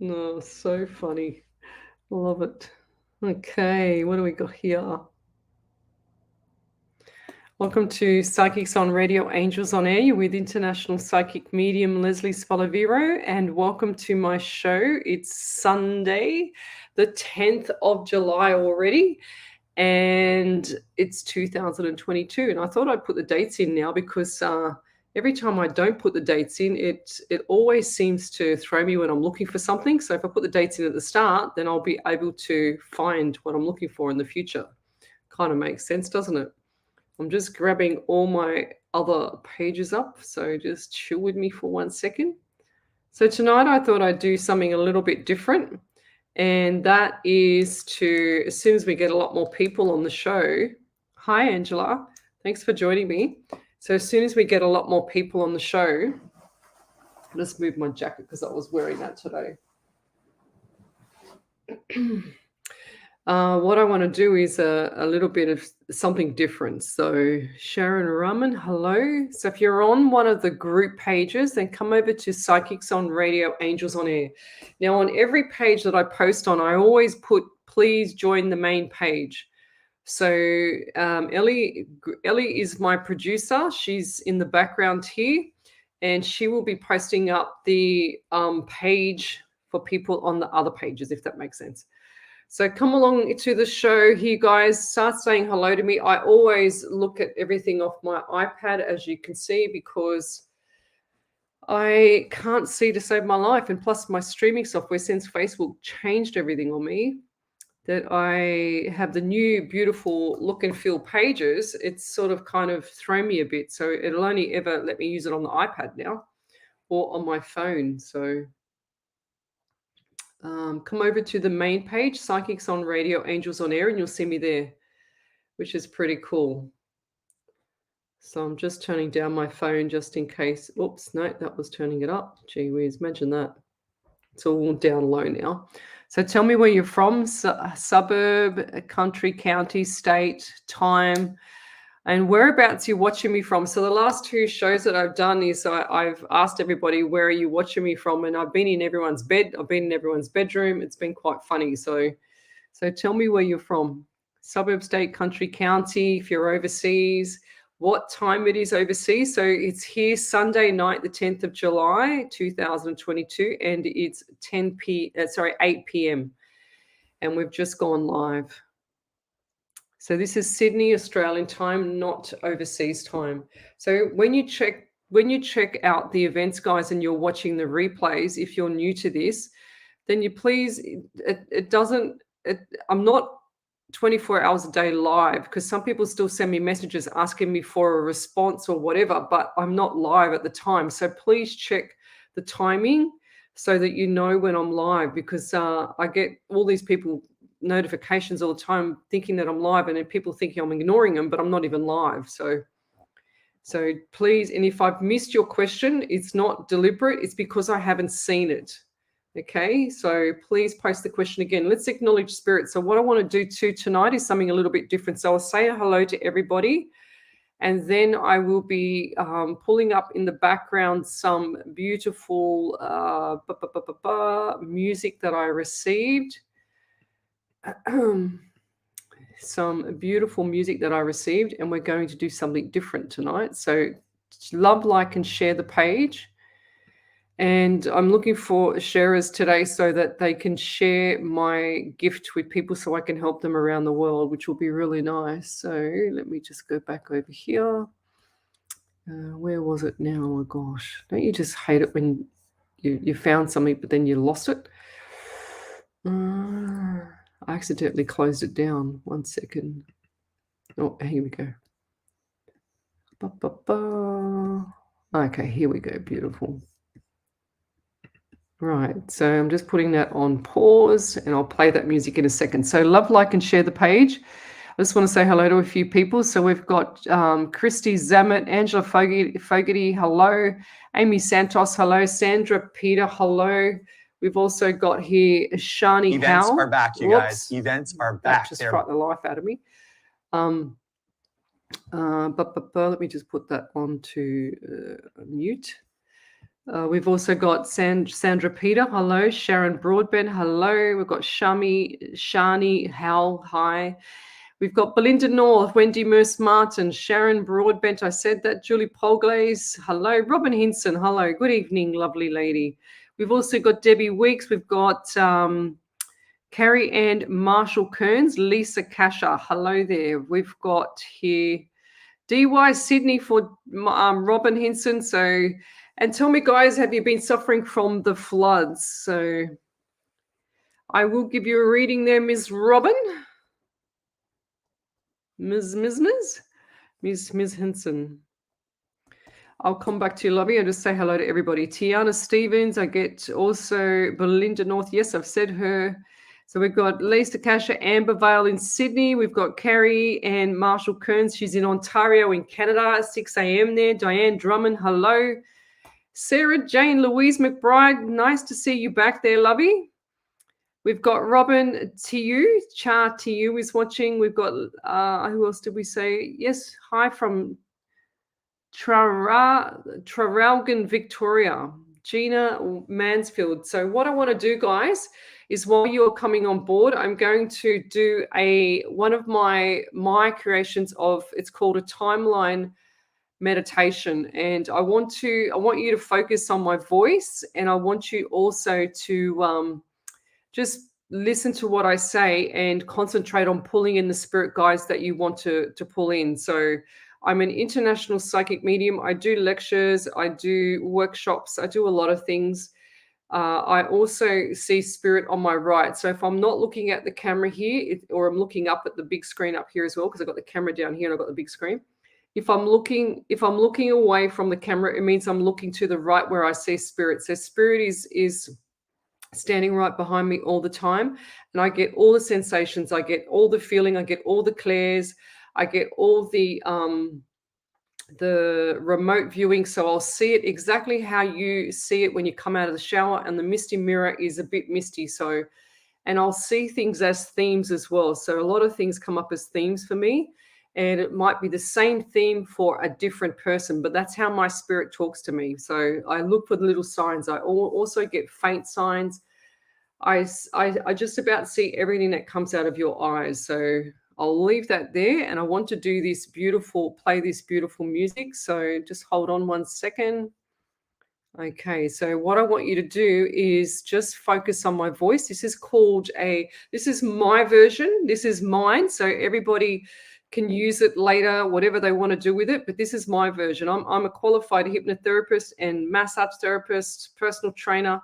No, so funny. Love it. Okay, what do we got here? Welcome to Psychics on Radio, Angels on Air. You're with International Psychic Medium Lesley Spaliviero, and welcome to my show. It's Sunday, the 10th of July already, and it's 2022. And I thought I'd put the dates in now because every time I don't put the dates in, it always seems to throw me when I'm looking for something. So if I put the dates in at the start, then I'll be able to find what I'm looking for in the future. Kind of makes sense, doesn't it? I'm just grabbing all my other pages up, so just chill with me for 1 second. So tonight I thought I'd do something a little bit different, and that is to, as soon as we get a lot more people on the show. Hi, Angela. Thanks for joining me. So as soon as we get a lot more people on the show, I'll just move my jacket because I was wearing that today. What I want to do is a little bit of something different. So Sharon Raman, hello. So if you're on one of the group pages, then come over to Psychics on Radio, Angels on Air. Now on every page that I post on, I always put, please join the main page. So Ellie is my producer. She's in the background here, and she will be posting up the page for people on the other pages, if that makes sense. So come along to the show here, guys. Start saying hello to me. I always look at everything off my iPad, as you can see, because I can't see to save my life. And plus, my streaming software, since Facebook changed everything on me, that I have the new beautiful look and feel pages, it's sort of kind of thrown me a bit. So it'll only ever let me use it on the iPad now or on my phone. So come over to the main page, Psychics on Radio, Angels on Air, and you'll see me there, which is pretty cool. So I'm just turning down my phone just in case. Oops, no, that was turning it up. Gee whiz, imagine that. It's all down low now. So tell me where you're from, suburb, country, county, state, time, and whereabouts you're watching me from. So the last two shows that I've done is I've asked everybody, where are you watching me from? And I've been in everyone's bed. I've been in everyone's bedroom. It's been quite funny. So tell me where you're from. Suburb, state, country, county, if you're overseas, what time it is overseas. So it's here Sunday night, the 10th of July, 2022, and it's 8 p.m. And we've just gone live. So this is Sydney, Australian time, not overseas time. So when you check out the events, guys, and you're watching the replays, if you're new to this, then you please, I'm not 24 hours a day live, because some people still send me messages asking me for a response or whatever, but I'm not live at the time. So please check the timing so that you know when I'm live, because I get all these people notifications all the time thinking that I'm live, and then people thinking I'm ignoring them, but I'm not even live. So please, and if I've missed your question, it's not deliberate, it's because I haven't seen it. Okay, so please post the question again. Let's acknowledge spirit. So what I want to do too tonight is something a little bit different. So I'll say hello to everybody, and then I will be pulling up in the background some beautiful music that I received. Some beautiful music that I received, and we're going to do something different tonight. So love, like, and share the page. And I'm looking for sharers today so that they can share my gift with people so I can help them around the world, which will be really nice. So let me just go back over here. Where was it now? Oh my gosh. Don't you just hate it when you found something but then you lost it? I accidentally closed it down. 1 second. Oh, here we go. Okay, here we go. Beautiful. Right, so I'm just putting that on pause, and I'll play that music in a second. So love, like, and share the page. I just want to say hello to a few people. So we've got Christy Zamet, Angela Fogarty, hello. Amy Santos, hello. Sandra Peter, hello. We've also got here Shani Events Howell. are back, you guys. Events are back. That just frightened the life out of me. Let me just put that on to mute. We've also got Sandra Peter, hello. Sharon Broadbent, hello. We've got Shani Howell, hi. We've got Belinda North, Wendy Merce Martin, Sharon Broadbent, I said that. Julie Polglaze, hello. Robin Hinson, hello. Good evening, lovely lady. We've also got Debbie Weeks. We've got Carrie and Marshall Kearns, Lisa Kasha, hello there. We've got here DY Sydney for Robin Hinson. So, and tell me, guys, have you been suffering from the floods? So I will give you a reading there, Ms. Robin. Ms. Hinson. I'll come back to you, Lovey. I'll just say hello to everybody. Tiana Stevens. I get also Belinda North. Yes, I've said her. So we've got Lisa Kasha, Amber Vale in Sydney. We've got Carrie and Marshall Kearns. She's in Ontario in Canada, 6 a.m. there. Diane Drummond, hello. Sarah Jane Louise McBride, nice to see you back there, Lovey. We've got Robin Tiu, Cha Tiu is watching. We've got, who else did we say? Yes, hi from Traralgon, Victoria. Gina Mansfield. So what I want to do, guys, is while you're coming on board, I'm going to do one of my creations of, it's called a timeline meditation, and I want you to focus on my voice, and I want you also to just listen to what I say and concentrate on pulling in the spirit guides that you want to pull in. So I'm an international psychic medium. I do lectures, I do workshops, I do a lot of things. I also see spirit on my right. So if I'm not looking at the camera here, or I'm looking up at the big screen up here as well, because I've got the camera down here and I've got the big screen. If I'm looking away from the camera, it means I'm looking to the right where I see spirit. So spirit is standing right behind me all the time, and I get all the sensations, I get all the feeling, I get all the clairs, I get all the remote viewing. So I'll see it exactly how you see it when you come out of the shower, and the misty mirror is a bit misty. So, and I'll see things as themes as well. So a lot of things come up as themes for me, and it might be the same theme for a different person, but that's how my spirit talks to me. So I look for the little signs. I also get faint signs. I just about see everything that comes out of your eyes. So I'll leave that there, and I want to do play this beautiful music. So just hold on 1 second. Okay, so what I want you to do is just focus on my voice. This is my version. This is mine. So everybody can use it later, whatever they want to do with it. But this is my version. I'm a qualified hypnotherapist and massage therapist, personal trainer,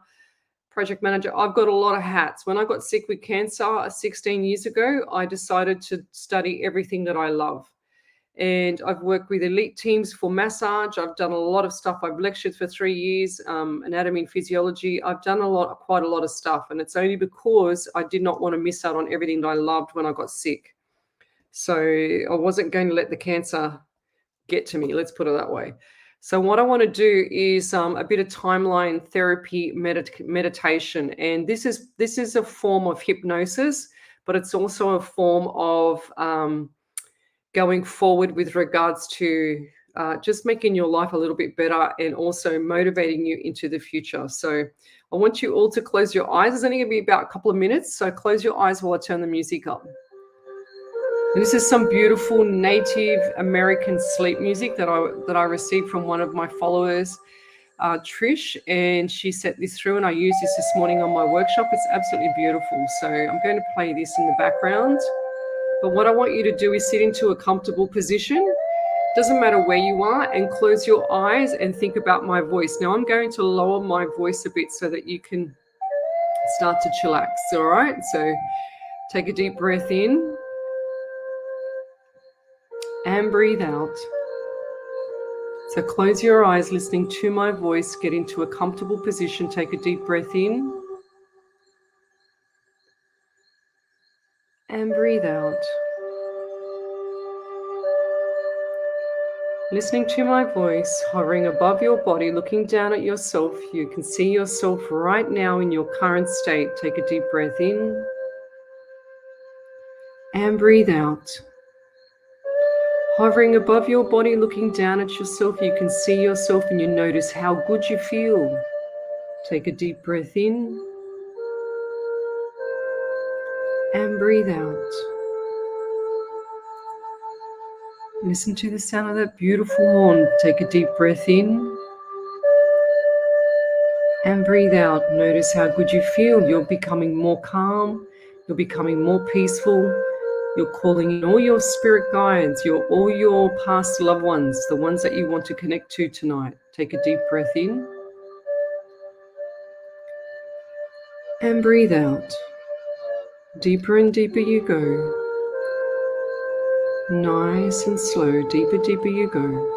project manager. I've got a lot of hats. When I got sick with cancer 16 years ago, I decided to study everything that I love. And I've worked with elite teams for massage. I've done a lot of stuff. I've lectured for 3 years, anatomy and physiology. I've done quite a lot of stuff. And it's only because I did not want to miss out on everything that I loved when I got sick. So I wasn't going to let the cancer get to me, let's put it that way. So what I want to do is a bit of timeline therapy meditation. And this is a form of hypnosis, but it's also a form of going forward with regards to just making your life a little bit better, and also motivating you into the future. So I want you all to close your eyes. It's only going to be about a couple of minutes. So close your eyes while I turn the music up. And this is some beautiful Native American sleep music that I received from one of my followers, Trish, and she set this through, and I used this morning on my workshop. It's absolutely beautiful. So I'm going to play this in the background. But what I want you to do is sit into a comfortable position. Doesn't matter where you are, and close your eyes and think about my voice. Now I'm going to lower my voice a bit so that you can start to chillax. All right. So take a deep breath in. And breathe out. So close your eyes, listening to my voice. Get into a comfortable position. Take a deep breath in. And breathe out. Listening to my voice, hovering above your body, looking down at yourself. You can see yourself right now in your current state. Take a deep breath in. And breathe out. Hovering above your body, looking down at yourself, you can see yourself and you notice how good you feel. Take a deep breath in and breathe out. Listen to the sound of that beautiful horn. Take a deep breath in and breathe out. Notice how good you feel. You're becoming more calm. You're becoming more peaceful. You're calling in all your spirit guides, all your past loved ones, the ones that you want to connect to tonight. Take a deep breath in and breathe out. Deeper and deeper you go. Nice and slow. Deeper, deeper you go.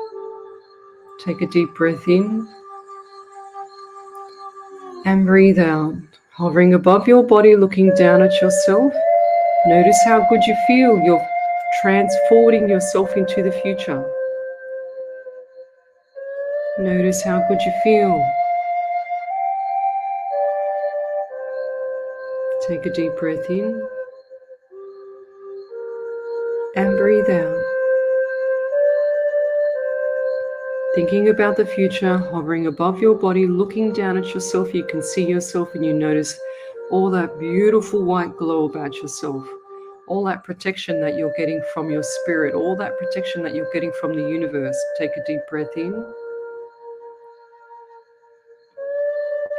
Take a deep breath in and breathe out. Hovering above your body, looking down at yourself. Notice how good you feel. You're transporting yourself into the future. Notice how good you feel. Take a deep breath in and breathe out. Thinking about the future, hovering above your body, looking down at yourself, you can see yourself and you notice all that beautiful white glow about yourself, all that protection that you're getting from your spirit, all that protection that you're getting from the universe. Take a deep breath in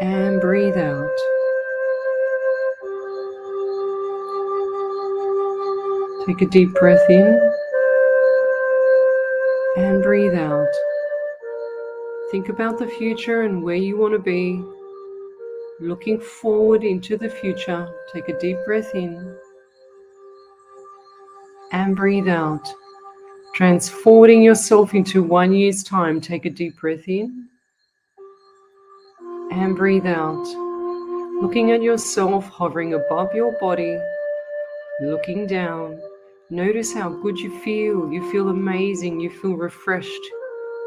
and breathe out. Take a deep breath in and breathe out. Think about the future and where you want to be. Looking forward into the future. Take a deep breath in and breathe out. Transporting yourself into 1 year's time. Take a deep breath in and breathe out. Looking at yourself, hovering above your body, looking down. Notice how good you feel. You feel amazing. You feel refreshed.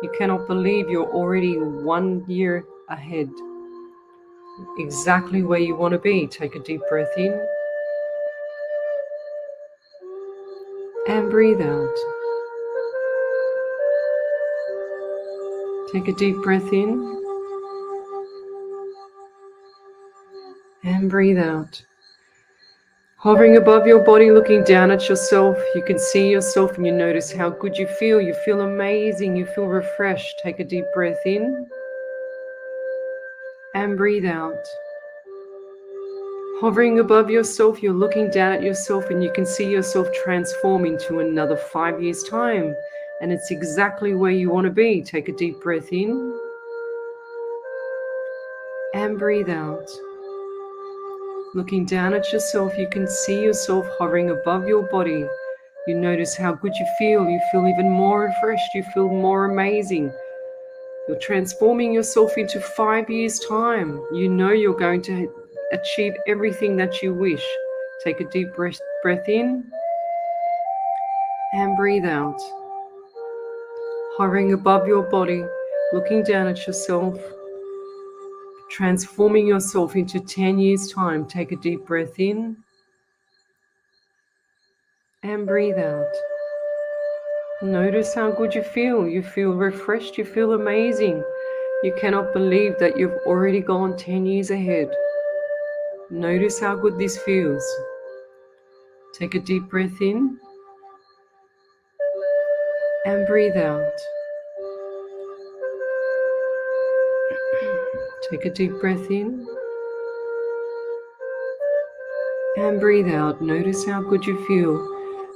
You cannot believe you're already 1 year ahead. Exactly where you want to be. Take a deep breath in and breathe out. Take a deep breath in and breathe out. Hovering above your body, looking down at yourself, you can see yourself and you notice how good you feel. You feel amazing. You feel refreshed. Take a deep breath in and breathe out. Hovering above yourself, you're looking down at yourself and you can see yourself transforming to another 5 years' time. And it's exactly where you want to be. Take a deep breath in and breathe out. Looking down at yourself, you can see yourself hovering above your body. You notice how good you feel. You feel even more refreshed. You feel more amazing. You're transforming yourself into 5 years' time. You know you're going to achieve everything that you wish. Take a deep breath in and breathe out. Hovering above your body, looking down at yourself, transforming yourself into 10 years' time. Take a deep breath in and breathe out. Notice how good you feel. You feel refreshed. You feel amazing. You cannot believe that you've already gone 10 years ahead. Notice how good this feels. Take a deep breath in and breathe out. Take a deep breath in and breathe out. Notice how good you feel.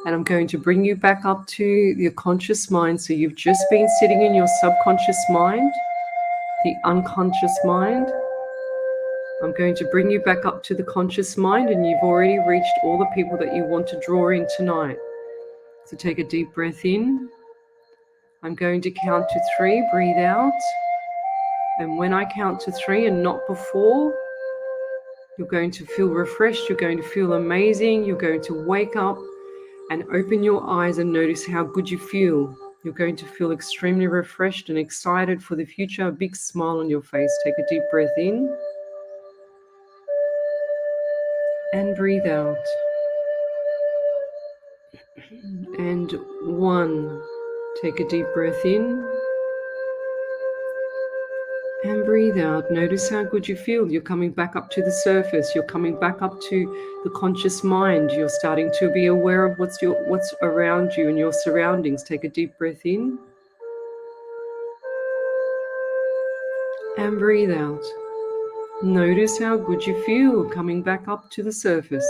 And I'm going to bring you back up to your conscious mind. So you've just been sitting in your subconscious mind, the unconscious mind. I'm going to bring you back up to the conscious mind, and you've already reached all the people that you want to draw in tonight. So take a deep breath in. I'm going to count to 3. Breathe out. And when I count to 3 and not before, you're going to feel refreshed. You're going to feel amazing. You're going to wake up and open your eyes and notice how good you feel. You're going to feel extremely refreshed and excited for the future. A big smile on your face. Take a deep breath in and breathe out. And 1. Take a deep breath in and breathe out. Notice how good you feel. You're coming back up to the surface. You're coming back up to the conscious mind. You're starting to be aware of what's around you and your surroundings. Take a deep breath in and breathe out. Notice how good you feel coming back up to the surface.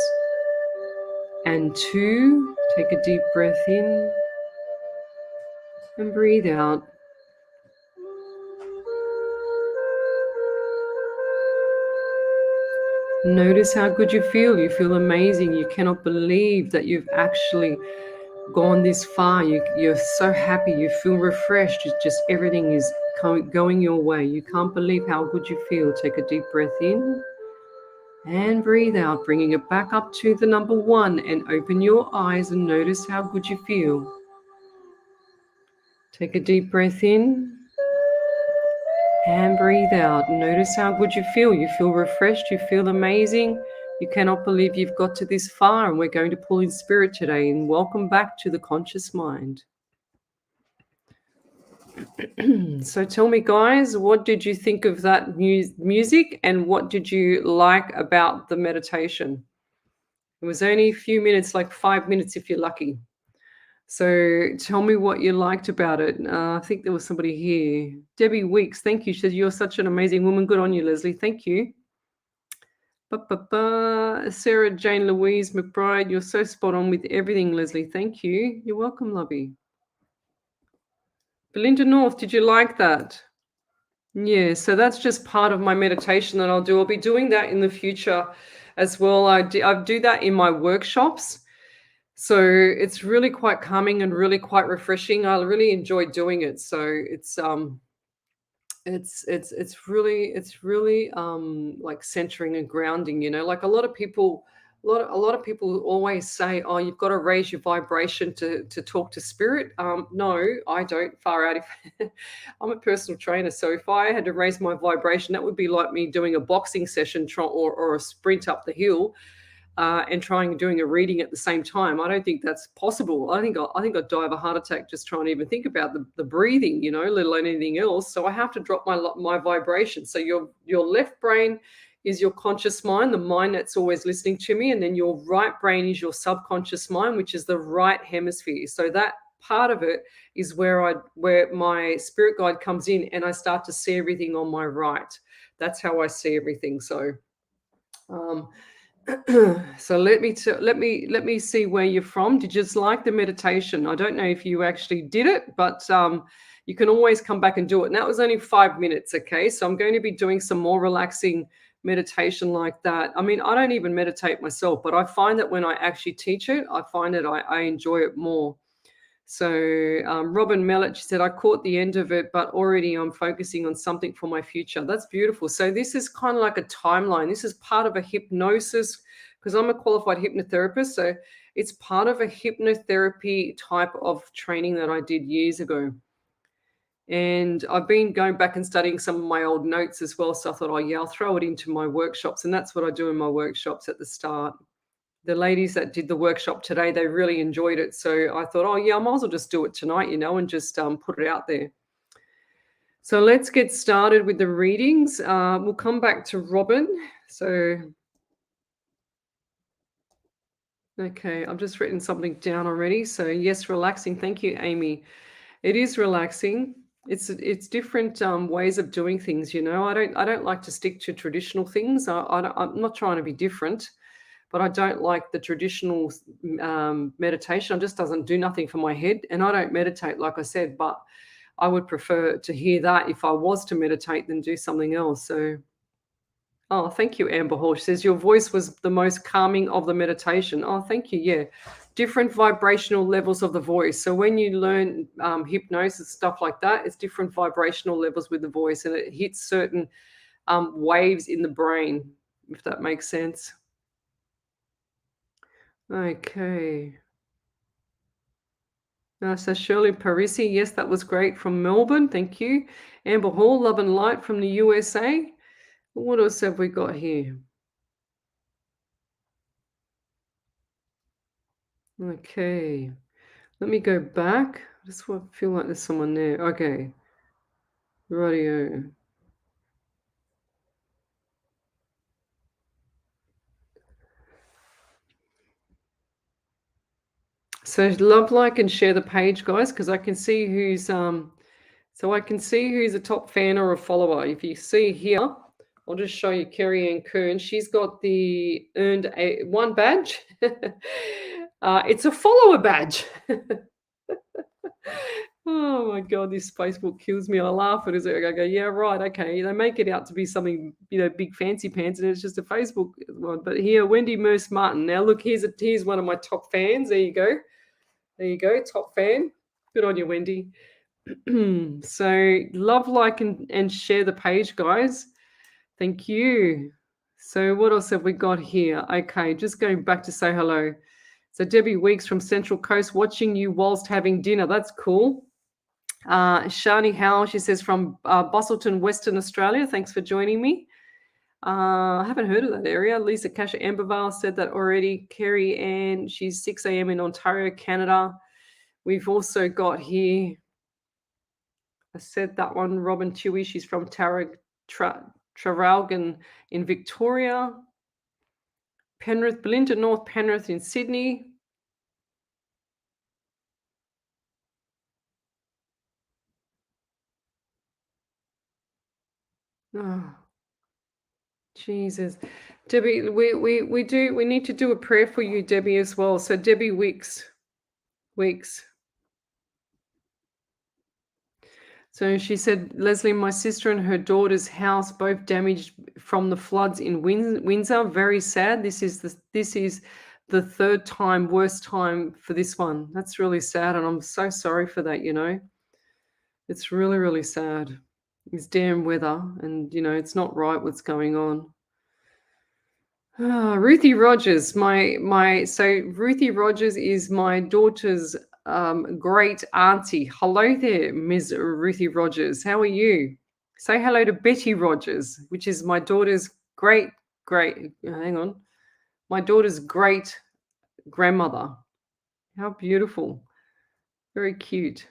And 2, take a deep breath in and breathe out. Notice how good you feel. You feel amazing. You cannot believe that you've actually gone this far. You're so happy. You feel refreshed. It's just everything is going your way. You can't believe how good you feel. Take a deep breath in and breathe out, bringing it back up to the number 1, and open your eyes and notice how good you feel. Take a deep breath in and breathe out. Notice how good you feel. You feel refreshed. You feel amazing. You cannot believe you've got to this far, and we're going to pull in spirit today. And welcome back to the conscious mind. So tell me, guys, what did you think of that music, and what did you like about the meditation? It was only a few minutes, like 5 minutes if you're lucky. So tell me what you liked about it. I think there was somebody here. Debbie Weeks, thank you. She says, you're such an amazing woman. Good on you, Lesley. Thank you. Sarah Jane Louise McBride, you're so spot on with everything, Lesley. Thank you. You're welcome, lovey. Belinda North, did you like that? Yeah, so that's just part of my meditation that I'll do. I'll be doing that in the future as well. I do that in my workshops. So it's really quite calming and really quite refreshing. I really enjoy doing it. So it's really like centering and grounding, like a lot of people always say, oh, you've got to raise your vibration to talk to spirit. No, I don't. Far out. If I'm a personal trainer, so if I had to raise my vibration, that would be like me doing a boxing session or a sprint up the hill. And doing a reading at the same time. I don't think that's possible. I think I'd die of a heart attack just trying to even think about the breathing, let alone anything else. So I have to drop my vibration. So your left brain is your conscious mind, the mind that's always listening to me, and then your right brain is your subconscious mind, which is the right hemisphere. So that part of it is where my spirit guide comes in, and I start to see everything on my right. That's how I see everything. So. So let me see where you're from. Did you just like the meditation? I don't know if you actually did it, but you can always come back and do it. And that was only 5 minutes, okay? So I'm going to be doing some more relaxing meditation like that. I mean, I don't even meditate myself, but I find that when I actually teach it, I find that I enjoy it more. So Robin Mellett, she said, I caught the end of it, but already I'm focusing on something for my future. That's beautiful. So this is kind of like a timeline. This is part of a hypnosis, because I'm a qualified hypnotherapist. So it's part of a hypnotherapy type of training that I did years ago. And I've been going back and studying some of my old notes as well. So I thought, oh yeah, I'll throw it into my workshops. And that's what I do in my workshops at the start. The ladies that did the workshop today, they really enjoyed it. So I thought, oh yeah, I might as well just do it tonight, and just put it out there. So let's get started with the readings. We'll come back to Robin. So, okay, I've just written something down already. So yes, relaxing. Thank you, Amy. It is relaxing. It's different ways of doing things. I don't like to stick to traditional things. I'm not trying to be different. But I don't like the traditional meditation. It just doesn't do nothing for my head. And I don't meditate, like I said, but I would prefer to hear that if I was to meditate than do something else. So, oh, thank you, Amber Hall. She says, your voice was the most calming of the meditation. Oh, thank you. Yeah. Different vibrational levels of the voice. So when you learn hypnosis, stuff like that, it's different vibrational levels with the voice, and it hits certain waves in the brain, if that makes sense. Okay. So Shirley Parisi, yes, that was great from Melbourne. Thank you. Amber Hall, Love and Light from the USA. What else have we got here? Okay. Let me go back. I just feel like there's someone there. Okay. Radio. So love, like, and share the page, guys, because I can see who's so I can see who's a top fan or a follower. If you see here, I'll just show you Kerry Ann Kern. She's got the earned one badge. It's a follower badge. Oh my God, this Facebook kills me. I laugh at it. I go, yeah, right, okay. They make it out to be something, big fancy pants, and it's just a Facebook one. But here, Wendy Merce Martin. Now look, here's one of my top fans. There you go. There you go, top fan. Good on you, Wendy. So love, like, and share the page, guys. Thank you. So what else have we got here? Okay, just going back to say hello. So Debbie Weeks from Central Coast, watching you whilst having dinner. That's cool. Shani Howell, she says, from Busselton, Western Australia. Thanks for joining me. I haven't heard of that area. Lisa Kasha Ambervale said that already. Kerry Ann, she's 6 a.m. in Ontario, Canada. We've also got here, I said that one, Robin Tui, she's from Traralgon in Victoria. Penrith, Belinda North Penrith in Sydney. Oh, Jesus. Debbie, we need to do a prayer for you, Debbie, as well. So Debbie Weeks. So she said, Lesley, my sister and her daughter's house both damaged from the floods in Windsor. Very sad. This is the third time, worst time for this one. That's really sad, and I'm so sorry for that. It's really, really sad. It's damn weather, and it's not right what's going on. Ruthie Rogers, so Ruthie Rogers is my daughter's great auntie. Hello there, Ms. Ruthie Rogers. How are you? Say hello to Betty Rogers, which is my daughter's my daughter's great grandmother. How beautiful. Very cute.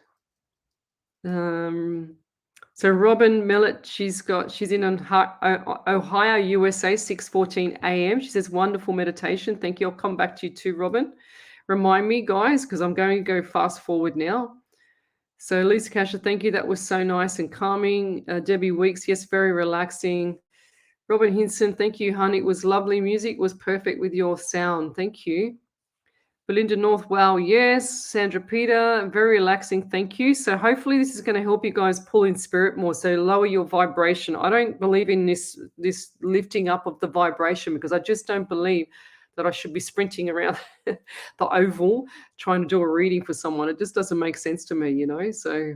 So Robin Millett, she's in Ohio, USA, 6:14 a.m. She says, wonderful meditation. Thank you. I'll come back to you too, Robin. Remind me, guys, because I'm going to go fast forward now. So Lisa Kasha, thank you. That was so nice and calming. Debbie Weeks, yes, very relaxing. Robin Hinson, thank you, honey. It was lovely. Music was perfect with your sound. Thank you. Belinda North, wow, yes. Sandra Peter, very relaxing, thank you. So hopefully this is going to help you guys pull in spirit more, so lower your vibration. I don't believe in this lifting up of the vibration, because I just don't believe that I should be sprinting around the oval trying to do a reading for someone. It just doesn't make sense to me, so...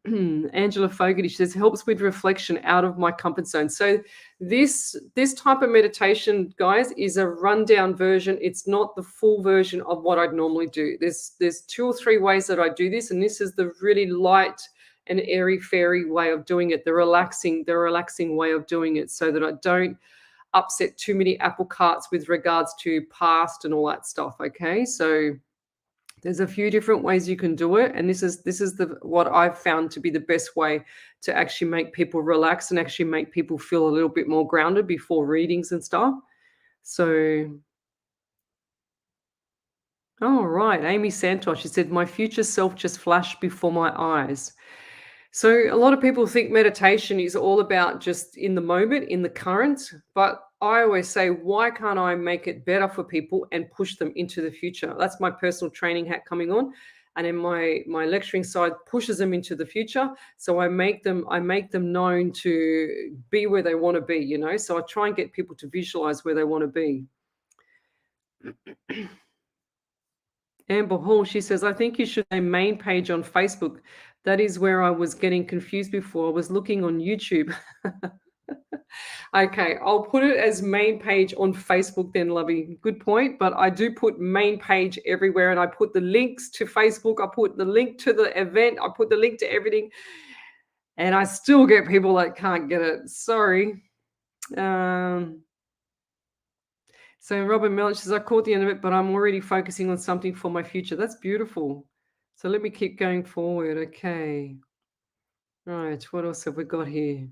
Angela Fogarty, she says, helps with reflection out of my comfort zone. So this type of meditation, guys, is a rundown version. It's not the full version of what I'd normally do. There's 2 or 3 ways that I do this, and this is the really light and airy fairy way of doing it, the relaxing way of doing it, so that I don't upset too many apple carts with regards to past and all that stuff. Okay, so there's a few different ways you can do it, and this is what I've found to be the best way to actually make people relax and actually make people feel a little bit more grounded before readings and stuff. So, all right, Amy Santos, she said, my future self just flashed before my eyes. So a lot of people think meditation is all about just in the moment, in the current, but I always say, why can't I make it better for people and push them into the future? That's my personal training hat coming on. And then my lecturing side pushes them into the future. So I make them known to be where they want to be, So I try and get people to visualize where they want to be. Amber Hall, she says, I think you should say main page on Facebook. That is where I was getting confused before. I was looking on YouTube. Okay, I'll put it as main page on Facebook then, lovey. Good point. But I do put main page everywhere, and I put the links to Facebook. I put the link to the event. I put the link to everything. And I still get people that can't get it. Sorry. So Robin Millich says, I caught the end of it, but I'm already focusing on something for my future. That's beautiful. So let me keep going forward. Okay. Right. What else have we got here?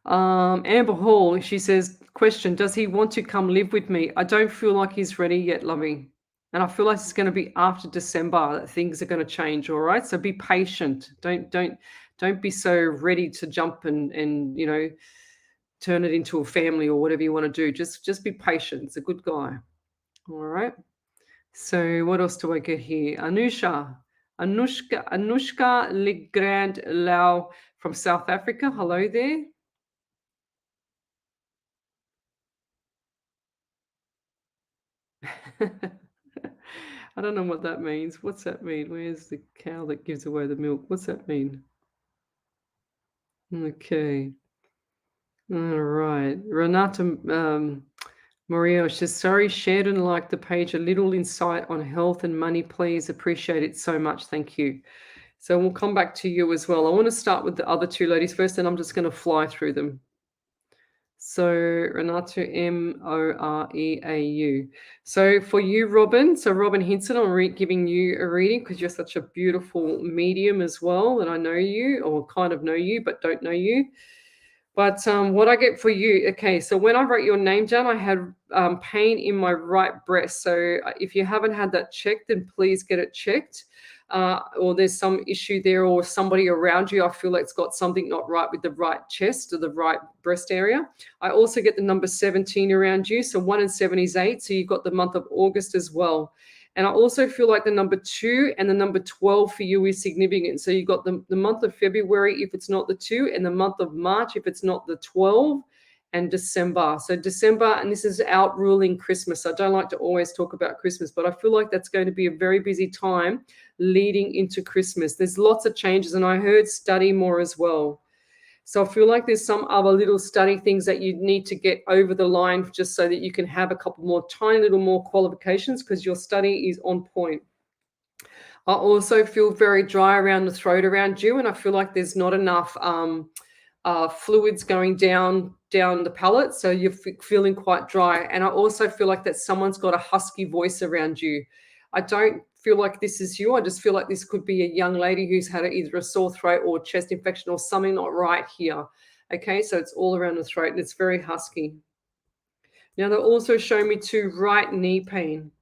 Amber Hall, she says, question, does he want to come live with me? I don't feel like he's ready yet, lovey. And I feel like it's going to be after December that things are going to change. All right. So be patient. Don't be so ready to jump and turn it into a family or whatever you want to do. Just be patient. It's a good guy. All right. So what else do I get here? Anushka Legrand Lau from South Africa. Hello there. I don't know what that means. What's that mean? Where's the cow that gives away the milk? What's that mean? Okay. All right. Renata Maria says, sorry, shared and liked the page. A little insight on health and money, please. Appreciate it so much. Thank you. So we'll come back to you as well. I want to start with the other two ladies first, and I'm just going to fly through them. So Renato Moreau. So for you, Robin. So Robin Hinson, I'm giving you a reading because you're such a beautiful medium as well, and I know you, or kind of know you, but don't know you. But what I get for you, okay, so when I wrote your name down, I had pain in my right breast. So if you haven't had that checked, then please get it checked. Or there's some issue there, or somebody around you, I feel like it's got something not right with the right chest or the right breast area. I also get the number 17 around you. So 1 and 7 is 8. So you've got the month of August as well. And I also feel like the number 2 and the number 12 for you is significant. So you've got the month of February if it's not the 2, and the month of March if it's not the 12, and December. So December, and this is outruling Christmas. I don't like to always talk about Christmas, but I feel like that's going to be a very busy time leading into Christmas. There's lots of changes, and I heard study more as well. So I feel like there's some other little study things that you need to get over the line just so that you can have a couple more tiny little more qualifications because your study is on point. I also feel very dry around the throat around you, and I feel like there's not enough fluids going down the palate, so you're feeling quite dry. And I also feel like that someone's got a husky voice around you. I don't feel like this is you. I just feel like this could be a young lady who's had either a sore throat or chest infection or something not right here. Okay, so it's all around the throat and it's very husky. Now they're also showing me 2 right knee pain.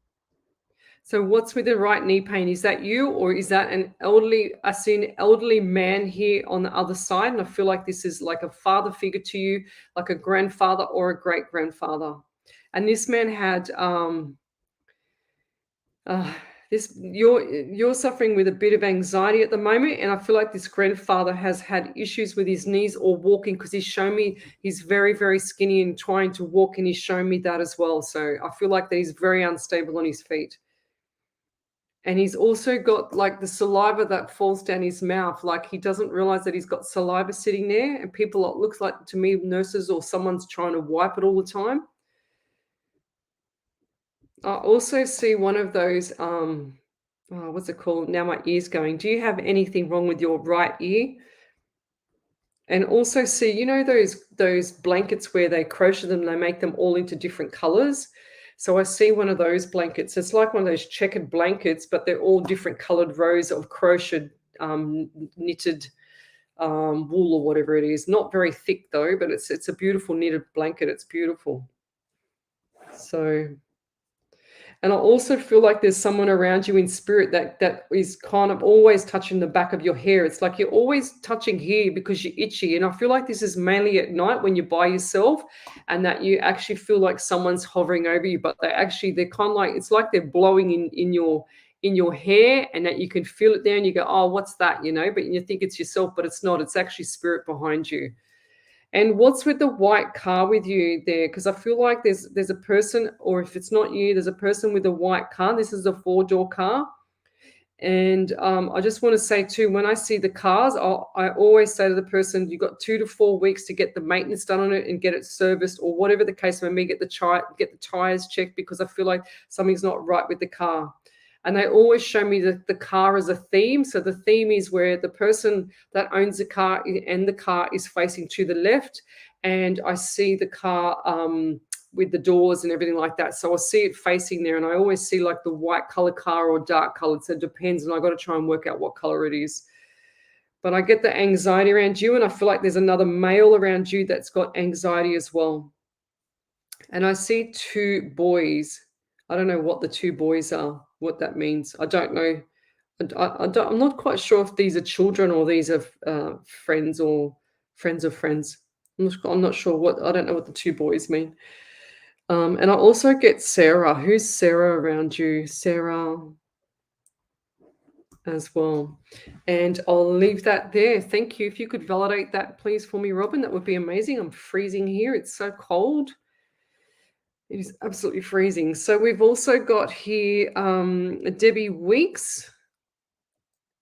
So what's with the right knee pain? Is that you, or is that an elderly? I see an elderly man here on the other side, and I feel like this is like a father figure to you, like a grandfather or a great grandfather. And this man had you're suffering with a bit of anxiety at the moment, and I feel like this grandfather has had issues with his knees or walking because he's shown me he's very, very skinny and trying to walk, and he's shown me that as well. So I feel like that he's very unstable on his feet. And he's also got like the saliva that falls down his mouth. Like he doesn't realize that he's got saliva sitting there. And people, it looks like to me, nurses or someone's trying to wipe it all the time. I also see one of those, what's it called? Now my ear's going. Do you have anything wrong with your right ear? And also see, you know, those blankets where they crochet them, they make them all into different colors. So I see one of those blankets. It's like one of those checkered blankets, but they're all different colored rows of crocheted, knitted wool or whatever it is. Not very thick though, but it's a beautiful knitted blanket. It's beautiful. So, and I also feel like there's someone around you in spirit that is kind of always touching the back of your hair. It's like you're always touching here because you're itchy. And I feel like this is mainly at night when you're by yourself, and that you actually feel like someone's hovering over you, but they're kind of like, it's like they're blowing in your hair, and that you can feel it there and you go, oh, what's that? You know, but you think it's yourself, but it's not. It's actually spirit behind you. And what's with the white car with you there? Because I feel like there's a person, or if it's not you, there's a person with a white car. This is a 4-door car. And I just want to say too, when I see the cars, I always say to the person, you've got 2 to 4 weeks to get the maintenance done on it and get it serviced, or whatever the case may be, get the tires checked, because I feel like something's not right with the car. And they always show me the car as a theme. So the theme is where the person that owns the car and the car is facing to the left. And I see the car with the doors and everything like that. So I'll see it facing there, and I always see like the white color car or dark colored. So it depends, and I got to try and work out what color it is. But I get the anxiety around you, and I feel like there's another male around you that's got anxiety as well. And I see two boys. I don't know what the two boys are, what that means. I don't know. I'm not quite sure if these are children or these are friends or friends of friends. I'm not sure what. I don't know what the two boys mean. And I also get Sarah. Who's Sarah around you? Sarah as well. And I'll leave that there. Thank you. If you could validate that, please, for me, Robin, that would be amazing. I'm freezing here. It's so cold. It is absolutely freezing. So we've also got here Debbie Weeks.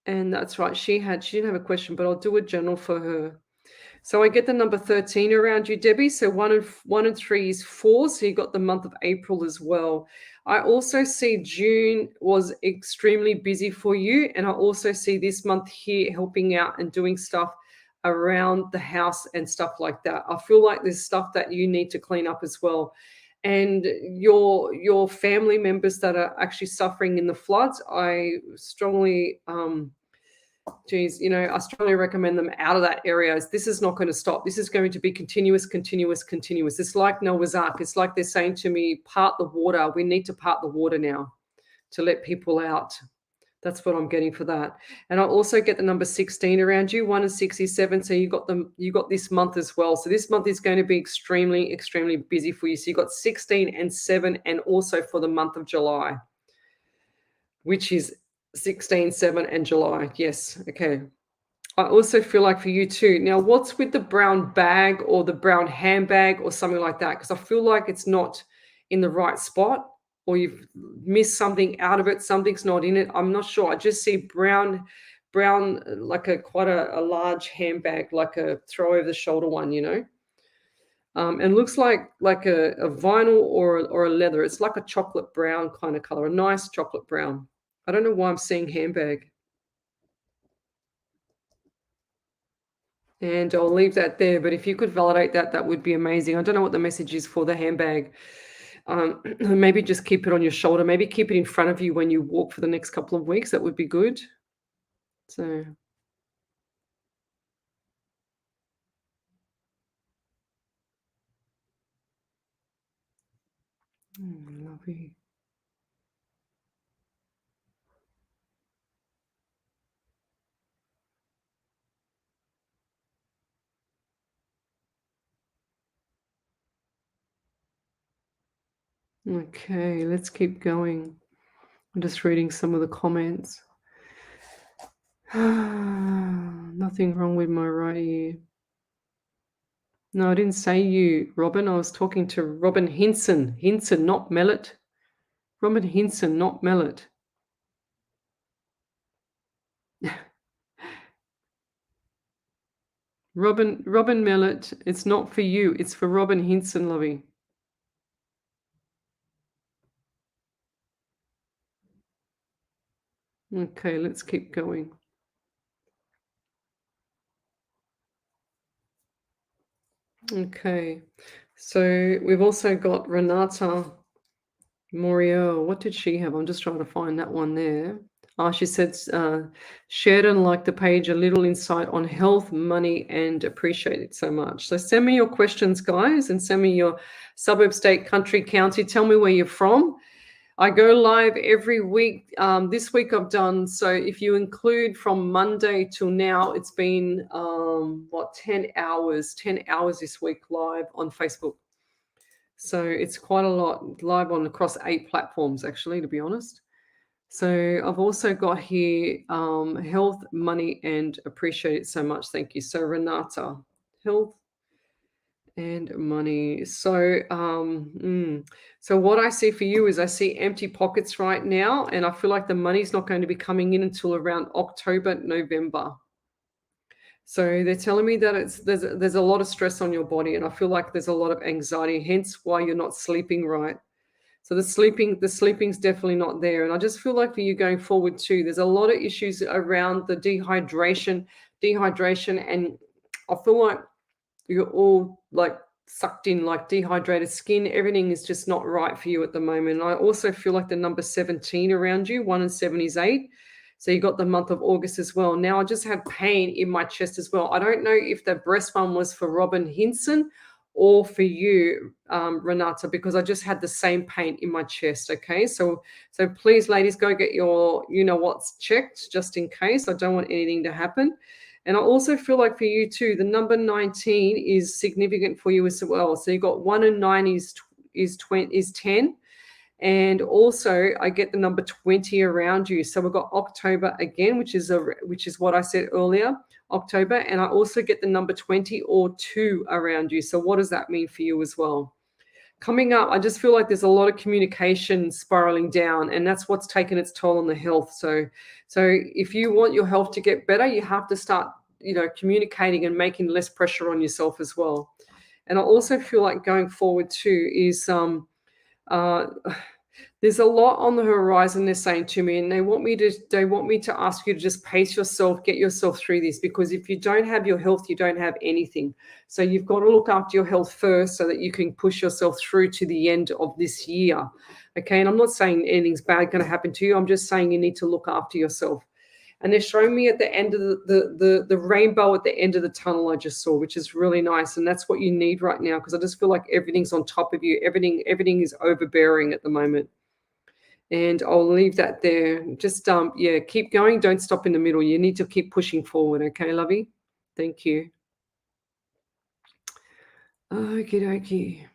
And that's right. She didn't have a question, but I'll do a general for her. So I get the number 13 around you, Debbie. So 1 and 3 is 4. So you got the month of April as well. I also see June was extremely busy for you. And I also see this month here helping out and doing stuff around the house and stuff like that. I feel like there's stuff that you need to clean up as well. And your family members that are actually suffering in the floods, I strongly I strongly recommend them out of that area. This is not going to stop. This is going to be continuous. It's like Noah's Ark. It's like they're saying to me, part the water. We need to part the water now to let people out. That's what I'm getting for that. And I also get the number 16 around you, 1 and 67. So you got this month as well. So this month is going to be extremely, extremely busy for you. So you got 16 and 7, and also for the month of July, which is 16, 7, and July. Yes. Okay. I also feel like for you too. Now, what's with the brown bag or the brown handbag or something like that? Because I feel like it's not in the right spot, or you've missed something out of it. Something's not in it. I'm not sure. I just see brown, like quite a large handbag, like a throw over the shoulder one, and looks like a vinyl or a leather. It's like a chocolate brown kind of color, a nice chocolate brown. I don't know why I'm seeing handbag. And I'll leave that there. But if you could validate that, that would be amazing. I don't know what the message is for the handbag. Maybe just keep it on your shoulder. Maybe keep it in front of you when you walk for the next couple of weeks. That would be good. So. Lovely. Okay, let's keep going. I'm just reading some of the comments. Nothing wrong with my right ear. No, I didn't say you, Robin. I was talking to Robin Hinson. Hinson, not Mellett. Robin Hinson, not Mellett. Robin Mellett, it's not for you. It's for Robin Hinson, lovey. Okay, let's keep going. Okay, so we've also got Renata Moriel. What did she have? I'm just trying to find that one there. She said, shared and liked the page, a little insight on health, money, and appreciate it so much. So send me your questions, guys, and send me your suburb, state, country, county. Tell me where you're from. I go live every week. This week I've done, so if you include from Monday till now, it's been, 10 hours this week live on Facebook. So it's quite a lot live across 8 platforms, actually, to be honest. So I've also got here health, money, and appreciate it so much. Thank you. So Renata, health and money. So so what I see for you is I see empty pockets right now, and I feel like the money's not going to be coming in until around October, November. So they're telling me that there's a lot of stress on your body, and I feel like there's a lot of anxiety, hence why you're not sleeping right. So the sleeping's definitely not there. And I just feel like for you going forward too, there's a lot of issues around the dehydration, and I feel like you're all like sucked in, like dehydrated skin. Everything is just not right for you at the moment. I also feel like the number 17 around you, 1 and 7 is 8. So you got the month of August as well. Now I just had pain in my chest as well. I don't know if the breast one was for Robin Hinson or for you, Renata, because I just had the same pain in my chest. Okay, so please, ladies, go get your what's checked just in case. I don't want anything to happen. And I also feel like for you too, the number 19 is significant for you as well. So you got 1 and 9 is 10. And also I get the number 20 around you. So we've got October again, which is what I said earlier, October. And I also get the number 20 or 2 around you. So what does that mean for you as well? Coming up, I just feel like there's a lot of communication spiraling down, and that's what's taken its toll on the health. So if you want your health to get better, you have to start, communicating and making less pressure on yourself as well. And I also feel like going forward too is there's a lot on the horizon, they're saying to me, and they want me to ask you to just pace yourself, get yourself through this, because if you don't have your health, you don't have anything. So you've got to look after your health first so that you can push yourself through to the end of this year. Okay, and I'm not saying anything's bad going to happen to you. I'm just saying you need to look after yourself. And they're showing me at the end of the rainbow at the end of the tunnel I just saw, which is really nice. And that's what you need right now, because I just feel like everything's on top of you. Everything is overbearing at the moment. And I'll leave that there. Just, keep going. Don't stop in the middle. You need to keep pushing forward. Okay, lovey? Thank you. Okie dokie.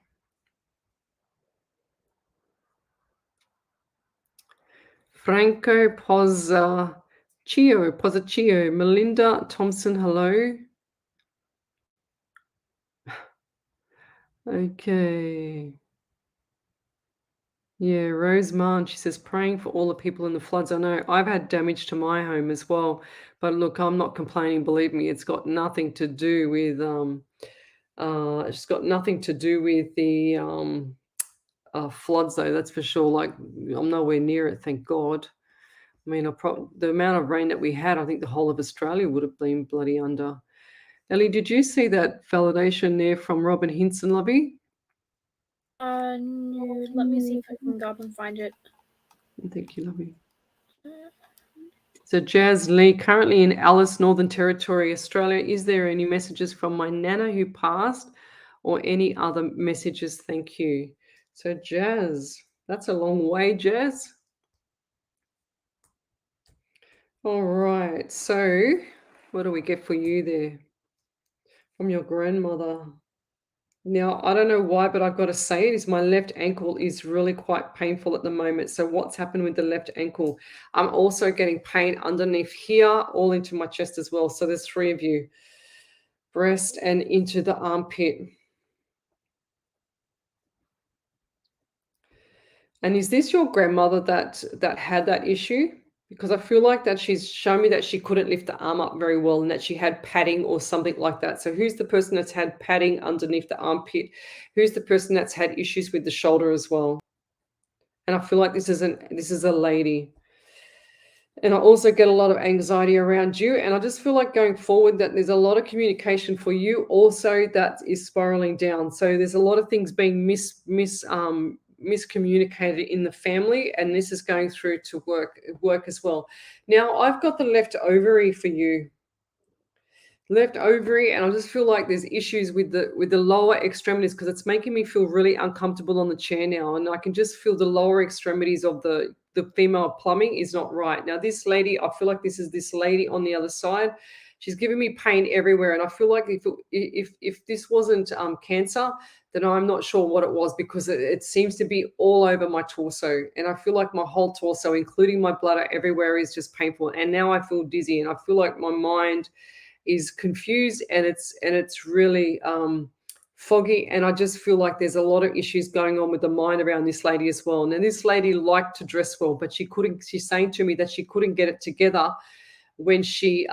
Franco Pozzaccio. Melinda Thompson, hello. Okay. Yeah, Rosemont, she says, praying for all the people in the floods. I know I've had damage to my home as well, but look, I'm not complaining. Believe me, it's got nothing to do with it's got nothing to do with the floods, though. That's for sure. Like, I'm nowhere near it, thank God. I mean, the amount of rain that we had, I think the whole of Australia would have been bloody under. Ellie, did you see that validation there from Robin Hinson, lovey? No, let me see if I can go up and find it. Thank you, lovey. So Jazz Lee, currently in Alice, Northern Territory, Australia. Is there any messages from my nana who passed or any other messages? Thank you. So Jazz, that's a long way, Jazz. All right. So what do we get for you there from your grandmother? Now, I don't know why, but I've got to say it is my left ankle is really quite painful at the moment. So what's happened with the left ankle? I'm also getting pain underneath here, all into my chest as well. So there's 3 of you. Breast and into the armpit. And is this your grandmother that had that issue? Because I feel like that she's shown me that she couldn't lift the arm up very well and that she had padding or something like that. So who's the person that's had padding underneath the armpit? Who's the person that's had issues with the shoulder as well? And I feel like this is a lady. And I also get a lot of anxiety around you. And I just feel like going forward that there's a lot of communication for you also that is spiraling down. So there's a lot of things being miscommunicated in the family, and this is going through to work as well. Now I've got the left ovary for you. Left ovary, and I just feel like there's issues with the lower extremities because it's making me feel really uncomfortable on the chair now, and I can just feel the lower extremities of the female plumbing is not right. Now this lady, I feel like this is this lady on the other side. She's giving me pain everywhere, and I feel like if this wasn't cancer, then I'm not sure what it was, because it seems to be all over my torso, and I feel like my whole torso, including my bladder, everywhere is just painful. And now I feel dizzy, and I feel like my mind is confused, and it's really foggy, and I just feel like there's a lot of issues going on with the mind around this lady as well. Now this lady liked to dress well, but she's saying to me that she couldn't get it together when she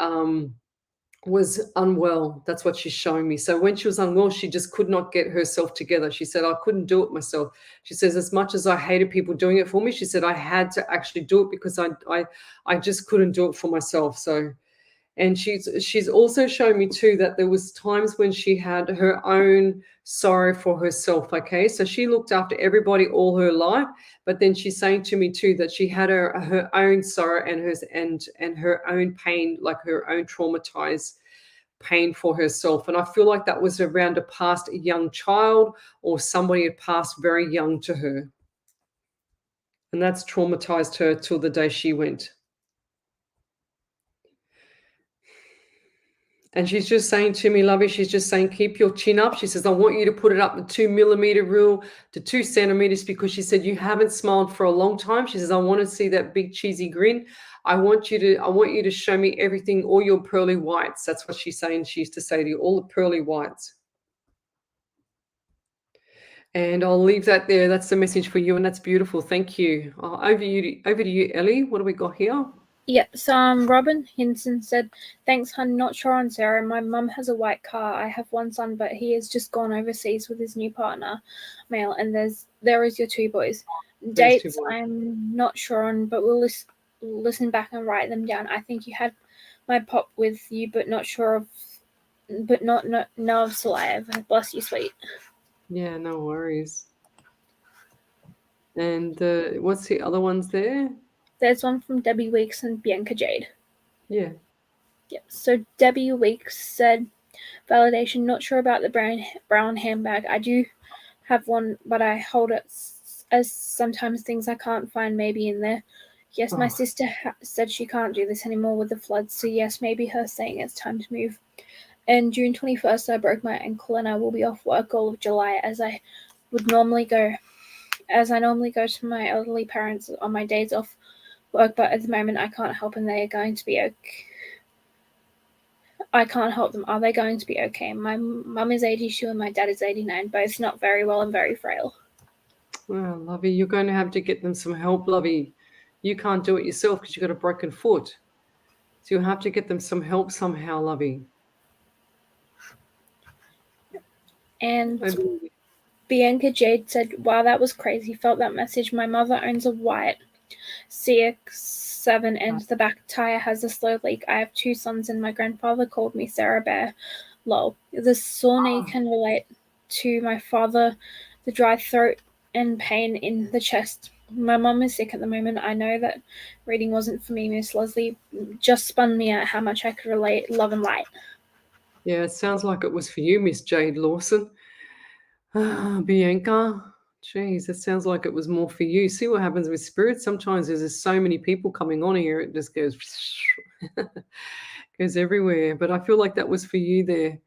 was unwell. That's what she's showing me. So when she was unwell, she just could not get herself together. She said, I couldn't do it myself. She says, as much as I hated people doing it for me, she said, I had to actually do it because I just couldn't do it for myself. So, And she's also shown me too that there was times when she had her own sorrow for herself. Okay, so she looked after everybody all her life, but then she's saying to me too that she had her own sorrow and her own pain, like her own traumatized pain for herself. And I feel like that was around a past young child, or somebody had passed very young to her, and that's traumatized her till the day she went. And she's just saying to me, Lovey, she's just saying, keep your chin up. She says, I want you to put it up the 2 millimeter rule to 2 centimeters, because she said, you haven't smiled for a long time. She says, I want to see that big cheesy grin. I want you to show me everything, all your pearly whites. That's what she's saying. She used to say to you, all the pearly whites. And I'll leave that there. That's the message for you. And that's beautiful. Thank you. Over to you, Ellie. What do we got here? Yeah, so Robin Hinson said, thanks, hun. Not sure on Sarah. My mum has a white car. I have one son, but he has just gone overseas with his new partner, male, and there is your 2 boys. Dates I'm not sure on, but we'll listen back and write them down. I think you had my pop with you, but not sure of, but not know of Saliva. Bless you, sweet. Yeah, no worries. And what's the other ones there? There's one from Debbie Weeks and Bianca Jade. Yeah. Yeah. So Debbie Weeks said, validation, not sure about the brown handbag. I do have one, but I hold it as sometimes things I can't find maybe in there. Yes, my sister said she can't do this anymore with the floods, so yes, maybe her saying it's time to move. And June 21st, I broke my ankle and I will be off work all of July as I normally go to my elderly parents on my days off work, but at the moment I can't help and they are going to be okay. I can't help them. Are they going to be okay? My mum is 82 and my dad is 89, both not very well and very frail. Well, Lovey, you're going to have to get them some help, Lovey. You can't do it yourself because you've got a broken foot. So you'll have to get them some help somehow, Lovey. And Bianca Jade said, wow, that was crazy. Felt that message. My mother owns a white CX-7 and the back tire has a slow leak. I have 2 sons and my grandfather called me Sarah Bear. Lol. The sore knee can relate to my father, the dry throat and pain in the chest. My mum is sick at the moment. I know that reading wasn't for me. Miss Lesley just spun me out how much I could relate. Love and light. Yeah, it sounds like it was for you, Miss Jade Lawson. Bianca, geez, it sounds like it was more for you. See what happens with spirits. Sometimes there's just so many people coming on here, it just goes goes everywhere. But I feel like that was for you there,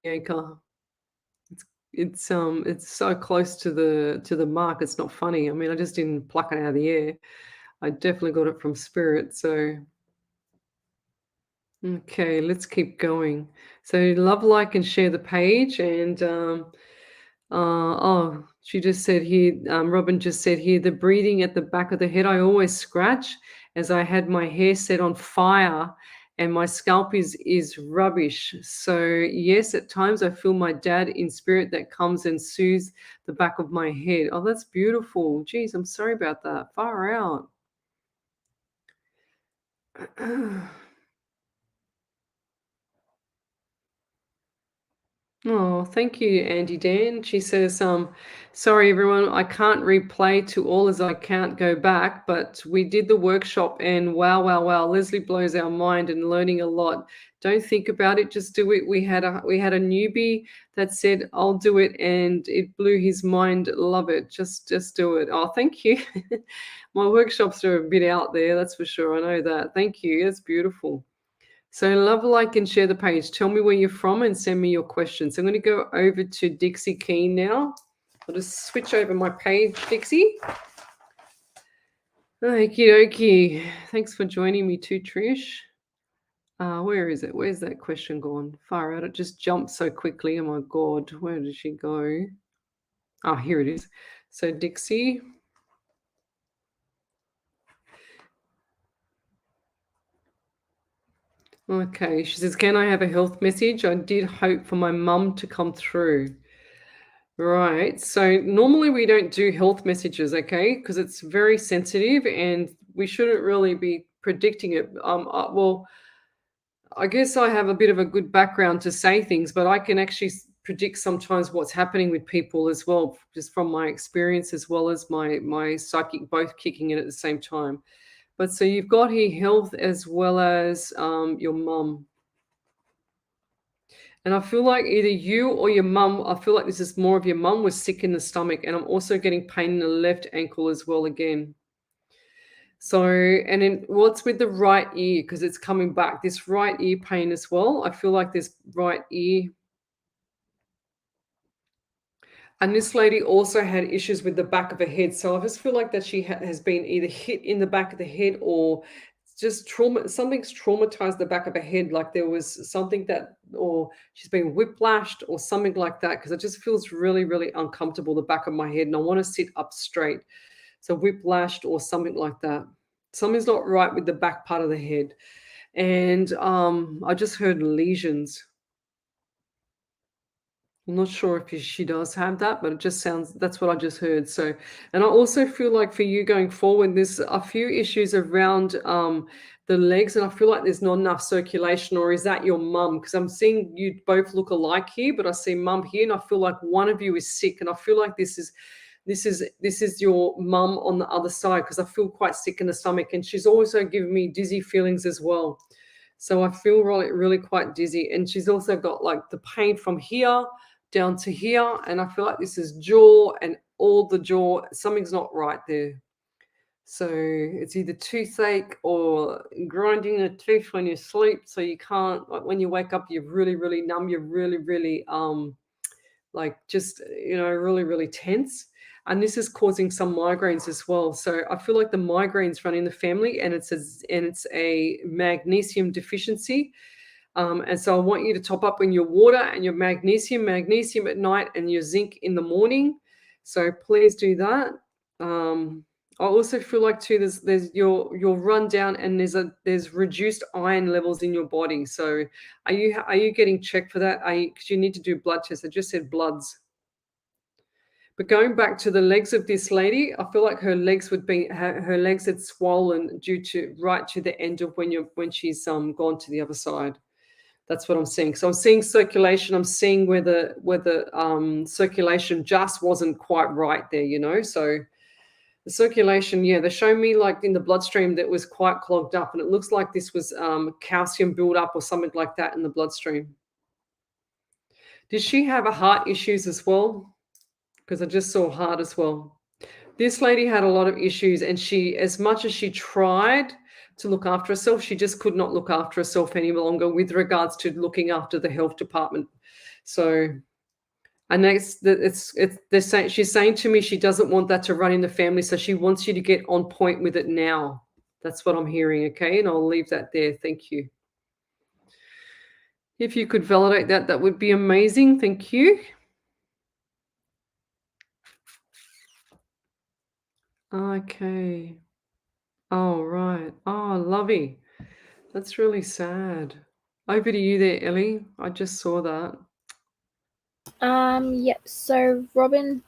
Bianca. It's so close to the mark. It's not funny. I mean, I just didn't pluck it out of the air. I definitely got it from spirit. So okay, let's keep going. So love, like, and share the page. And she just said here, Robin just said here, the breathing at the back of the head, I always scratch as I had my hair set on fire and my scalp is rubbish. So yes, at times I feel my dad in spirit that comes and soothes the back of my head. Oh, that's beautiful. Geez, I'm sorry about that. Far out. Oh, thank you, Andy Dan. She says, sorry, everyone, I can't replay to all as I can't go back, but we did the workshop and wow, wow, wow, Lesley blows our mind and learning a lot. Don't think about it, just do it. We had a newbie that said, I'll do it, and it blew his mind. Love it. Just do it. Oh, thank you. My workshops are a bit out there, that's for sure. I know that. Thank you. That's beautiful. So love, like, and share the page. Tell me where you're from and send me your questions. I'm going to go over to Dixie Keen now. I'll just switch over my page, Dixie. Okie dokie. Thanks for joining me too, Trish. Where is it? Where's that question gone? Far out. It just jumped so quickly. Oh, my God. Where did she go? Oh, here it is. So Dixie. Okay, she says, can I have a health message? I did hope for my mum to come through. Right. So normally we don't do health messages, okay, because it's very sensitive and we shouldn't really be predicting it. I guess I have a bit of a good background to say things, but I can actually predict sometimes what's happening with people as well, just from my experience as well as my psychic both kicking in at the same time. But so you've got here health as well as your mum. And I feel like either you or your mum, I feel like this is more of your mum was sick in the stomach. And I'm also getting pain in the left ankle as well again. So, and then what's with the right ear? Because it's coming back, this right ear pain as well. I feel like this right ear. And this lady also had issues with the back of her head. So I just feel like that she has been either hit in the back of the head or just trauma. Something's traumatized the back of her head. Like there was something that, or she's been whiplashed or something like that. Because it just feels really, really uncomfortable, the back of my head. And I want to sit up straight. So whiplashed or something like that. Something's not right with the back part of the head. And I just heard lesions. I'm not sure if she does have that, but it just sounds, that's what I just heard. So, and I also feel like for you going forward, there's a few issues around the legs, and I feel like there's not enough circulation. Or is that your mum? Because I'm seeing you both look alike here, but I see mum here, and I feel like one of you is sick, and I feel like this is your mum on the other side, because I feel quite sick in the stomach, and she's also giving me dizzy feelings as well. So I feel really, really quite dizzy, and she's also got like the pain from here down to here, and I feel like this is jaw and all the jaw. Something's not right there. So it's either toothache or grinding a tooth when you sleep. So you can't, like when you wake up, you're really, really numb. You're really, really like just really, really tense. And this is causing some migraines as well. So I feel like the migraines run in the family, and it's a magnesium deficiency. And so I want you to top up in your water and your magnesium at night and your zinc in the morning. So please do that. I also feel like too, there's your rundown, and there's reduced iron levels in your body. So are you getting checked for that? Because you need to do blood tests. I just said bloods. But going back to the legs of this lady, I feel like her legs her legs had swollen due to right to the end of when she's gone to the other side. That's what I'm seeing. So I'm seeing circulation. I'm seeing where the circulation just wasn't quite right there. So the circulation, yeah, they're showing me like in the bloodstream that was quite clogged up, and it looks like this was calcium buildup or something like that in the bloodstream. Did she have a heart issues as well? Because I just saw heart as well. This lady had a lot of issues, and as much as she tried to look after herself, she just could not look after herself any longer with regards to looking after the health department. So, and she's saying to me she doesn't want that to run in the family, so she wants you to get on point with it now. That's what I'm hearing, okay? And I'll leave that there. Thank you. If you could validate that, that would be amazing. Thank you. Okay. Oh, right. Oh, lovey. That's really sad. Over to you there, Ellie. I just saw that. Yep. So Robin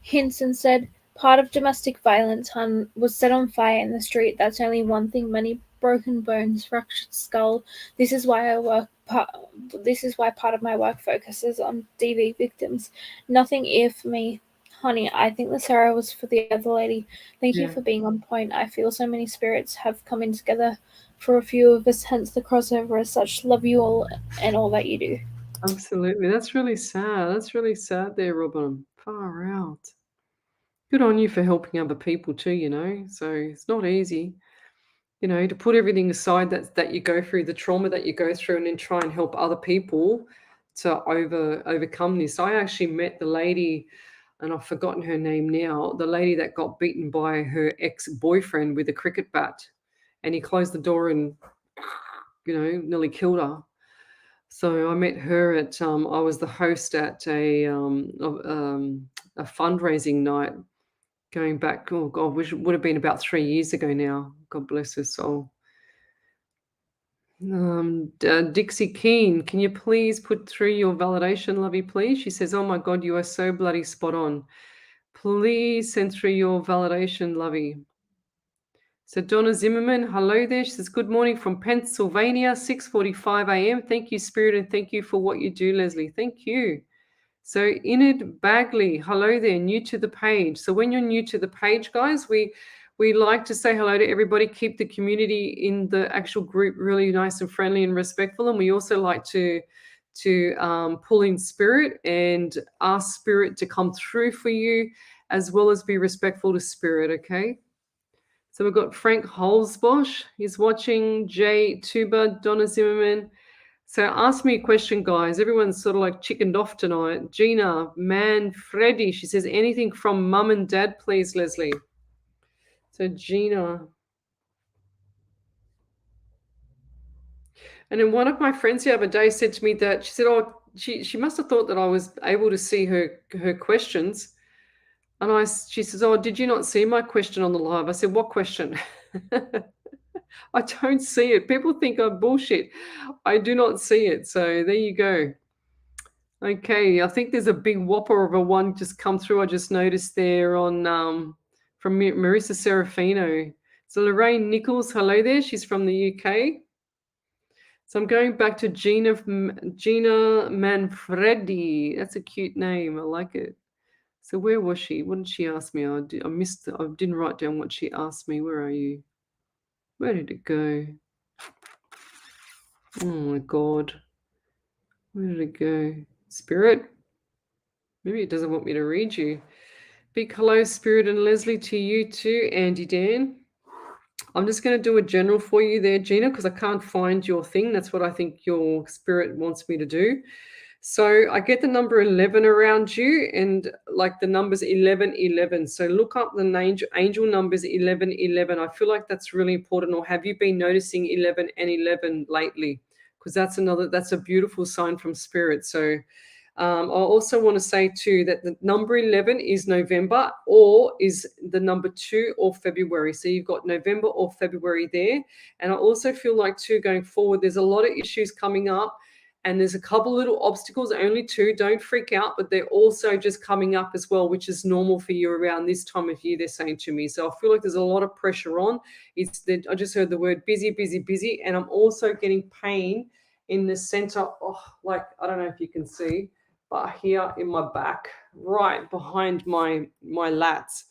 Hinson said, part of domestic violence, hun, was set on fire in the street. That's only one thing. Many broken bones, fractured skull. This is why part of my work focuses on DV victims. Nothing ear for me. Honey, I think the sorrow was for the other lady. Thank you for being on point. I feel so many spirits have come in together for a few of us, hence the crossover as such. Love you all and all that you do. Absolutely. That's really sad. That's really sad there, Robin. Far out. Good on you for helping other people too. So it's not easy, to put everything aside that you go through, the trauma that you go through, and then try and help other people to overcome this. I actually met the lady, and I've forgotten her name now, the lady that got beaten by her ex-boyfriend with a cricket bat, and he closed the door and, nearly killed her. So I met her at, I was the host at a fundraising night going back, oh God, which would have been about 3 years ago now. God bless her soul. Dixie Keene, can you please put through your validation, lovey, please? She says, oh my God, you are so bloody spot on. Please send through your validation, lovey. So Donna Zimmerman, hello there. She says, good morning from Pennsylvania, 6:45 a.m. Thank you, Spirit, and thank you for what you do, Lesley. Thank you. So Enid Bagley, hello there, new to the page. So when you're new to the page, guys, we like to say hello to everybody, keep the community in the actual group really nice and friendly and respectful. And we also like to pull in spirit and ask spirit to come through for you, as well as be respectful to spirit, okay? So we've got Frank Holzbosch, he's watching, Jay Tuba, Donna Zimmerman. So ask me a question, guys. Everyone's sort of like chickened off tonight. Gina, Freddy, she says, anything from mum and dad, please, Lesley. So Gina. And then one of my friends the other day said to me that she said, oh, she must have thought that I was able to see her questions. And she says, oh, did you not see my question on the live? I said, what question? I don't see it. People think I'm bullshit. I do not see it. So there you go. Okay, I think there's a big whopper of a one just come through. I just noticed there on from Marissa Serafino. So Lorraine Nichols, hello there. She's from the UK. So I'm going back to Gina Manfredi. That's a cute name. I like it. So where was she? What did she ask me? I missed. I didn't write down what she asked me. Where are you? Where did it go? Oh my God. Where did it go? Spirit? Maybe it doesn't want me to read you. Big hello, Spirit and Lesley, to you too, Andy Dan. I'm just going to do a general for you there, Gina, because I can't find your thing. That's what I think your spirit wants me to do. So I get the number 11 around you, and like the numbers 1111. So look up the angel numbers 1111. I feel like that's really important. Or have you been noticing 11 and 11 lately? Because that's a beautiful sign from spirit. So I also want to say too that the number 11 is November, or is the number 2 or February. So you've got November or February there. And I also feel like too, going forward, there's a lot of issues coming up. And there's a couple little obstacles, only 2. Don't freak out, but they're also just coming up as well, which is normal for you around this time of year, they're saying to me. So I feel like there's a lot of pressure on. I just heard the word busy, busy, busy. And I'm also getting pain in the center. Oh, like, I don't know if you can see, but here in my back, right behind my lats.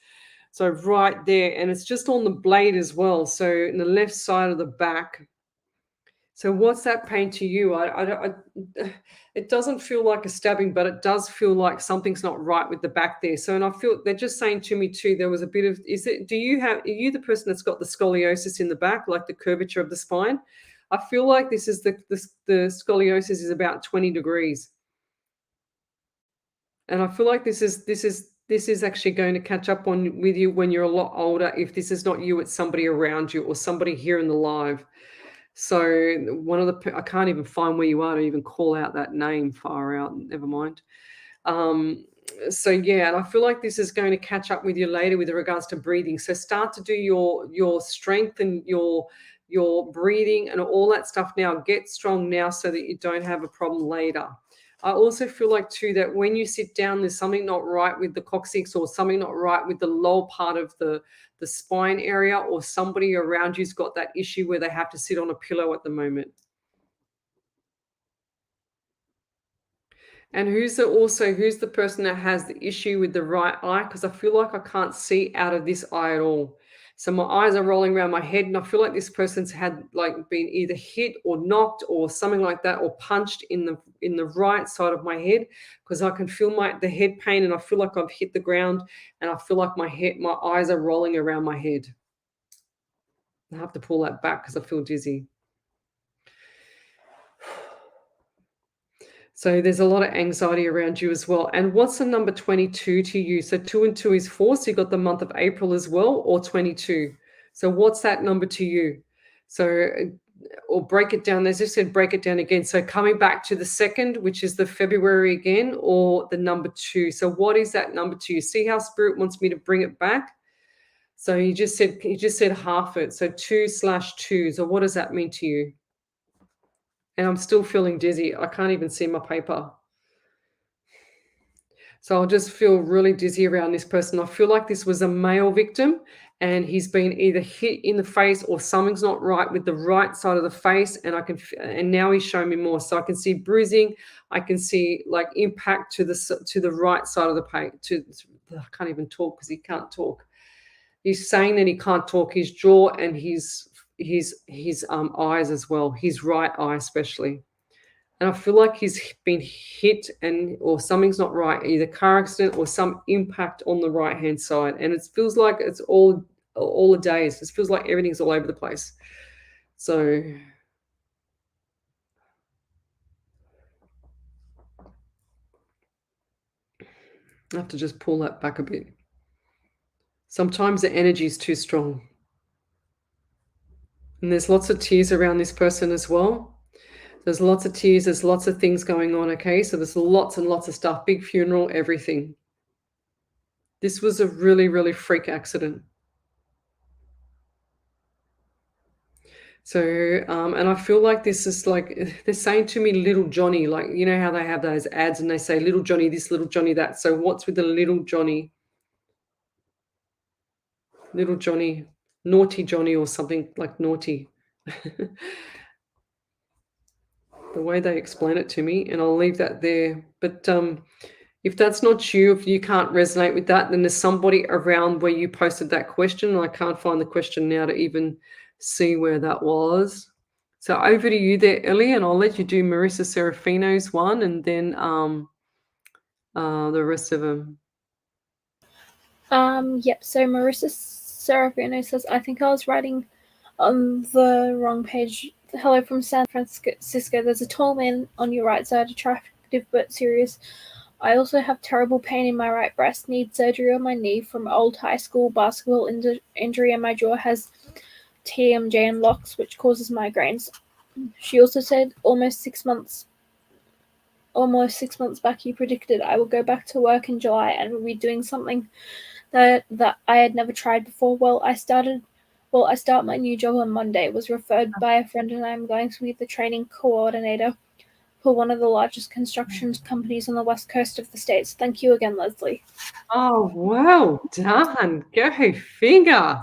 So right there, and it's just on the blade as well. So in the left side of the back. So what's that pain to you? It doesn't feel like a stabbing, but it does feel like something's not right with the back there. So, and I feel they're just saying to me too, there was a bit of, are you the person that's got the scoliosis in the back, like the curvature of the spine? I feel like this is the scoliosis is about 20 degrees. And I feel like this is actually going to catch up with you when you're a lot older. If this is not you, it's somebody around you or somebody here in the live. So I can't even find where you are to even call out that name. Far out, never mind. So yeah, and I feel like this is going to catch up with you later with regards to breathing. So start to do your strength and your breathing and all that stuff now. Get strong now so that you don't have a problem later. I also feel like too that when you sit down, there's something not right with the coccyx or something not right with the lower part of the spine area, or somebody around you's got that issue where they have to sit on a pillow at the moment. And who's the person that has the issue with the right eye? Because I feel like I can't see out of this eye at all. So my eyes are rolling around my head, and I feel like this person's had been either hit or knocked or something like that, or punched in the right side of my head, because I can feel the head pain, and I feel like I've hit the ground, and I feel like my eyes are rolling around my head. I have to pull that back because I feel dizzy. So there's a lot of anxiety around you as well. And what's the number 22 to you? So 2 and 2 is 4. So you got the month of April as well, or 22. So what's that number to you? So, or break it down. As I said, break it down again. So coming back to the 2nd, which is the February again, or the number 2. So what is that number to you? See how Spirit wants me to bring it back? So you just said half it. So 2/2. So what does that mean to you? And I'm still feeling dizzy. I can't even see my paper. So I'll just feel really dizzy around this person. I feel like this was a male victim, and he's been either hit in the face or something's not right with the right side of the face, and now he's showing me more. So I can see bruising, I can see like impact to the right side of the page. I can't even talk because he can't talk. He's saying that he can't talk. His jaw and his eyes as well. His right eye especially. And I feel like he's been hit or something's not right, either car accident or some impact on the right-hand side. And it feels like it's all the days. It feels like everything's all over the place. So I have to just pull that back a bit. Sometimes the energy is too strong. And there's lots of tears around this person as well. There's lots of tears. There's lots of things going on, okay? So there's lots and lots of stuff. Big funeral, everything. This was a really, really freak accident. So, and I feel like this is like, they're saying to me, little Johnny, like, you know how they have those ads and they say, little Johnny this, little Johnny that. So what's with the little Johnny? Little Johnny, naughty Johnny or something like naughty. The way they explain it to me, and I'll leave that there. But if that's not you, if you can't resonate with that, then there's somebody around where you posted that question, and I can't find the question now to even see where that was. So over to you there, Ellie, and I'll let you do Marissa Serafino's one, and then the rest of them. Yep. So Marissa Serafino says, I think I was writing on the wrong page. Hello from San Francisco. There's a tall man on your right side, attractive but serious. I also have terrible pain in my right breast, need surgery on my knee from old high school basketball injury, and my jaw has TMJ and locks, which causes migraines. She also said almost six months back you predicted I will go back to work in July and will be doing something that I had never tried before. I start my new job on Monday, was referred by a friend, and I'm going to be the training coordinator for one of the largest construction companies on the west coast of the States. Thank you again, Lesley. Oh, well done. Go figure.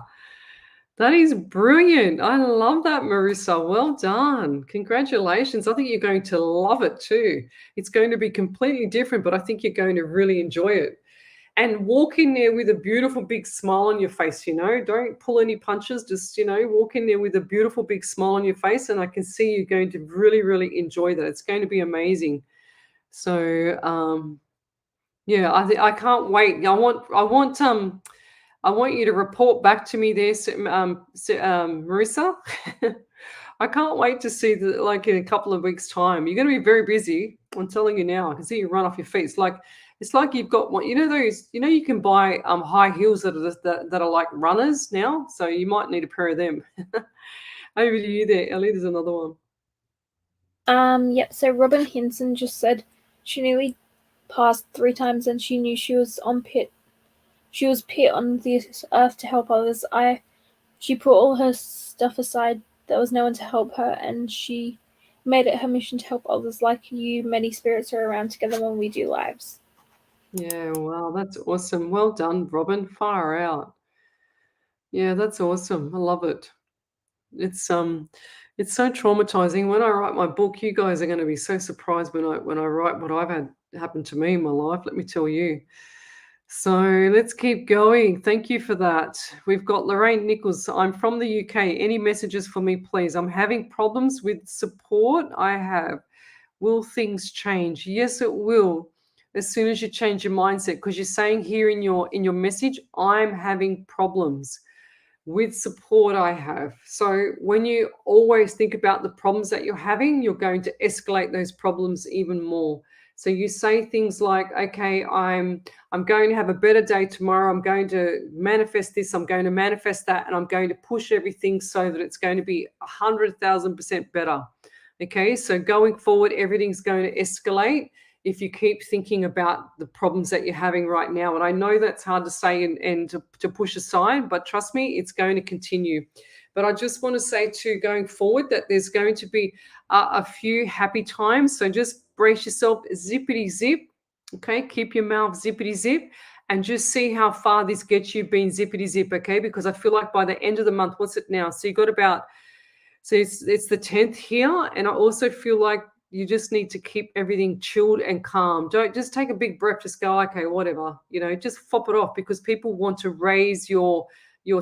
That is brilliant. I love that, Marissa. Well done. Congratulations. I think you're going to love it too. It's going to be completely different, but I think you're going to really enjoy it. And walk in there with a beautiful big smile on your face, Don't pull any punches. Just, walk in there with a beautiful big smile on your face, and I can see you're going to really, really enjoy that. It's going to be amazing. So, yeah, I can't wait. I want you to report back to me there, Marissa. I can't wait to see in a couple of weeks' time. You're going to be very busy. I'm telling you now. I can see you run off your feet. It's like you've got one. Those. You can buy high heels that are like runners now. So you might need a pair of them. Over to you there, Ellie. There's another one. Yep. So Robin Hinson just said she nearly passed 3 times, and she knew she was pit on this earth to help others. She put all her stuff aside. There was no one to help her, and she made it her mission to help others like you. Many spirits are around together when we do lives. Yeah, wow, that's awesome. Well done, Robin. Far out. Yeah, that's awesome. I love it. It's so traumatizing. When I write my book, you guys are going to be so surprised when I write what I've had happen to me in my life, let me tell you. So let's keep going. Thank you for that. We've got Lorraine Nichols. I'm from the UK. Any messages for me, please? I'm having problems with support. I have. Will things change? Yes, it will. As soon as you change your mindset, because you're saying here in your message, I'm having problems with support. I have. So when you always think about the problems that you're having, you're going to escalate those problems even more. So you say things like, okay, I'm going to have a better day tomorrow. I'm going to manifest this. I'm going to manifest that. And I'm going to push everything so that it's going to be 100,000% better. Okay, so going forward, everything's going to escalate if you keep thinking about the problems that you're having right now. And I know that's hard to say and to push aside, but trust me, it's going to continue. But I just want to say too, going forward, that there's going to be a few happy times. So just brace yourself, zippity zip. Okay, keep your mouth zippity zip. and just see how far this gets you being zippity zip, okay? Because I feel like by the end of the month, what's it now? So you got about, so it's the 10th here, and I also feel like you just need to keep everything chilled and calm. Don't just take a big breath, just go, okay, whatever, just fop it off, because people want to raise your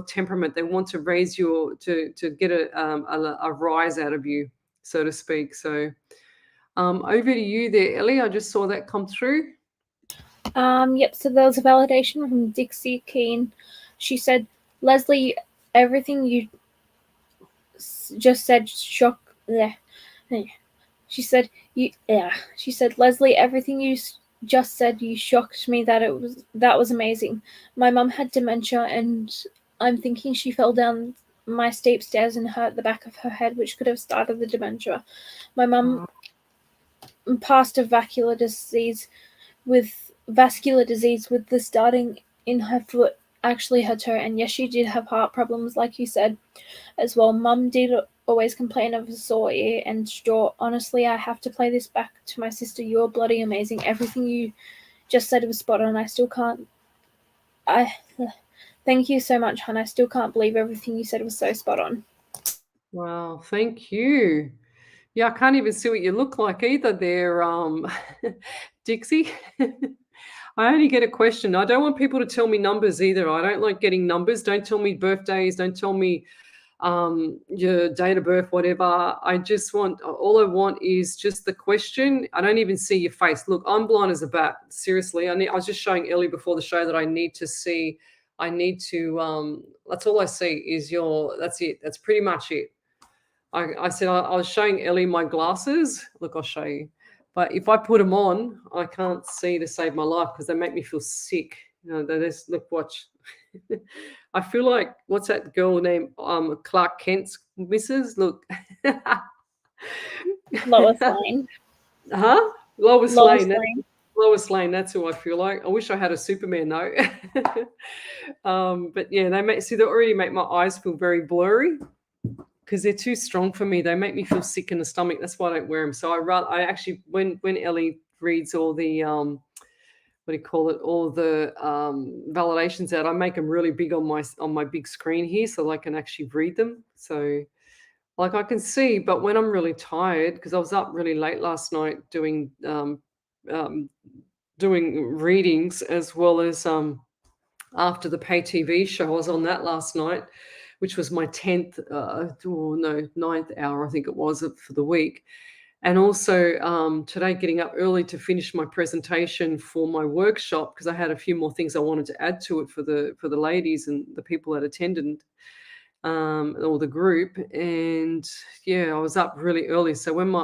temperament. They want to raise your to get a rise out of you, so to speak. So over to you there, Ellie. I just saw that come through. Yep, so there was a validation from Dixie Keane. She said, Lesley, everything you just said She said, Lesley, everything you just said, you shocked me. That was amazing. My mum had dementia, and I'm thinking she fell down my steep stairs and hurt the back of her head, which could have started the dementia. My mum passed of vascular disease with the starting in her foot actually hurt her. And yes, she did have heart problems, like you said as well. Mum did always complain of a sore ear and jaw. Honestly, I have to play this back to my sister. You're bloody amazing. Everything you just said was spot on. Thank you so much, hon. I still can't believe everything you said was so spot on. Wow, thank you. Yeah, I can't even see what you look like either there, Dixie. I only get a question. I don't want people to tell me numbers either. I don't like getting numbers. Don't tell me birthdays. Don't tell me your date of birth, whatever. All I want is just the question. I don't even see your face. Look, I'm blind as a bat. Seriously. I was just showing Ellie before the show that I need to see. That's all I see is that's it. That's pretty much it. I said I was showing Ellie my glasses. Look, I'll show you. But if I put them on, I can't see to save my life because they make me feel sick. They just watch. I feel like, what's that girl named Clark Kent's missus? Look. Lois Lane. Huh? Lois Lane. Lois Lane, that's who I feel like. I wish I had a Superman though. But yeah, they already make my eyes feel very blurry because they're too strong for me. They make me feel sick in the stomach. That's why I don't wear them. So I actually, when Ellie reads all the all the validations out, I make them really big on my big screen here so I can actually read them. So like I can see, but when I'm really tired, because I was up really late last night doing readings as well as after the pay TV show, I was on that last night, which was my 9th hour, I think it was, for the week. And also today getting up early to finish my presentation for my workshop because I had a few more things I wanted to add to it for the ladies and the people that attended or the group. And yeah, I was up really early. So when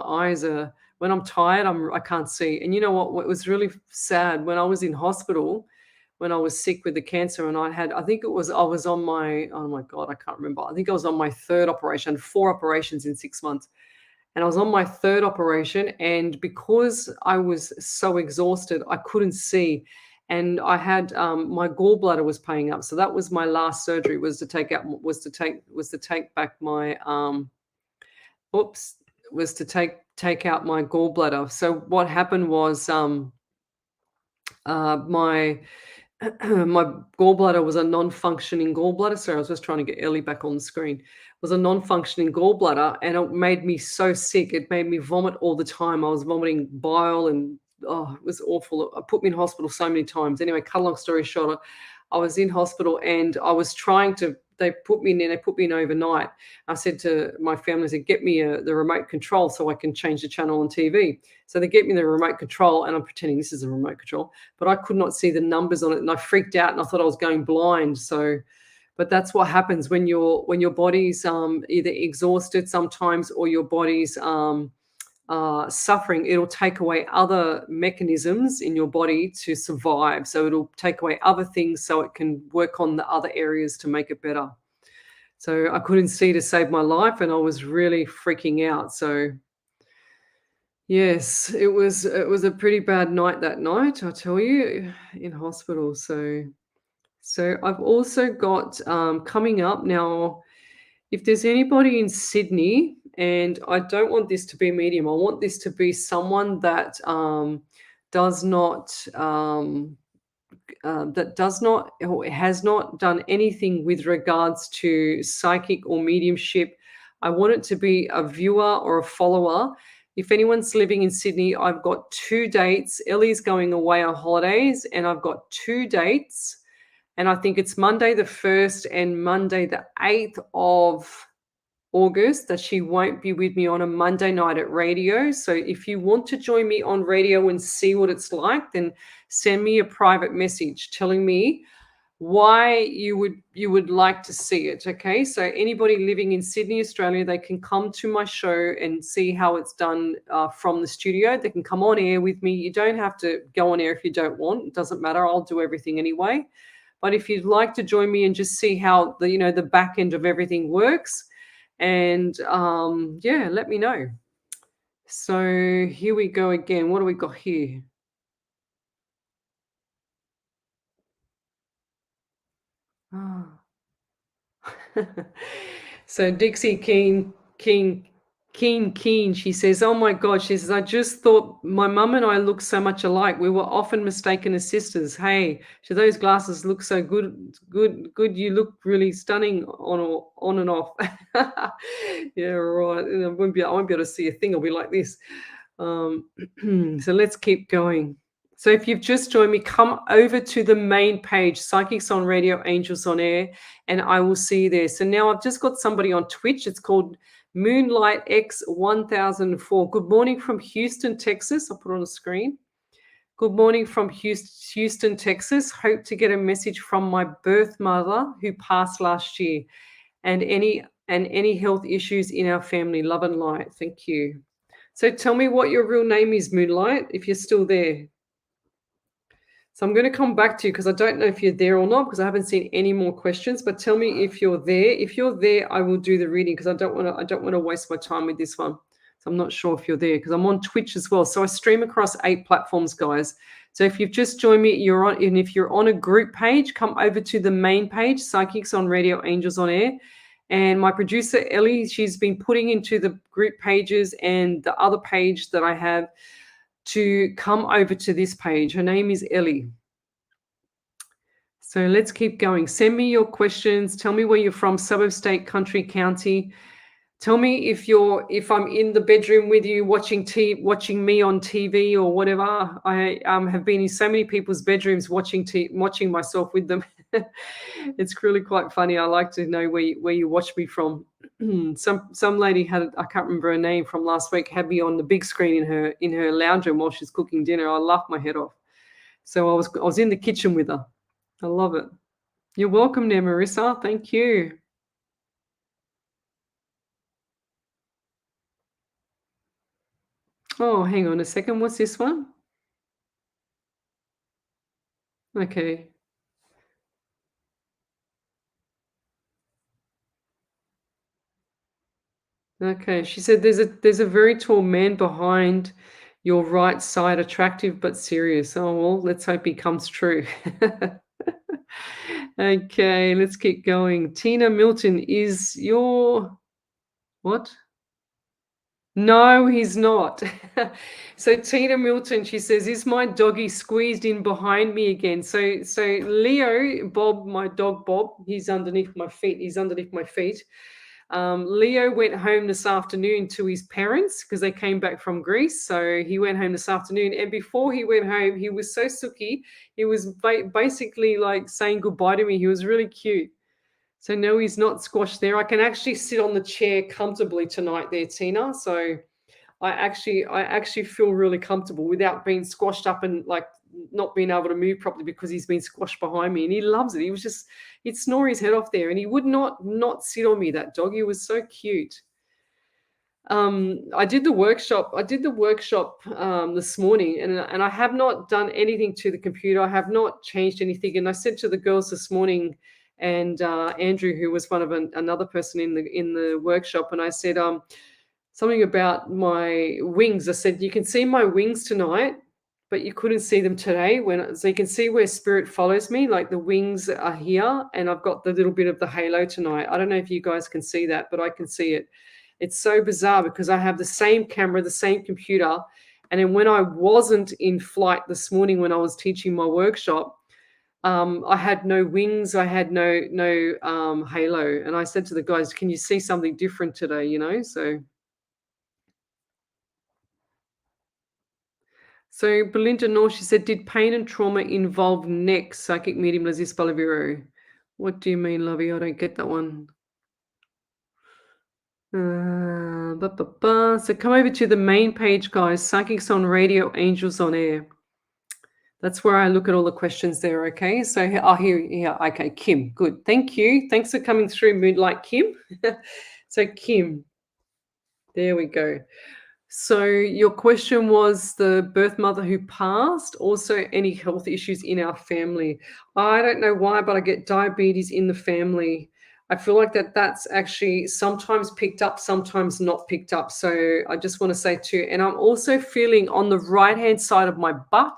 I'm tired, I can't see. And you know what was really sad when I was in hospital, when I was sick with the cancer, and I was on my, oh my God, I can't remember. I think I was on my 3rd operation, 4 operations in 6 months. And I was on my 3rd operation, and because I was so exhausted, I couldn't see. And I had my gallbladder was paying up, so that was my last surgery. Was to take back my take out my gallbladder. So what happened was my my gallbladder was a non-functioning gallbladder. Sorry, I was just trying to get Ellie back on the screen. It was a non-functioning gallbladder, and it made me so sick. It made me vomit all the time. I was vomiting bile, and it was awful. It put me in hospital so many times. Anyway, cut a long story short, I was in hospital, and I was they put me in overnight. I said to my family, I said, get me the remote control so I can change the channel on TV. So they get me the remote control, and I'm pretending this is a remote control, but I could not see the numbers on it, and I freaked out, and I thought I was going blind. So, but that's what happens when your body's either exhausted sometimes, or your body's suffering. It'll take away other mechanisms in your body to survive. So it'll take away other things so it can work on the other areas to make it better. So I couldn't see to save my life, and I was really freaking out. So yes, it was a pretty bad night that night, I tell you, in hospital. So I've also got coming up now, if there's anybody in Sydney, and I don't want this to be medium, I want this to be someone that does not that does not or has not done anything with regards to psychic or mediumship. I want it to be a viewer or a follower. If anyone's living in Sydney, I've got 2 dates. Ellie's going away on holidays, and I've got 2 dates. And I think it's Monday the 1st and Monday the 8th of August that she won't be with me on a Monday night at radio. So if you want to join me on radio and see what it's like, then send me a private message telling me why you would like to see it. Okay, so anybody living in Sydney, Australia, they can come to my show and see how it's done from the studio. They can come on air with me. You don't have to go on air if you don't want. It doesn't matter. I'll do everything anyway. But if you'd like to join me and just see how the back end of everything works, and yeah, let me know. So here we go again. What do we got here? So Dixie Keen, she says, "Oh my God," she says, "I just thought my mum and I look so much alike. We were often mistaken as sisters. Hey, those glasses look so good. You look really stunning on and off." Yeah, right. And I won't be able to see a thing. I'll be like this. So let's keep going. So if you've just joined me, come over to the main page, Psychics on Radio, Angels on Air, and I will see you there. So now I've just got somebody on Twitch. It's called Moonlight X 1004. Good morning from Houston, Texas. I'll put it on the screen. Good morning from Houston, Texas. Hope to get a message from my birth mother who passed last year, and any health issues in our family. Love and light. Thank you. So tell me what your real name is, Moonlight, if you're still there. So I'm going to come back to you because I don't know if you're there or not, because I haven't seen any more questions. But tell me if you're there. If you're there, I will do the reading because I don't want to waste my time with this one. So I'm not sure if you're there because I'm on Twitch as well. So I stream across 8 platforms, guys. So if you've just joined me, and if you're on a group page, come over to the main page, Psychics on Radio, Angels on Air. And my producer Ellie, she's been putting into the group pages and the other page that I have to come over to this page. Her name is Ellie. So let's keep going. Send me your questions. Tell me where you're from, suburb, state, country, county. Tell me if I'm in the bedroom with you watching me on TV or whatever. I have been in so many people's bedrooms watching myself with them. It's really quite funny. I like to know where you watch me from. Some lady had, I can't remember her name, from last week, had me on the big screen in her lounge room while she's cooking dinner. I laughed my head off. So I was in the kitchen with her. I love it. You're welcome there, Marissa. Thank you. Oh, hang on a second. What's this one? Okay. Okay. She said there's a very tall man behind your right side, attractive but serious. Oh, well, let's hope he comes true. Okay, let's keep going. Tina Milton is your what? No, he's not. So Tina Milton, she says, "Is my doggy squeezed in behind me again?" So Leo, Bob, my dog Bob, he's underneath my feet. Leo went home this afternoon to his parents because they came back from Greece. So he went home this afternoon. And before he went home, he was so sooky. He was basically like saying goodbye to me. He was really cute. So no, he's not squashed there. I can actually sit on the chair comfortably tonight there, Tina. So I actually feel really comfortable without being squashed up and like not being able to move properly because he's been squashed behind me, and he loves it. He'd snore his head off there, and he would not sit on me, that dog. He was so cute. I did the workshop this morning, and I have not done anything to the computer. I have not changed anything. And I said to the girls this morning, and Andrew, who was one of another person in the workshop, and I said something about my wings. I said, you can see my wings tonight, but you couldn't see them today. So you can see where spirit follows me, like the wings are here, and I've got the little bit of the halo tonight. I don't know if you guys can see that, but I can see it. It's so bizarre because I have the same camera, the same computer. And then when I wasn't in flight this morning, when I was teaching my workshop, I had no wings, I had no halo. And I said to the guys, can you see something different today, you know? So Belinda North, she said, did pain and trauma involve neck, psychic medium Lesley Spaliviero? What do you mean, lovey? I don't get that one. So come over to the main page, guys. Psychics on Radio, Angels on Air. That's where I look at all the questions there, okay? So here, okay, Kim, good. Thank you. Thanks for coming through, Moonlight Kim. So Kim, there we go. So your question was the birth mother who passed, also any health issues in our family. I don't know why, but I get diabetes in the family. I feel like that's actually sometimes picked up, sometimes not picked up. So I just want to say too, and I'm also feeling on the right-hand side of my butt,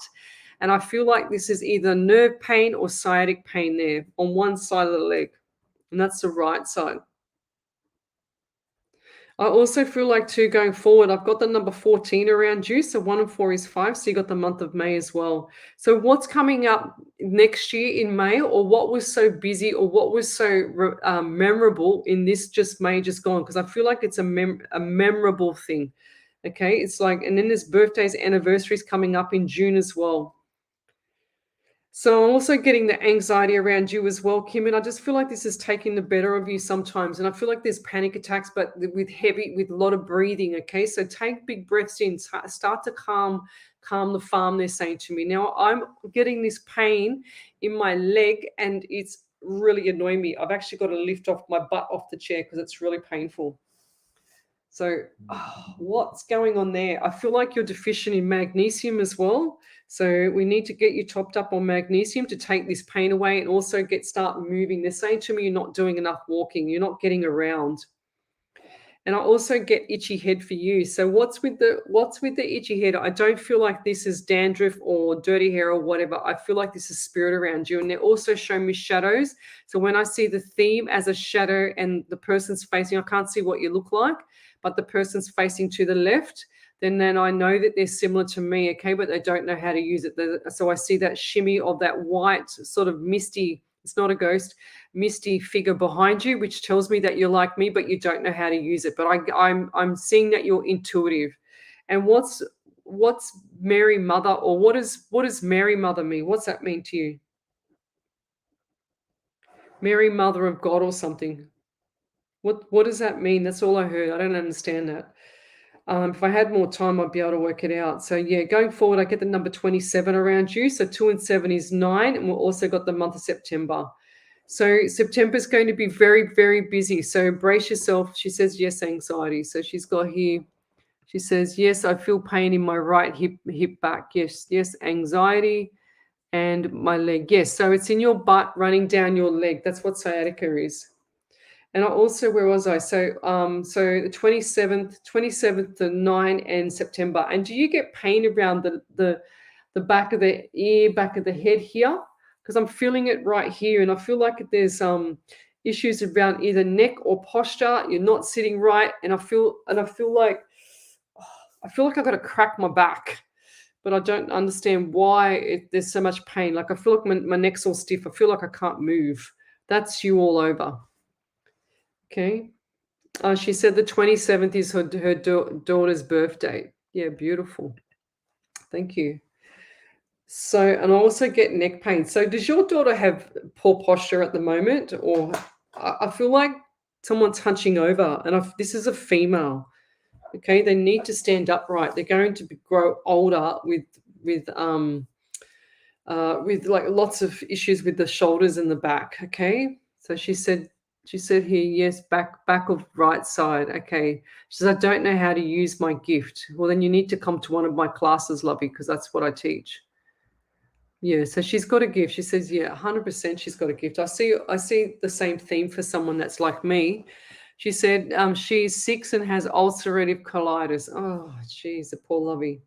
and I feel like this is either nerve pain or sciatic pain there on one side of the leg, and that's the right side. I also feel like too, going forward, I've got the number 14 around you. So 1 and 4 is 5. So you got the month of May as well. So what's coming up next year in May, or what was so busy, or what was so memorable in this just May just gone? Because I feel like it's a memorable thing. Okay. It's like, and then there's birthdays, anniversaries coming up in June as well. So I'm also getting the anxiety around you as well, Kim, and I just feel like this is taking the better of you sometimes. And I feel like there's panic attacks, but with a lot of breathing. Okay, so take big breaths in, start to calm the farm. They're saying to me now. I'm getting this pain in my leg, and it's really annoying me. I've actually got to lift off my butt off the chair because it's really painful. So what's going on there? I feel like you're deficient in magnesium as well. So we need to get you topped up on magnesium to take this pain away, and also start moving. They're saying to me you're not doing enough walking. You're not getting around. And I also get itchy head for you. So what's with the itchy head? I don't feel like this is dandruff or dirty hair or whatever. I feel like this is spirit around you. And they're also showing me shadows. So when I see the theme as a shadow and the person's facing, I can't see what you look like, but the person's facing to the left, then I know that they're similar to me, okay, but they don't know how to use it. So I see that shimmy of that white sort of misty, it's not a ghost, misty figure behind you, which tells me that you're like me, but you don't know how to use it. But I'm seeing that you're intuitive. And what's Mary Mother, or what does Mary Mother mean? What's that mean to you? Mary Mother of God or something. What does that mean? That's all I heard. I don't understand that. If I had more time, I'd be able to work it out. So yeah, going forward, I get the number 27 around you. So 2 and 7 is 9, and we've also got the month of September. So September is going to be very, very busy. So brace yourself. She says yes, anxiety. So she's got here. She says yes, I feel pain in my right hip back. Yes, anxiety, and my leg. Yes, so it's in your butt, running down your leg. That's what sciatica is. And I also, where was I? So so the 27th to 9 and September. And do you get pain around the back of the ear, back of the head here? Because I'm feeling it right here, and I feel like there's issues around either neck or posture. You're not sitting right, and I feel like I've got to crack my back, but I don't understand why there's so much pain. Like I feel like my neck's all stiff. I feel like I can't move. That's you all over. Okay. She said the 27th is her daughter's birthday. Yeah, beautiful. Thank you. So, and I also get neck pain. So does your daughter have poor posture at the moment? Or I feel like someone's hunching over, and this is a female. Okay, they need to stand upright. They're going to grow older with like lots of issues with the shoulders and the back. Okay, so she said here, yes, back of right side. Okay, she says, I don't know how to use my gift. Well, then you need to come to one of my classes, lovey, because that's what I teach. Yeah, so she's got a gift. She says, yeah, 100% she's got a gift. I see the same theme for someone that's like me. She said she's 6 and has ulcerative colitis. Oh, geez, the poor lovey.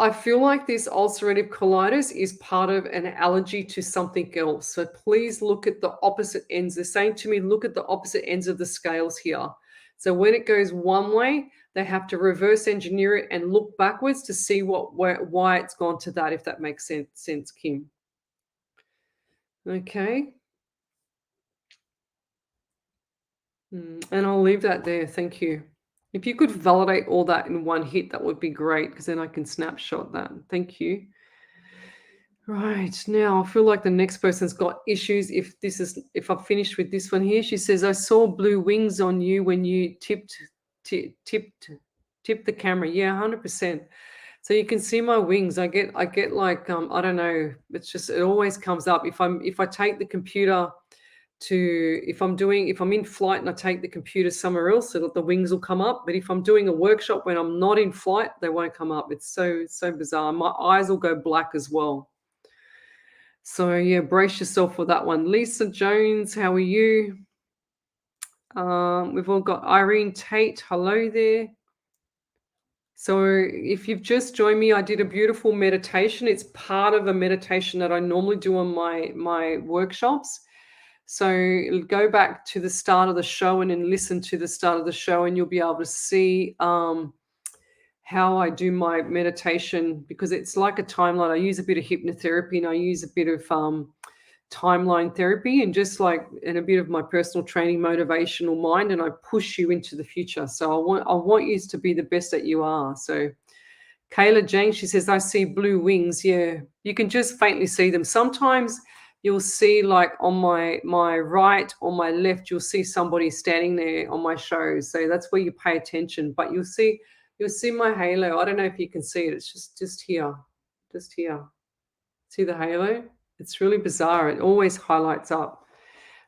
I feel like this ulcerative colitis is part of an allergy to something else. So please look at the opposite ends. They're saying to me, look at the opposite ends of the scales here. So when it goes one way, they have to reverse engineer it and look backwards to see why it's gone to that, if that makes sense, Kim. Okay. And I'll leave that there. Thank you. If you could validate all that in one hit, that would be great, because then I can snapshot that. Thank you. Right, now I feel like the next person's got issues. If I've finished with this one here, she says, I saw blue wings on you when you tipped the camera. Yeah, 100%. So you can see my wings. I get like I don't know. It's just, it always comes up. If I take the computer if I'm in flight and I take the computer somewhere else, the wings will come up. But if I'm doing a workshop when I'm not in flight, they won't come up. It's so bizarre. My eyes will go black as well. So yeah, brace yourself for that one. Lisa Jones, how are you? We've all got Irene Tate. Hello there. So if you've just joined me, I did a beautiful meditation. It's part of a meditation that I normally do on my workshops. So go back to the start of the show and then listen to the start of the show, and you'll be able to see how I do my meditation, because it's like a timeline. I use a bit of hypnotherapy and I use a bit of timeline therapy and a bit of my personal training, motivational mind, and I push you into the future. So I want you to be the best that you are. So Kayla Jane, she says, I see blue wings. Yeah, you can just faintly see them. Sometimes you'll see, like on my right or my left, you'll see somebody standing there on my shows. So that's where you pay attention. But you'll see my halo. I don't know if you can see it. It's just here. Just here. See the halo? It's really bizarre. It always highlights up.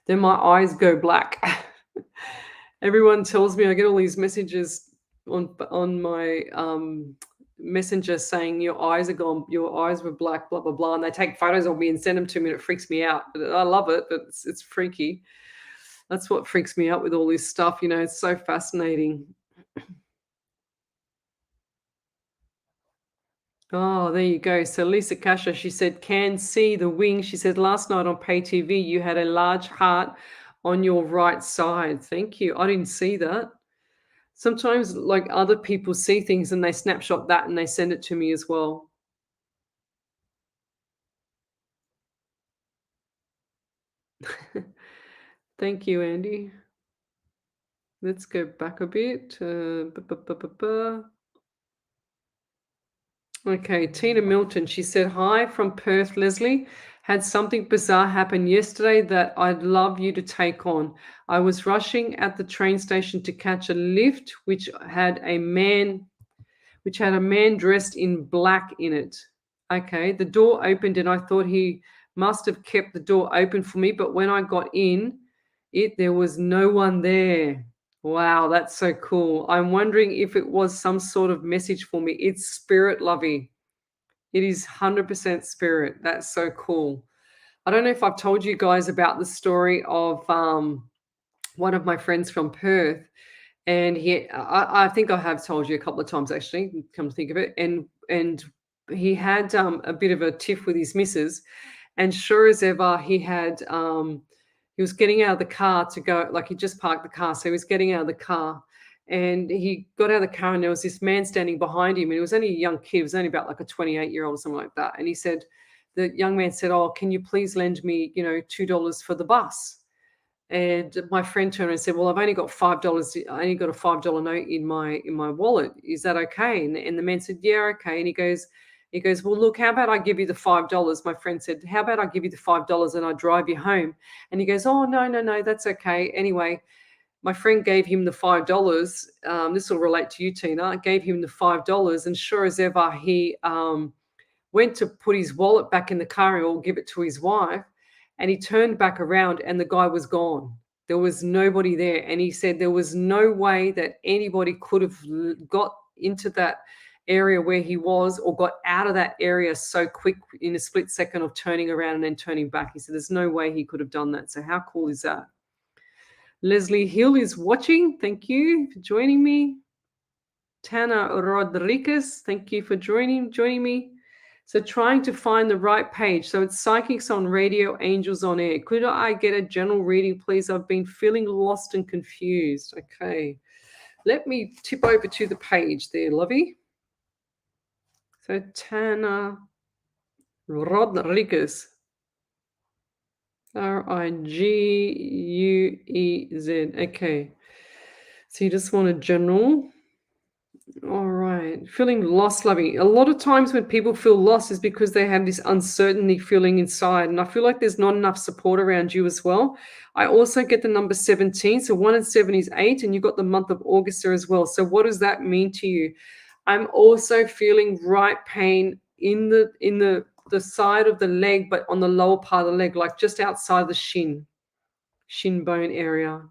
Then my eyes go black. Everyone tells me, I get all these messages on my messenger saying your eyes are gone, your eyes were black, blah blah blah, and they take photos of me and send them to me, and it freaks me out. But I love it, but it's freaky. That's what freaks me out with all this stuff. It's so fascinating. Oh, there you go. So Lisa Kasha, she said, can see the wing. She said, last night on Pay TV, you had a large heart on your right side. Thank you. I didn't see that. Sometimes, like, other people see things and they snapshot that and they send it to me as well. Thank you, Andy. Let's go back a bit. Okay, Tina Milton, she said, hi from Perth, Leslie. Had something bizarre happen yesterday that I'd love you to take on. I was rushing at the train station to catch a lift, which had a man dressed in black in it. Okay, the door opened and I thought he must have kept the door open for me, but when I got in there was no one there. Wow, that's so cool. I'm wondering if it was some sort of message for me. It's spirit, Lovey. It is 100% spirit. That's so cool. I don't know if I've told you guys about the story of one of my friends from Perth. And I think I have told you a couple of times, actually, come to think of it. And he had a bit of a tiff with his missus. And sure as ever, he was getting out of the car to go, like he just parked the car. So he was getting out of the car and he got out of the car and there was this man standing behind him. And he was only a young kid. He was only about like a 28-year-old or something like that. And the young man said, oh, can you please lend me, $2 for the bus? And my friend turned around and said, well, I've only got $5. I only got a $5 note in my wallet. Is that okay? And the man said, yeah, okay. And he goes, well, look, how about I give you the $5? My friend said, how about I give you the $5 and I drive you home? And he goes, oh, no, that's okay. Anyway, my friend gave him the $5. This will relate to you, Tina. Gave him the $5. And sure as ever, he went to put his wallet back in the car or give it to his wife. And he turned back around and the guy was gone. There was nobody there. And he said there was no way that anybody could have got into that area where he was or got out of that area so quick in a split second of turning around and then turning back. He said there's no way he could have done that. So how cool is that? Leslie Hill is watching. Thank you for joining me. Tana Rodriguez, thank you for joining me. So trying to find the right page. So it's Psychics on Radio, Angels on Air. Could I get a general reading, please? I've been feeling lost and confused. Okay. Let me tip over to the page there, Lovey. So Tana Rodriguez. Riguez. Okay. So you just want a general. All right. Feeling lost, lovey. A lot of times when people feel lost is because they have this uncertainty feeling inside. And I feel like there's not enough support around you as well. I also get the number 17. So 1 and 7 is 8. And you got the month of August there as well. So what does that mean to you? I'm also feeling right pain in the side of the leg, but on the lower part of the leg, like just outside the shin bone area,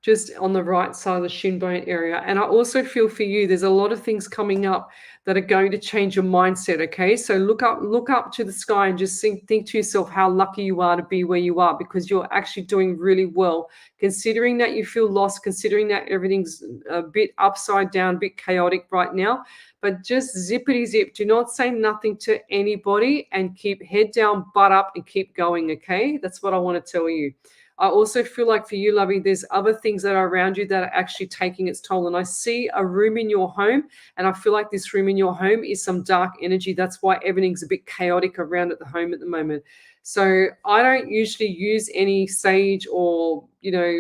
just on the right side of the shin bone area. And I also feel for you, there's a lot of things coming up that are going to change your mindset. Okay. So look up to the sky and just think to yourself how lucky you are to be where you are, because you're actually doing really well, considering that you feel lost, considering that everything's a bit upside down, a bit chaotic right now. But just zippity zip. Do not say nothing to anybody and keep head down, butt up, and keep going. Okay. That's what I want to tell you. I also feel like for you, lovey, there's other things that are around you that are actually taking its toll. And I see a room in your home, and I feel like this room in your home is some dark energy. That's why everything's a bit chaotic around at the home at the moment. So I don't usually use any sage or,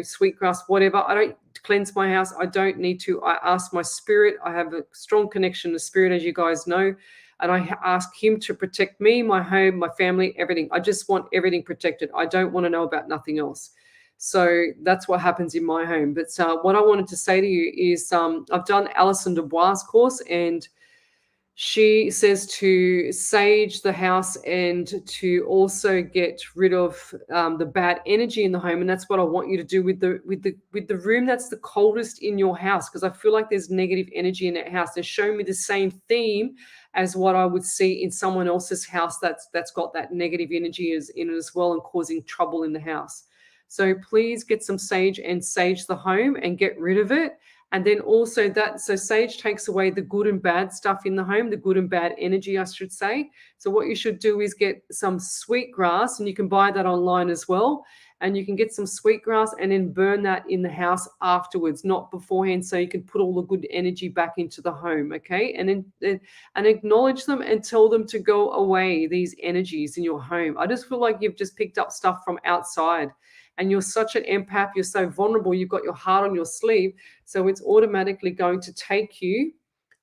sweetgrass, whatever. I don't cleanse my house. I don't need to. I ask my spirit. I have a strong connection to spirit, as you guys know. And I ask him to protect me, my home, my family, everything. I just want everything protected. I don't want to know about nothing else. So that's what happens in my home. But what I wanted to say to you is I've done Alison Dubois' course, and she says to sage the house and to also get rid of the bad energy in the home. And that's what I want you to do with the room that's the coldest in your house, because I feel like there's negative energy in that house. They're showing me the same theme as what I would see in someone else's house that's got that negative energy in it as well, and causing trouble in the house. So please get some sage and sage the home and get rid of it. And then also so sage takes away the good and bad stuff in the home, the good and bad energy, I should say. So what you should do is get some sweetgrass, and you can buy that online as well. And you can get some sweetgrass and then burn that in the house afterwards, not beforehand, so you can put all the good energy back into the home, okay? And then and acknowledge them and tell them to go away, these energies in your home. I just feel like you've just picked up stuff from outside, and you're such an empath. You're so vulnerable. You've got your heart on your sleeve. So it's automatically going to take you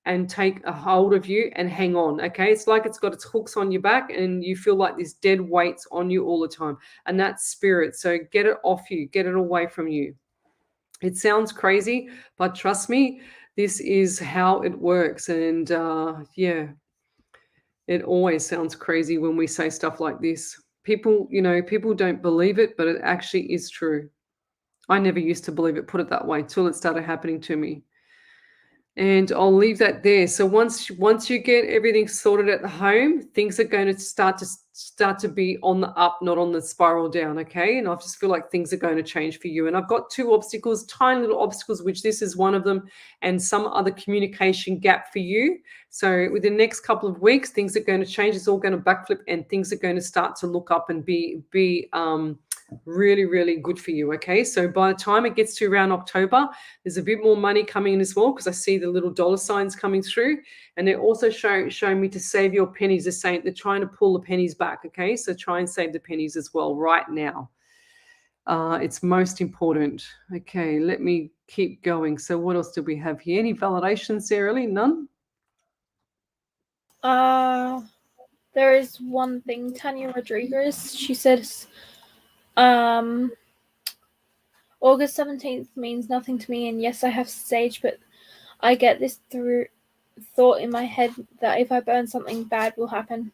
and take a hold of you and hang on. Okay. It's like it's got its hooks on your back, and you feel like this dead weight's on you all the time. And that's spirit. So get it off you, get it away from you. It sounds crazy, but trust me, this is how it works. And it always sounds crazy when we say stuff like this. People don't believe it, but it actually is true. I never used to believe it, put it that way, till it started happening to me. And I'll leave that there. So once you get everything sorted at the home, things are going to start to be on the up, not on the spiral down, okay? And I just feel like things are going to change for you. And I've got 2 obstacles, tiny little obstacles, which this is one of them, and some other communication gap for you. So within the next couple of weeks, things are going to change. It's all going to backflip, and things are going to start to look up and be really, really good for you. Okay. So by the time it gets to around October, there's a bit more money coming in as well, because I see the little dollar signs coming through, and they're also showing me to save your pennies. They're trying to pull the pennies back. Okay. So try and save the pennies as well right now. It's most important. Okay. Let me keep going. So what else do we have here? Any validations, Sarah Lee? None? There is one thing. Tanya Rodriguez, she says, August 17th means nothing to me, and yes, I have sage, but I get this through thought in my head that if I burn, something bad will happen.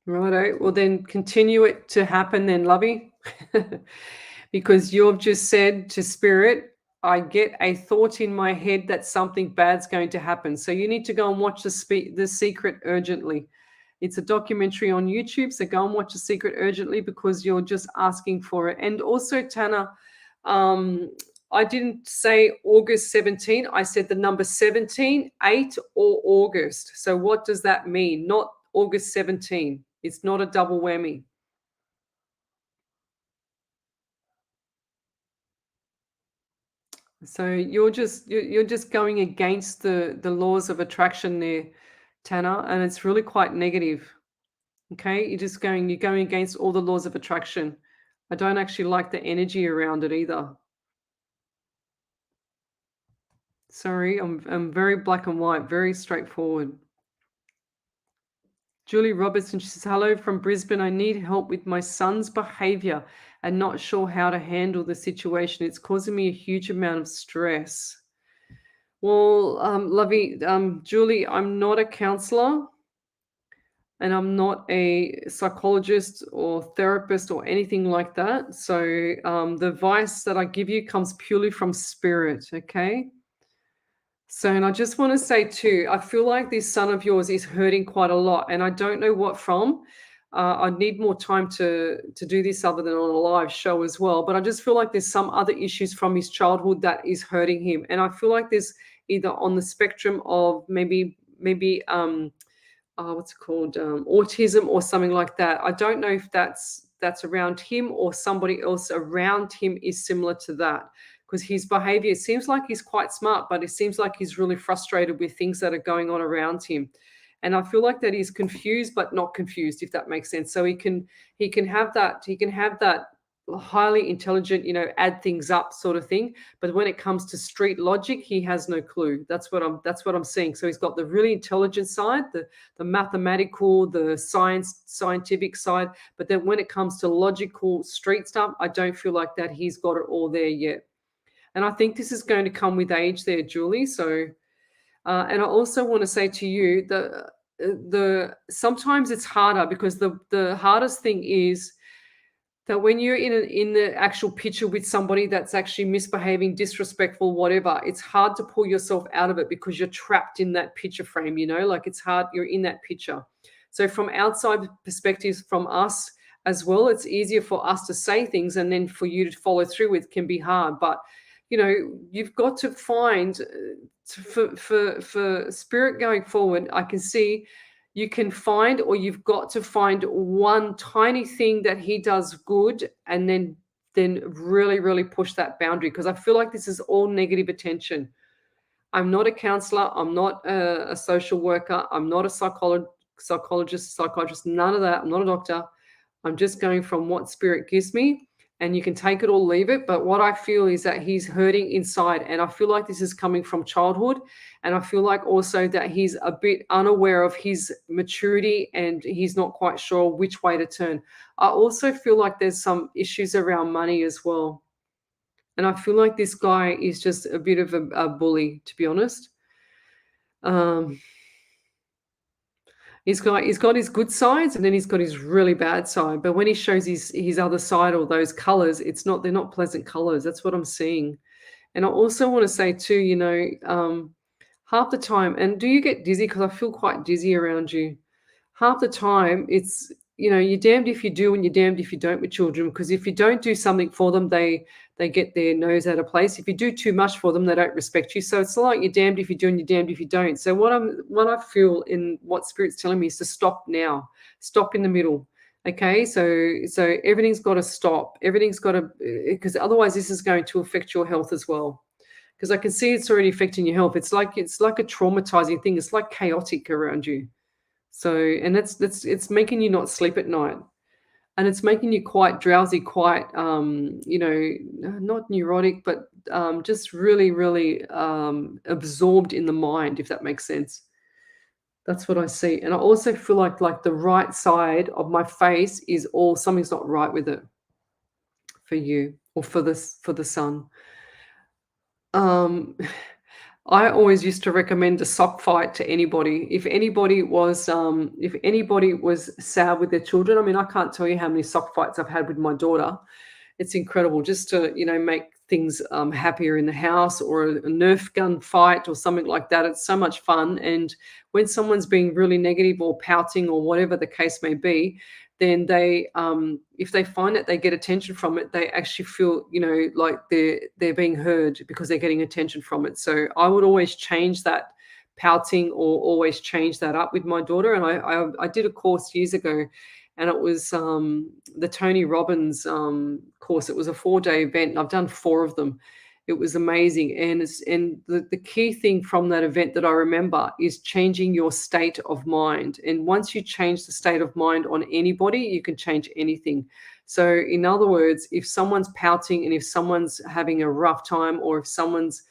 Righto. Well, then continue it to happen then, lovey. Because you've just said to spirit, I get a thought in my head that something bad's going to happen. So you need to go and watch The Secret urgently. It's a documentary on YouTube, so go and watch The Secret urgently, because you're just asking for it. And also, Tana, I didn't say August 17. I said the number 17, 8, or August. So what does that mean? Not August 17. It's not a double whammy. So you're just going against the laws of attraction there, Tana, and it's really quite negative. Okay, you're going against all the laws of attraction. I don't actually like the energy around it either. Sorry, I'm very black and white, very straightforward. Julie Robertson, she says, hello from Brisbane. I need help with my son's behavior and not sure how to handle the situation. It's causing me a huge amount of stress. Well, lovey, Julie, I'm not a counselor and I'm not a psychologist or therapist or anything like that. So the advice that I give you comes purely from spirit, okay? So, and I just want to say too, I feel like this son of yours is hurting quite a lot, and I don't know what from. I need more time to do this other than on a live show as well. But I just feel like there's some other issues from his childhood that is hurting him, and I feel like there's either on the spectrum of maybe what's it called, autism or something like that. I don't know if that's around him or somebody else around him is similar to that, because his behavior, it seems like he's quite smart, but it seems like he's really frustrated with things that are going on around him. And I feel like that he's confused, but not confused, if that makes sense. So he can have that highly intelligent, add things up sort of thing. But when it comes to street logic, he has no clue. That's what I'm seeing. So he's got the really intelligent side, the mathematical, the scientific side. But then when it comes to logical street stuff, I don't feel like that he's got it all there yet. And I think this is going to come with age there, Julie. So, and I also want to say to you that sometimes it's harder, because the hardest thing is that when you're in the actual picture with somebody that's actually misbehaving, disrespectful, whatever, it's hard to pull yourself out of it because you're trapped in that picture frame, like it's hard, you're in that picture. So from outside perspectives from us as well, it's easier for us to say things, and then for you to follow through with can be hard. But you've got to find for spirit going forward, I can see you can find, or you've got to find one tiny thing that he does good, and then really, really push that boundary, because I feel like this is all negative attention. I'm not a counselor. I'm not a social worker. I'm not a psychologist, psychiatrist, none of that. I'm not a doctor. I'm just going from what spirit gives me, and you can take it or leave it. But what I feel is that he's hurting inside, and I feel like this is coming from childhood. And I feel like also that he's a bit unaware of his maturity, and he's not quite sure which way to turn. I also feel like there's some issues around money as well. And I feel like this guy is just a bit of a bully, to be honest. He's got his good sides, and then he's got his really bad side. But when he shows his other side, or those colors, they're not pleasant colors. That's what I'm seeing. And I also want to say too, half the time, and do you get dizzy? Because I feel quite dizzy around you. Half the time, it's, you're damned if you do and you're damned if you don't with children, because if you don't do something for them, they get their nose out of place. If you do too much for them, they don't respect you. So it's like you're damned if you do and you're damned if you don't. So what I feel in what Spirit's telling me is to stop now. Stop in the middle. Okay, so everything's got to stop. Everything's got to, because otherwise this is going to affect your health as well. Because I can see it's already affecting your health. It's like a traumatizing thing. It's like chaotic around you. So, and it's making you not sleep at night, and it's making you quite drowsy, quite not neurotic, but just really, really absorbed in the mind, if that makes sense. That's what I see. And I also feel like the right side of my face is something's not right with it for you, or for the son. I always used to recommend a sock fight to anybody. If anybody was sad with their children, I mean, I can't tell you how many sock fights I've had with my daughter. It's incredible, just to, make things happier in the house, or a Nerf gun fight or something like that. It's so much fun. And when someone's being really negative or pouting or whatever the case may be, then they, if they find that they get attention from it, they actually feel, like they're being heard, because they're getting attention from it. So I would always change that pouting, or always change that up with my daughter. And I did a course years ago, and it was the Tony Robbins course. It was a 4-day event, and I've done 4 of them. It was amazing. And the key thing from that event that I remember is changing your state of mind. And once you change the state of mind on anybody, you can change anything. So in other words, if someone's pouting and if someone's having a rough time, or if someone's,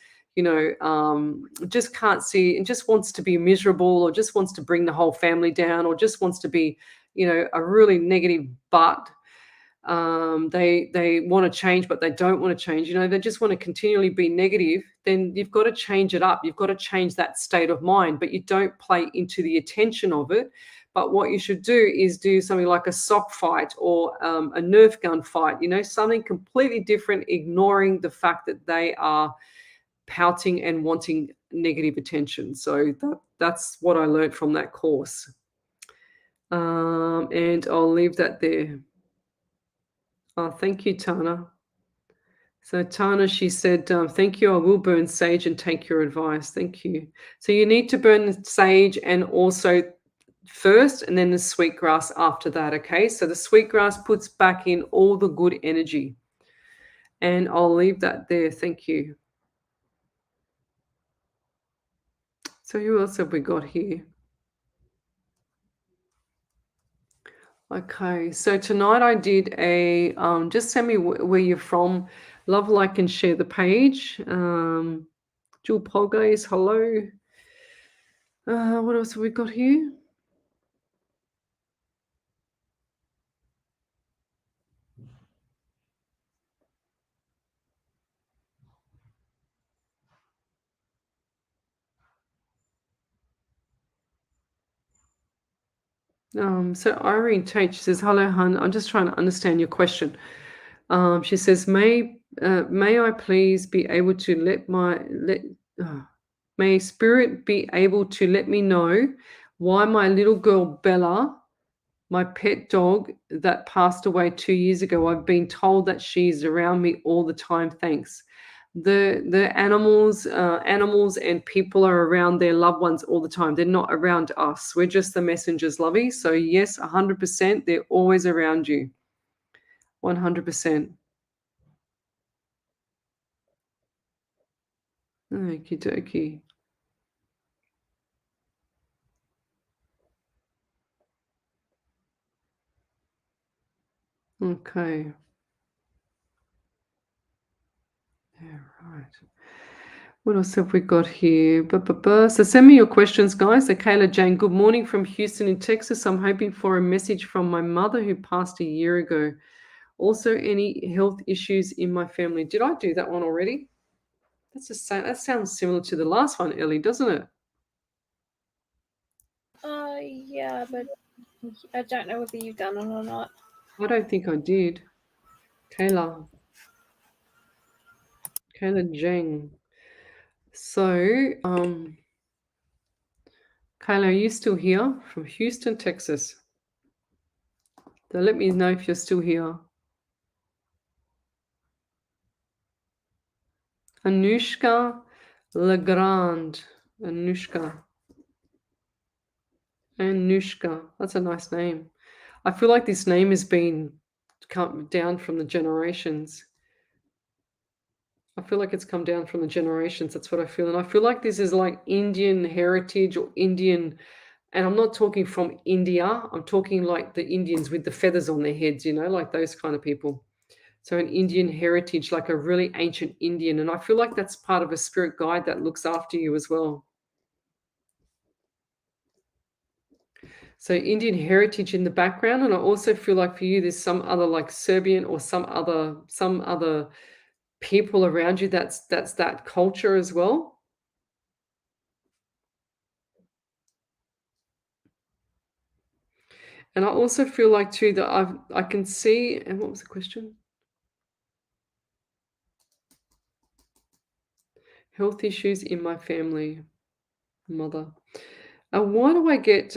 just can't see and just wants to be miserable, or just wants to bring the whole family down, or just wants to be, a really negative butt, they want to change, but they don't want to change, they just want to continually be negative, then you've got to change it up. You've got to change that state of mind, but you don't play into the attention of it. But what you should do is do something like a sock fight, or a Nerf gun fight, something completely different, ignoring the fact that they are pouting and wanting negative attention. So that's what I learned from that course. And I'll leave that there. Oh, thank you, Tana. So Tana, she said, thank you. I will burn sage and take your advice. Thank you. So you need to burn the sage and also first, and then the sweetgrass after that. Okay. So the sweetgrass puts back in all the good energy, and I'll leave that there. Thank you. So who else have we got here? Okay, so tonight I did a, just send me where you're from. Love, like, and share the page. Jewel Polgaze, hello. What else have we got here? So Irene Tate, she says, hello, hun. I'm just trying to understand your question. She says, may I please be able to may spirit be able to let me know why my little girl Bella, my pet dog that passed away 2 years ago, I've been told that she's around me all the time. Thanks. The animals and people are around their loved ones all the time. They're not around us. We're just the messengers, Lovey. So yes, 100%, they're always around you. 100%. Okie dokie. Okay. Yeah, right. What else have we got here? So send me your questions, guys. So Kayla Jane, good morning from Houston in Texas. I'm hoping for a message from my mother who passed a year ago. Also, any health issues in my family. Did I do that one already? That's the same. That sounds similar to the last one, Ellie, doesn't it? Yeah, but I don't know whether you've done it or not. I don't think I did. Kayla Jane. So, Kayla, are you still here from Houston, Texas? So let me know if you're still here. Anushka Legrand. Anushka. That's a nice name. I feel like this name has been come down from the generations. I feel like it's come down from the generations. That's what I feel. And I feel like this is like Indian heritage or Indian, and I'm not talking from India. I'm talking like the Indians with the feathers on their heads, like those kind of people. So an Indian heritage, like a really ancient Indian. And I feel like that's part of a spirit guide that looks after you as well. So Indian heritage in the background. And I also feel like for you, there's some other like Serbian or some other people around you that's that culture as well. And I also feel like too that I can see, and what was the question? Health issues in my family, mother. Why do I get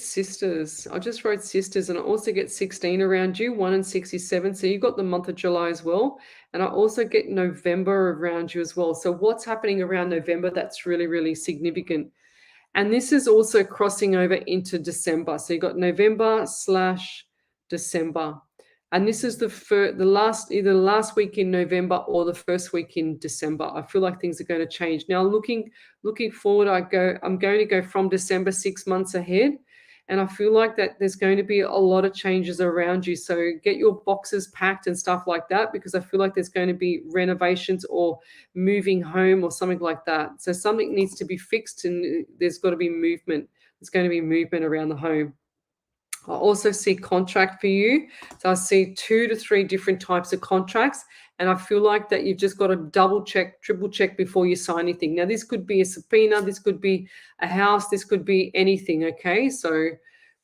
sisters? I just wrote sisters, and I also get 16 around you, 1 and 67. So you got the month of July as well. And I also get November around you as well. So what's happening around November that's really, really significant. And this is also crossing over into December. So you got November/December. And this is either the last week in November or the first week in December. I feel like things are going to change. Now, looking forward, I'm going to go from December 6 months ahead. And I feel like that there's going to be a lot of changes around you. So get your boxes packed and stuff like that, because I feel like there's going to be renovations or moving home or something like that. So something needs to be fixed, and there's got to be movement. There's going to be movement around the home. I also see contract for you. So I see 2 to 3 different types of contracts. And I feel like that you've just got to double check, triple check before you sign anything. Now, this could be a subpoena. This could be a house. This could be anything. Okay. So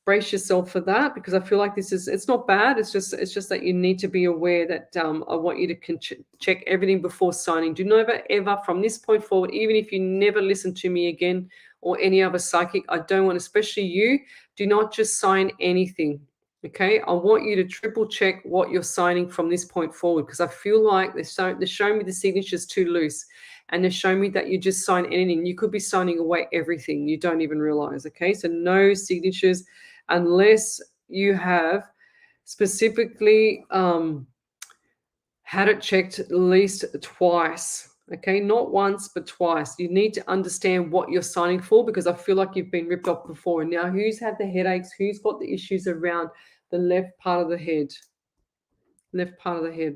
brace yourself for that, because I feel like it's not bad. It's just that you need to be aware that I want you to check everything before signing. Do never, ever, from this point forward, even if you never listen to me again or any other psychic, I don't want, especially you, do not just sign anything. Okay, I want you to triple check what you're signing from this point forward, because I feel like they're showing me the signatures too loose, and they're showing me that you just sign anything. You could be signing away everything you don't even realize. Okay, so no signatures unless you have specifically had it checked at least twice. Okay, not once, but twice. You need to understand what you're signing for, because I feel like you've been ripped off before. Now, who's had the headaches? Who's got the issues around the left part of the head? Left part of the head.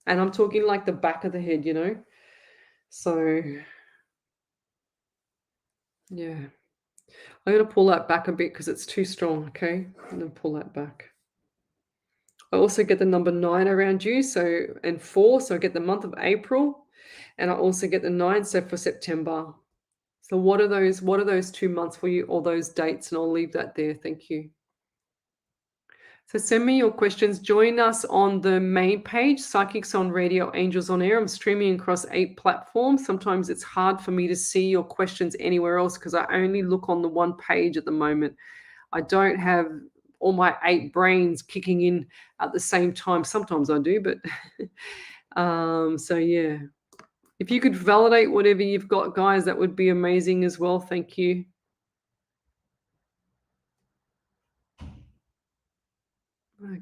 And I'm talking like the back of the head, you know? So, yeah. I'm going to pull that back a bit because it's too strong, okay? I'm going to pull that back. I also get the number 9 around you, and 4, so I get the month of April, and I also get the 9, so for September. So what are those 2 months for you, or those dates? And I'll leave that there. Thank you. So send me your questions. Join us on the main page, Psychics on Radio, Angels on Air. I'm streaming across 8 platforms. Sometimes it's hard for me to see your questions anywhere else because I only look on the one page at the moment. I don't have all my 8 brains kicking in at the same time. Sometimes I do, but so yeah. If you could validate whatever you've got, guys, that would be amazing as well. Thank you.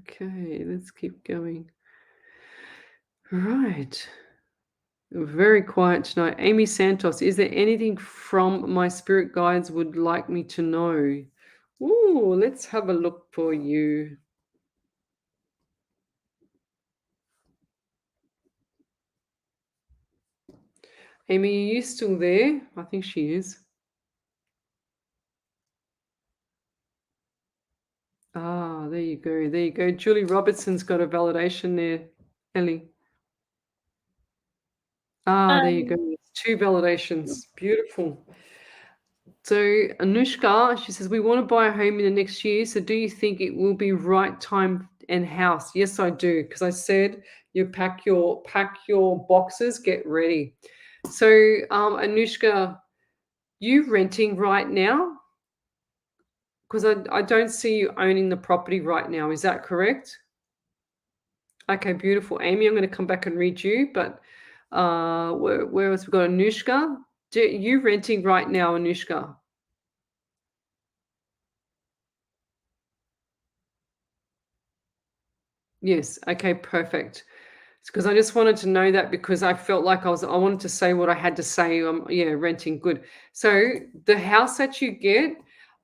Okay, let's keep going. Right. Very quiet tonight. Amy Santos, is there anything from my spirit guides would like me to know? Ooh, let's have a look for you. Amy, are you still there? I think she is. Ah, there you go. There you go. Julie Robertson's got a validation there, Ellie. Ah, there you go. 2 validations. Beautiful. So Anushka, she says, we want to buy a home in the next year. So do you think it will be right time and house? Yes, I do. Because I said you pack your boxes, get ready. So Anushka, you renting right now? Because I don't see you owning the property right now. Is that correct? Okay, beautiful. Amy, I'm going to come back and read you. But where else? We've got Anushka. You renting right now, Anushka? Yes. Okay, perfect. Because I just wanted to know that, because I felt like I wanted to say what I had to say. Yeah, renting, good. So the house that you get,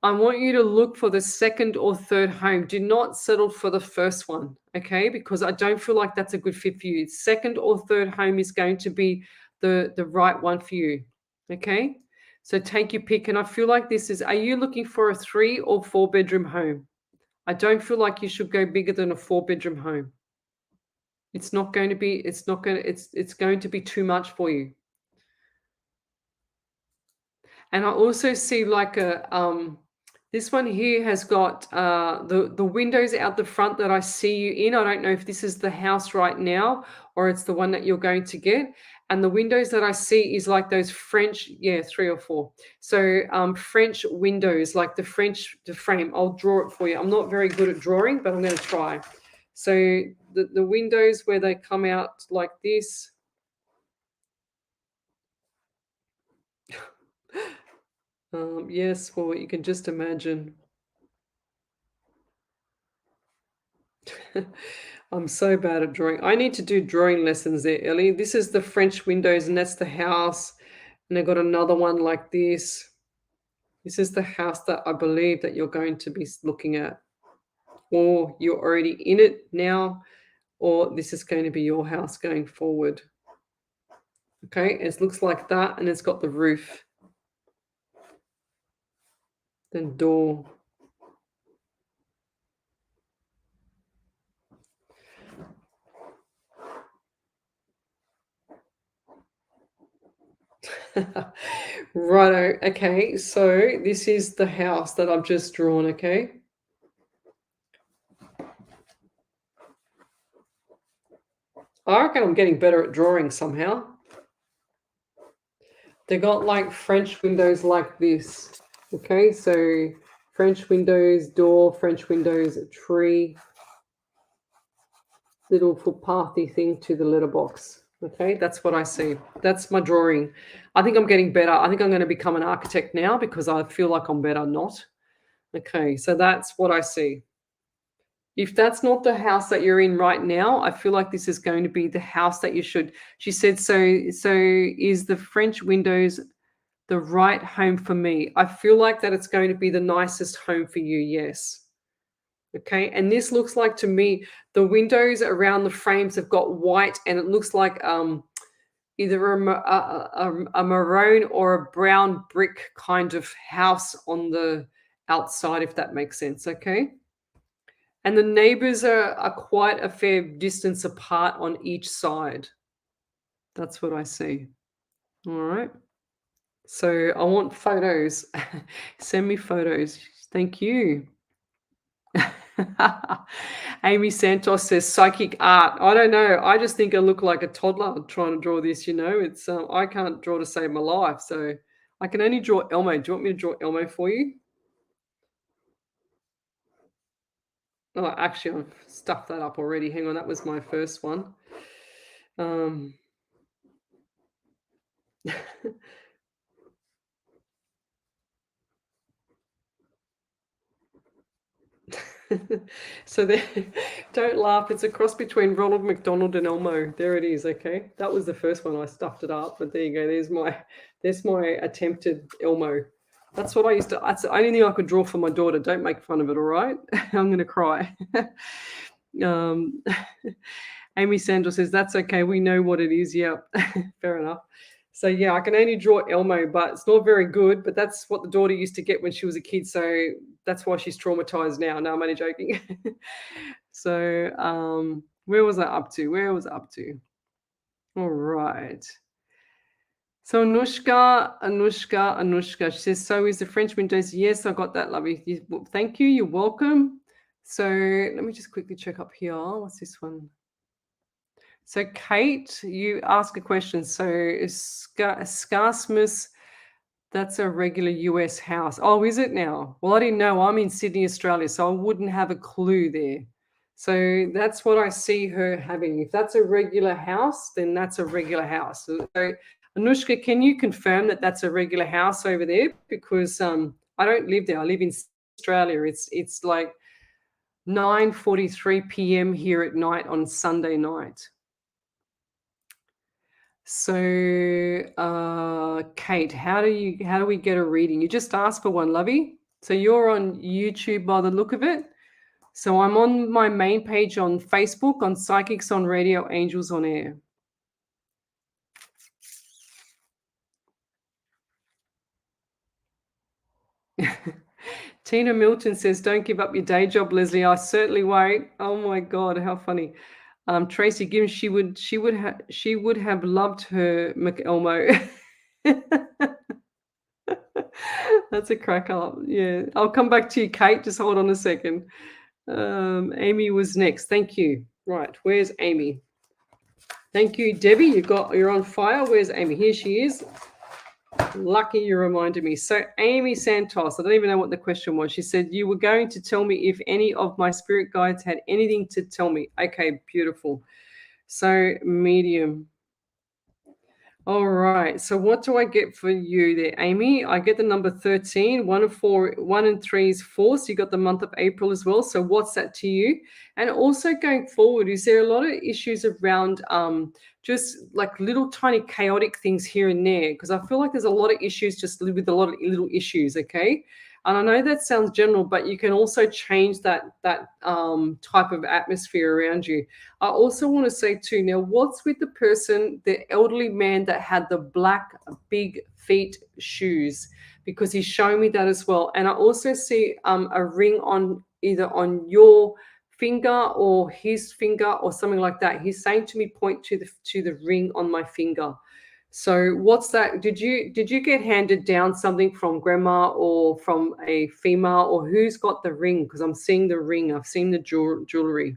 I want you to look for the second or third home. Do not settle for the first one, okay? Because I don't feel like that's a good fit for you. Second or third home is going to be the right one for you, okay? So take your pick. And I feel like are you looking for a 3 or 4 bedroom home? I don't feel like you should go bigger than a 4 bedroom home. It's going to be too much for you. And I also see like this one here has got the windows out the front that I see you in. I don't know if this is the house right now or it's the one that you're going to get. And the windows that I see is like those French, 3 or 4. So French windows, like the frame. I'll draw it for you. I'm not very good at drawing, but I'm going to try. So the windows where they come out like this. Yes, well, you can just imagine. I'm so bad at drawing. I need to do drawing lessons there, Ellie. This is the French windows, and that's the house. And I got another one like this. This is the house that I believe that you're going to be looking at. Or you're already in it now, or this is going to be your house going forward. Okay, it looks like that, and it's got the roof. Then door. Righto. Okay, so this is the house that I've just drawn, okay? I reckon I'm getting better at drawing somehow. They got like French windows like this. Okay, so French windows, door, French windows, a tree, little footpathy thing to the letterbox. Okay, that's what I see. That's my drawing. I think I'm getting better. I think I'm going to become an architect now because I feel like I'm better not. Okay, so that's what I see. If that's not the house that you're in right now, I feel like this is going to be the house that you should. She said, so is the French windows the right home for me? I feel like that it's going to be the nicest home for you, yes. Okay, and this looks like to me, the windows around the frames have got white, and it looks like either a maroon or a brown brick kind of house on the outside, if that makes sense, okay? And the neighbors are quite a fair distance apart on each side. That's what I see. All right. So I want photos. Send me photos. Thank you. Amy Santos says psychic art. I don't know. I just think I look like a toddler trying to draw this, you know. It's I can't draw to save my life. So I can only draw Elmo. Do you want me to draw Elmo for you? Oh, actually, I've stuffed that up already. Hang on, that was my first one. So there, don't laugh. It's a cross between Ronald McDonald and Elmo. There it is. Okay, that was the first one. I stuffed it up, but there you go. There's my attempted Elmo. That's what I used to. That's the only thing I could draw for my daughter. Don't make fun of it, all right? I'm gonna cry. Amy Sandra says that's okay. We know what it is. Yeah, fair enough. So yeah, I can only draw Elmo, but it's not very good. But that's what the daughter used to get when she was a kid. So that's why she's traumatized now. No, I'm only joking. So where was I up to? Where was I up to? All right. So Anushka. She says, so is the French windows? Yes, I got that, lovely. Well, thank you. You're welcome. So let me just quickly check up here. What's this one? So Kate, you ask a question. So Scarsmus, that's a regular US house. Oh, is it now? Well, I didn't know. I'm in Sydney, Australia, so I wouldn't have a clue there. So that's what I see her having. If that's a regular house, then that's a regular house. So Anushka, can you confirm that that's a regular house over there? Because I don't live there. I live in Australia. It's like 9:43 p.m. here at night on Sunday night. So, Kate, how do we get a reading? You just asked for one, lovey. So you're on YouTube by the look of it. So I'm on my main page on Facebook on Psychics on Radio, Angels on Air. Tina Milton says, don't give up your day job, Lesley. I certainly won't. Oh my God, how funny. Tracy Gibbs, she would have loved her McElmo. That's a crack up. Yeah. I'll come back to you, Kate. Just hold on a second. Amy was next. Thank you. Right. Where's Amy? Thank you, Debbie. You're on fire. Where's Amy? Here she is. Lucky you reminded me. So Amy Santos, I don't even know what the question was. She said, you were going to tell me if any of my spirit guides had anything to tell me. Okay, beautiful. So medium. All right. So what do I get for you there, Amy? I get the number 13. 1 and 4, 1 and 3 is 4. So you got the month of April as well. So what's that to you? And also going forward, is there a lot of issues around just like little tiny chaotic things here and there? Because I feel like there's a lot of issues just with a lot of little issues, okay? And I know that sounds general, but you can also change that type of atmosphere around you. I also want to say too, now what's with the person, the elderly man that had the black big feet shoes? Because he's showing me that as well. And I also see a ring on either on your finger or his finger or something like that. He's saying to me, point to the ring on my finger. So what's that? Did you get handed down something from grandma or from a female, or who's got the ring? Because I'm seeing the ring. I've seen the jewelry.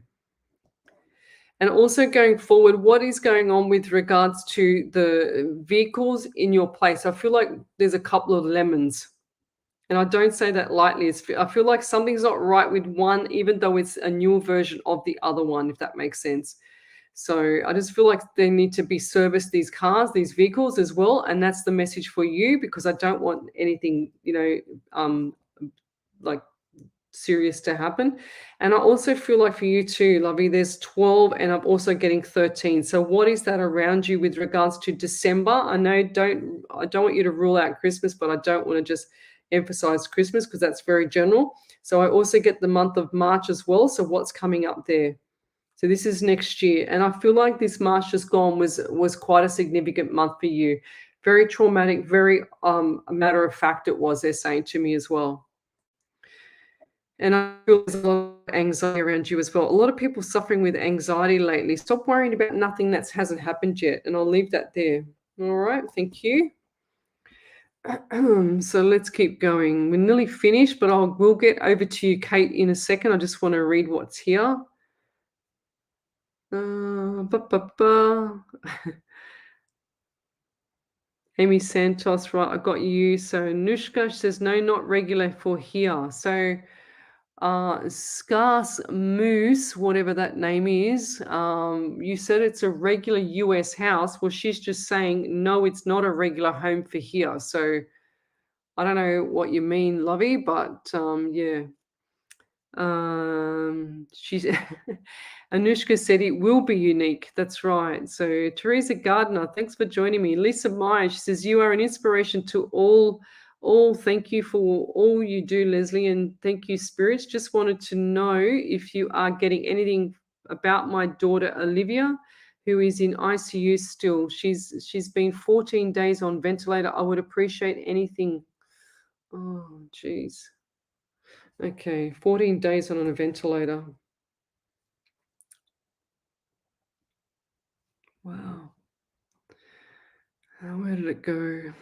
And also going forward, what is going on with regards to the vehicles in your place? I feel like there's a couple of lemons. And I don't say that lightly. I feel like something's not right with one, even though it's a newer version of the other one, if that makes sense. So I just feel like they need to be serviced, these cars, these vehicles as well. And that's the message for you, because I don't want anything, like serious to happen. And I also feel like for you too, Lovey, there's 12 and I'm also getting 13. So what is that around you with regards to December? I know I don't want you to rule out Christmas, but I don't want to just emphasize Christmas because that's very general. So I also get the month of March as well. So what's coming up there? So this is next year. And I feel like this March just gone was quite a significant month for you. Very traumatic, very a matter of fact it was, they're saying to me as well. And I feel there's a lot of anxiety around you as well. A lot of people suffering with anxiety lately. Stop worrying about nothing that hasn't happened yet. And I'll leave that there. All right. Thank you. So let's keep going. We're nearly finished, but we'll get over to you, Kate, in a second. I just want to read what's here. Amy Santos, right, I got you. So Nushka says, no, not regular for here. So Scarce Moose, whatever that name is, you said it's a regular US house. Well, she's just saying, no, it's not a regular home for here. So I don't know what you mean, Lovey, but yeah. She's Anushka said it will be unique. That's right. So Teresa Gardner, thanks for joining me. Lisa Meyer, she says you are an inspiration to all. Thank you for all you do, Lesley, and thank you, spirits. Just wanted to know if you are getting anything about my daughter Olivia, who is in ICU still. She's been 14 days on ventilator. I would appreciate anything. Oh, geez. Okay, 14 days on a ventilator. Wow. Where did it go?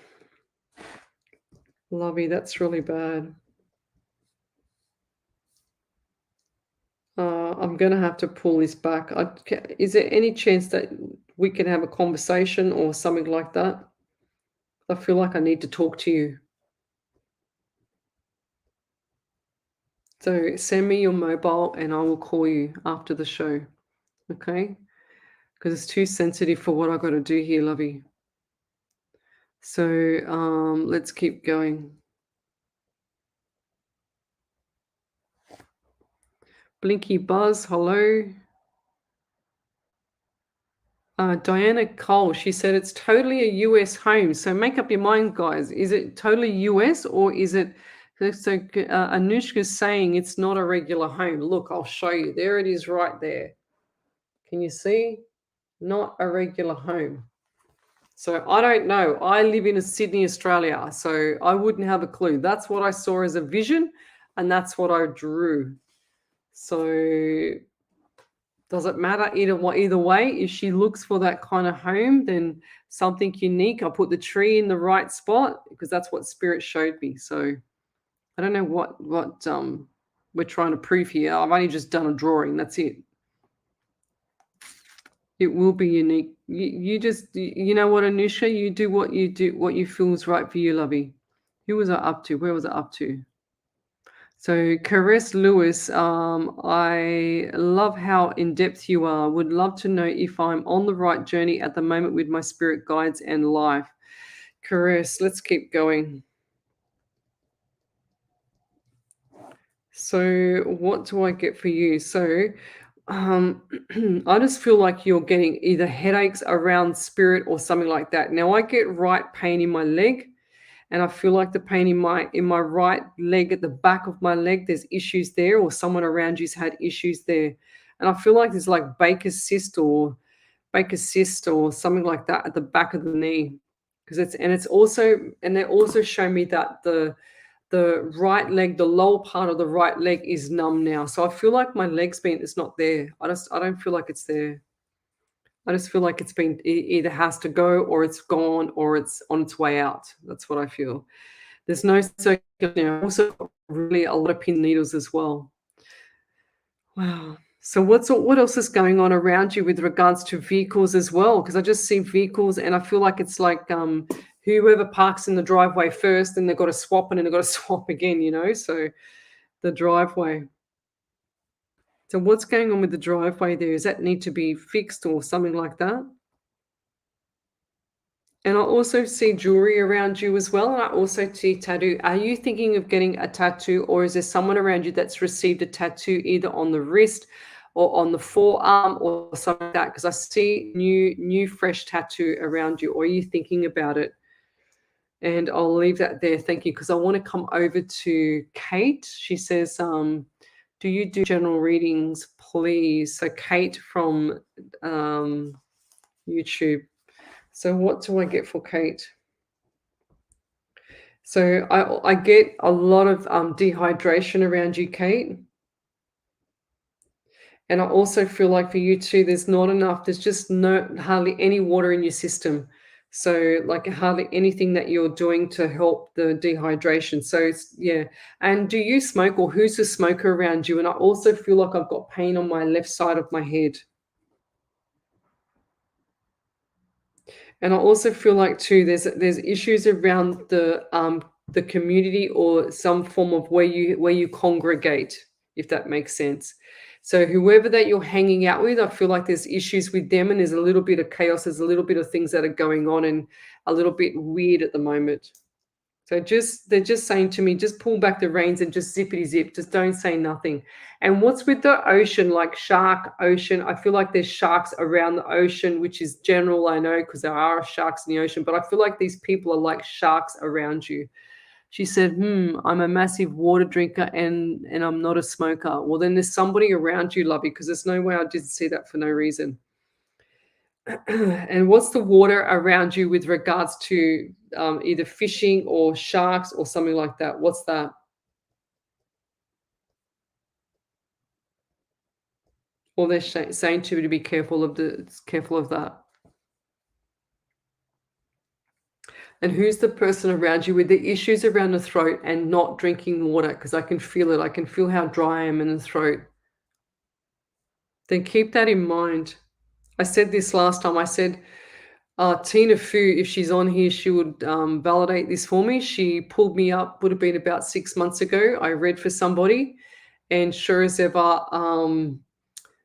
Lovey, that's really bad. I'm going to have to pull this back. Is there any chance that we can have a conversation or something like that? I feel like I need to talk to you. So send me your mobile and I will call you after the show. Okay? Because it's too sensitive for what I got to do here, Lovey. So let's keep going. Blinky Buzz, hello. Diana Cole, she said it's totally a US home. So make up your mind, guys. Is it totally US or is it? So Anushka's saying it's not a regular home. Look, I'll show you. There it is right there. Can you see? Not a regular home. So I don't know. I live in Sydney, Australia, so I wouldn't have a clue. That's what I saw as a vision, and that's what I drew. So does it matter either way? If she looks for that kind of home, then something unique. I put the tree in the right spot because that's what Spirit showed me. So I don't know what we're trying to prove here. I've only just done a drawing. That's it. It will be unique. You just, you know what, Anusha, you do, what you feel is right for you, Lovey. Who was I up to? Where was I up to? So, Caress Lewis, I love how in depth you are. Would love to know if I'm on the right journey at the moment with my spirit guides and life. Caress, let's keep going. So, what do I get for you? So, I just feel like you're getting either headaches around spirit or something like that. Now, I get right pain in my leg, and I feel like the pain in my right leg at the back of my leg. There's issues there, or someone around you's had issues there, and I feel like there's like Baker's cyst or something like that at the back of the knee, because it's also, and they also show me that the right leg, the lower part of the right leg is numb now. So I feel like my leg's been, it's not there. I don't feel like it's there. I just feel like it's been, it either has to go or it's gone or it's on its way out. That's what I feel. There's no circulation. Also got really a lot of pin needles as well. Wow. So what else is going on around you with regards to vehicles as well? Because I just see vehicles and I feel like it's like whoever parks in the driveway first, and they've got to swap and then they've got to swap again, you know? So the driveway. So what's going on with the driveway there? Does that need to be fixed or something like that? And I also see jewelry around you as well. And I also see tattoo. Are you thinking of getting a tattoo, or is there someone around you that's received a tattoo either on the wrist or on the forearm or something like that? Because I see new fresh tattoo around you. Or are you thinking about it? And I'll leave that there. Thank you. Because I want to come over to Kate. She says, do you do general readings, please? So Kate from YouTube. So what do I get for Kate? So I get a lot of dehydration around you, Kate. And I also feel like for you too, there's not enough. There's just hardly any water in your system. So like hardly anything that you're doing to help the dehydration. So yeah. And do you smoke, or who's the smoker around you? And I also feel like I've got pain on my left side of my head. And I also feel like too, there's issues around the community or some form of where you congregate, if that makes sense. So whoever that you're hanging out with, I feel like there's issues with them, and there's a little bit of chaos. There's a little bit of things that are going on and a little bit weird at the moment. So they're just saying to me, just pull back the reins and just zippity zip. Just don't say nothing. And what's with the ocean, like shark ocean? I feel like there's sharks around the ocean, which is general, I know, because there are sharks in the ocean. But I feel like these people are like sharks around you. She said, I'm a massive water drinker and I'm not a smoker. Well, then there's somebody around you, lovey, because there's no way I didn't see that for no reason. And what's the water around you with regards to either fishing or sharks or something like that? What's that? Or they're saying to you to be careful of that. And who's the person around you with the issues around the throat and not drinking water? Because I can feel it. I can feel how dry I am in the throat. Then keep that in mind. I said this last time. I said, Tina Fu, if she's on here, she would validate this for me. She pulled me up, would have been about 6 months ago. I read for somebody, and sure as ever,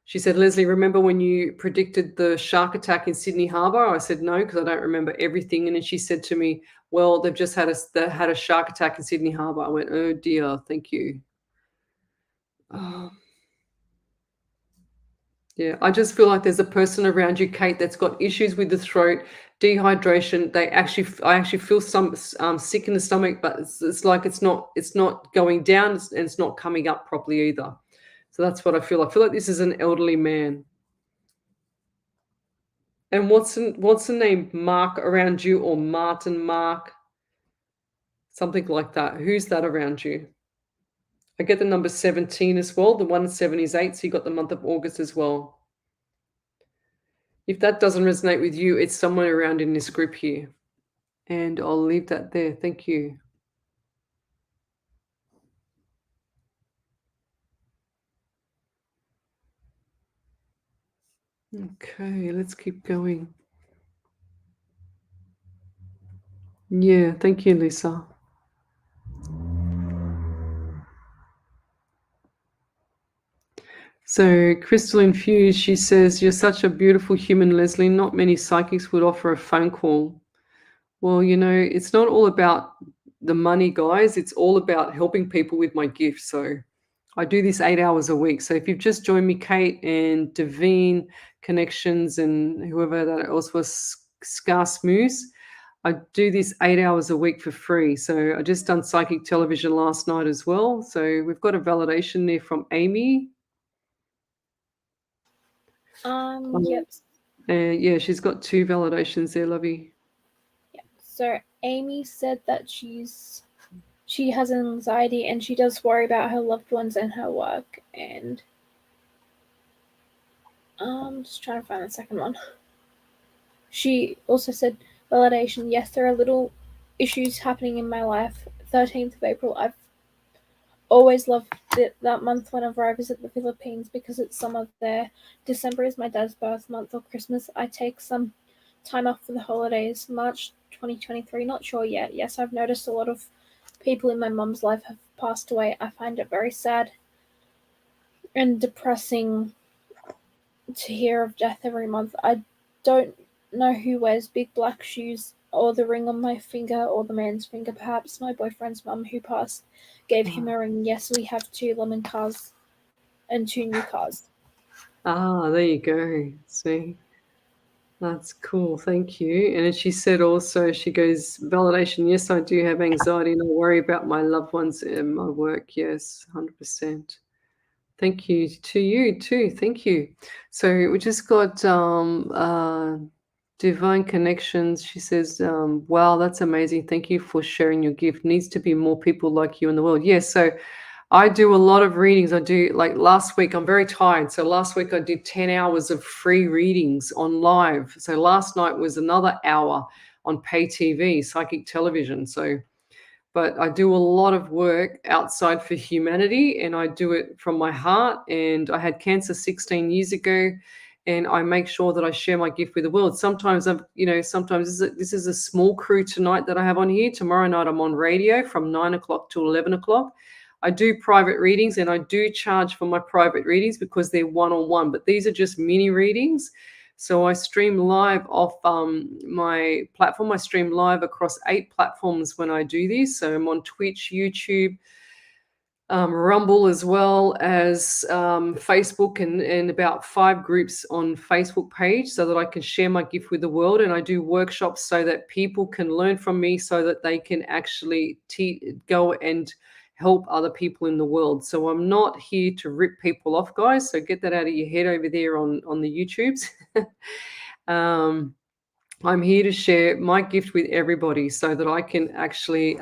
she said, Lesley, remember when you predicted the shark attack in Sydney Harbour? I said, no, because I don't remember everything. And then she said to me, well, they've just had a shark attack in Sydney Harbour. I went, oh dear, thank you. Yeah, I just feel like there's a person around you, Kate, that's got issues with the throat, dehydration. I actually feel some sick in the stomach, but it's like it's not going down and it's not coming up properly either. So that's what I feel. I feel like this is an elderly man. And what's the name, Mark, around you, or Martin, Mark, something like that? Who's that around you? I get the number 17 as well. The 17 is 8, so you got the month of August as well. If that doesn't resonate with you, it's somewhere around in this group here. And I'll leave that there. Thank you. Okay, let's keep going. Yeah, thank you, Lisa. So Crystal Infused, she says, "You're such a beautiful human, Lesley. Not many psychics would offer a phone call." Well, it's not all about the money, guys. It's all about helping people with my gift. So I do this 8 hours a week. So if you've just joined me, Kate and Davine Connections and whoever that else was, Scar Smooth, I do this 8 hours a week for free. So I just done psychic television last night as well. So we've got a validation there from Amy. Yep. Yeah, she's got 2 validations there, lovey. Yeah. So Amy said that she has anxiety and she does worry about her loved ones and her work. And just trying to find the second one. She also said validation. Yes, there are little issues happening in my life. 13th of April. I've always loved that month whenever I visit the Philippines because it's summer there. December is my dad's birth month, or Christmas. I take some time off for the holidays. March 2023, not sure yet. Yes, I've noticed a lot of people in my mum's life have passed away. I find it very sad and depressing to hear of death every month. I don't know who wears big black shoes or the ring on my finger or the man's finger. Perhaps my boyfriend's mum who passed gave him a ring. Yes, we have 2 lemon cars and 2 new cars. There you go. See, that's cool. Thank you. And then she said also, she goes, validation. Yes, I do have anxiety and I worry about my loved ones and my work. Yes, 100%. Thank you to you too. Thank you. So we just got Divine Connections. She says, wow, that's amazing. Thank you for sharing your gift. Needs to be more people like you in the world. Yes. So I do a lot of readings. I do, like last week, I'm very tired. So last week I did 10 hours of free readings on live. So last night was another hour on pay TV, psychic television. But I do a lot of work outside for humanity and I do it from my heart. And I had cancer 16 years ago and I make sure that I share my gift with the world. Sometimes this is a small crew tonight that I have on here. Tomorrow night I'm on radio from 9 o'clock to 11 o'clock. I do private readings and I do charge for my private readings because they're one-on-one, but these are just mini readings. So I stream live off my platform. I stream live across 8 platforms when I do this. So I'm on Twitch, YouTube, Rumble, as well as Facebook and about 5 groups on Facebook page so that I can share my gift with the world. And I do workshops so that people can learn from me so that they can actually go and help other people in the world. So I'm not here to rip people off, guys. So get that out of your head over there on the YouTubes. I'm here to share my gift with everybody so that I can actually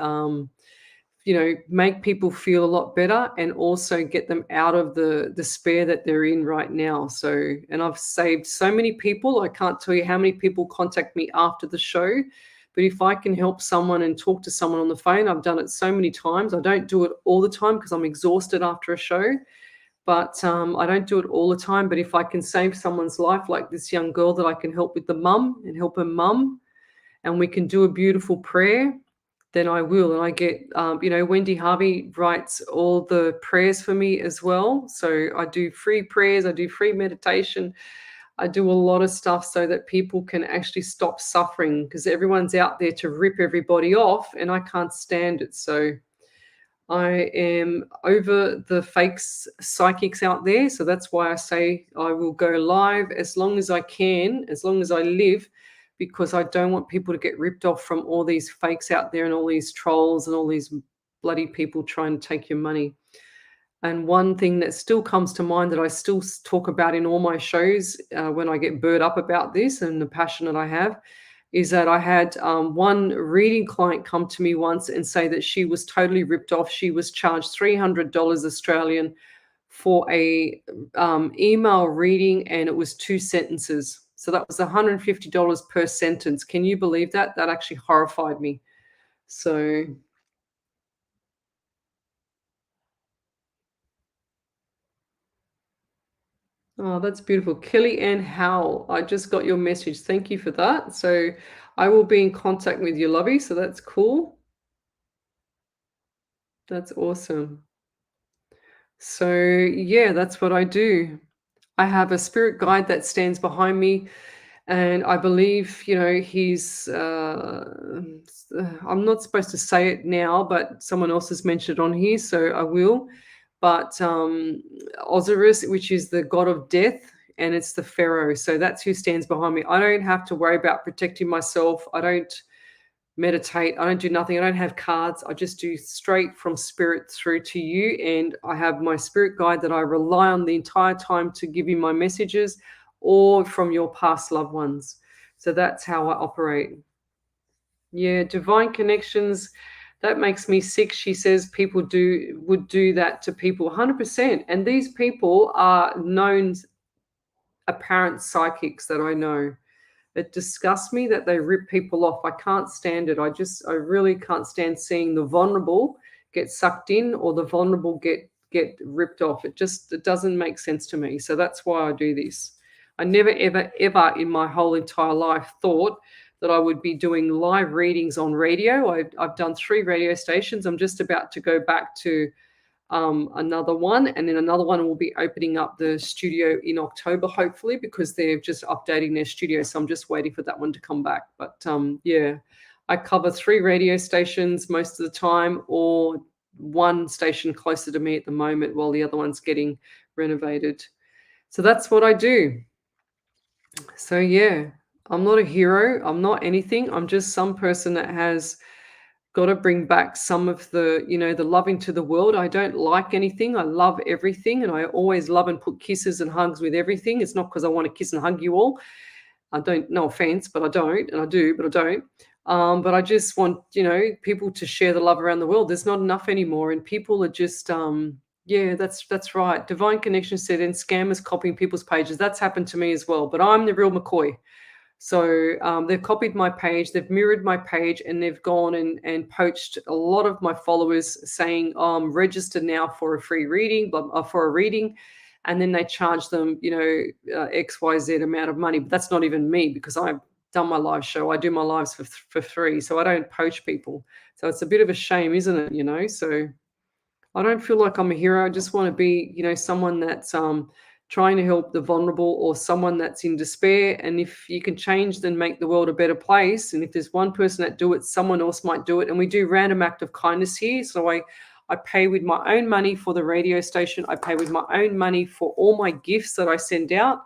make people feel a lot better and also get them out of the despair that they're in right now. So, and I've saved so many people. I can't tell you how many people contact me after the show, but if I can help someone and talk to someone on the phone, I've done it so many times. I don't do it all the time because I'm exhausted after a show, but I don't do it all the time. But if I can save someone's life, like this young girl that I can help with the mum and help her mum, and we can do a beautiful prayer, then I will. And I get, Wendy Harvey writes all the prayers for me as well. So I do free prayers, I do free meditation. I do a lot of stuff so that people can actually stop suffering because everyone's out there to rip everybody off and I can't stand it. So I am over the fake psychics out there. So that's why I say I will go live as long as I can, as long as I live, because I don't want people to get ripped off from all these fakes out there and all these trolls and all these bloody people trying to take your money. And one thing that still comes to mind that I still talk about in all my shows when I get burred up about this and the passion that I have is that I had one reading client come to me once and say that she was totally ripped off. She was charged $300 Australian for a email reading and it was 2 sentences. So that was $150 per sentence. Can you believe that? That actually horrified me. So oh, that's beautiful. Kelly Ann Howell, I just got your message. Thank you for that. So I will be in contact with you, lovey. So that's cool. That's awesome. So yeah, that's what I do. I have a spirit guide that stands behind me, and I believe, he's. I'm not supposed to say it now, but someone else has mentioned it on here, so I will. But Osiris, which is the god of death, and it's the pharaoh. So that's who stands behind me. I don't have to worry about protecting myself. I don't meditate. I don't do nothing. I don't have cards. I just do straight from spirit through to you. And I have my spirit guide that I rely on the entire time to give you my messages, or from your past loved ones. So that's how I operate. Yeah, divine connections. That makes me sick. She says people would do that to people 100%. And these people are known apparent psychics that I know. It disgusts me that they rip people off. I can't stand it. I really can't stand seeing the vulnerable get sucked in, or the vulnerable get ripped off. It doesn't make sense to me. So that's why I do this. I never, ever, ever in my whole entire life thought that I would be doing live readings on radio. I've done 3 radio stations. I'm just about to go back to another one, and then another one will be opening up the studio in October, hopefully, because they're just updating their studio. So I'm just waiting for that one to come back. But yeah, I cover 3 radio stations most of the time, or one station closer to me at the moment while the other one's getting renovated. So that's what I do. So yeah, I'm not a hero. I'm not anything. I'm just some person that has got to bring back some of the, the love into the world. I don't like anything. I love everything. And I always love and put kisses and hugs with everything. It's not because I want to kiss and hug you all. I don't, no offense, but I don't. And I do, but I don't. But I just want, people to share the love around the world. There's not enough anymore. And people are just, yeah, that's right. Divine Connection said, and scammers copying people's pages. That's happened to me as well. But I'm the real McCoy. So they've copied my page, they've mirrored my page, and they've gone and poached a lot of my followers saying, I'm registered now for a free reading, for a reading. And then they charge them, XYZ amount of money. But that's not even me, because I've done my live show. I do my lives for free. So I don't poach people. So it's a bit of a shame, isn't it? So I don't feel like I'm a hero. I just want to be, someone that's trying to help the vulnerable, or someone that's in despair. And if you can change, then make the world a better place. And if there's one person that do it, someone else might do it. And we do random act of kindness here. So I pay with my own money for the radio station. I pay with my own money for all my gifts that I send out.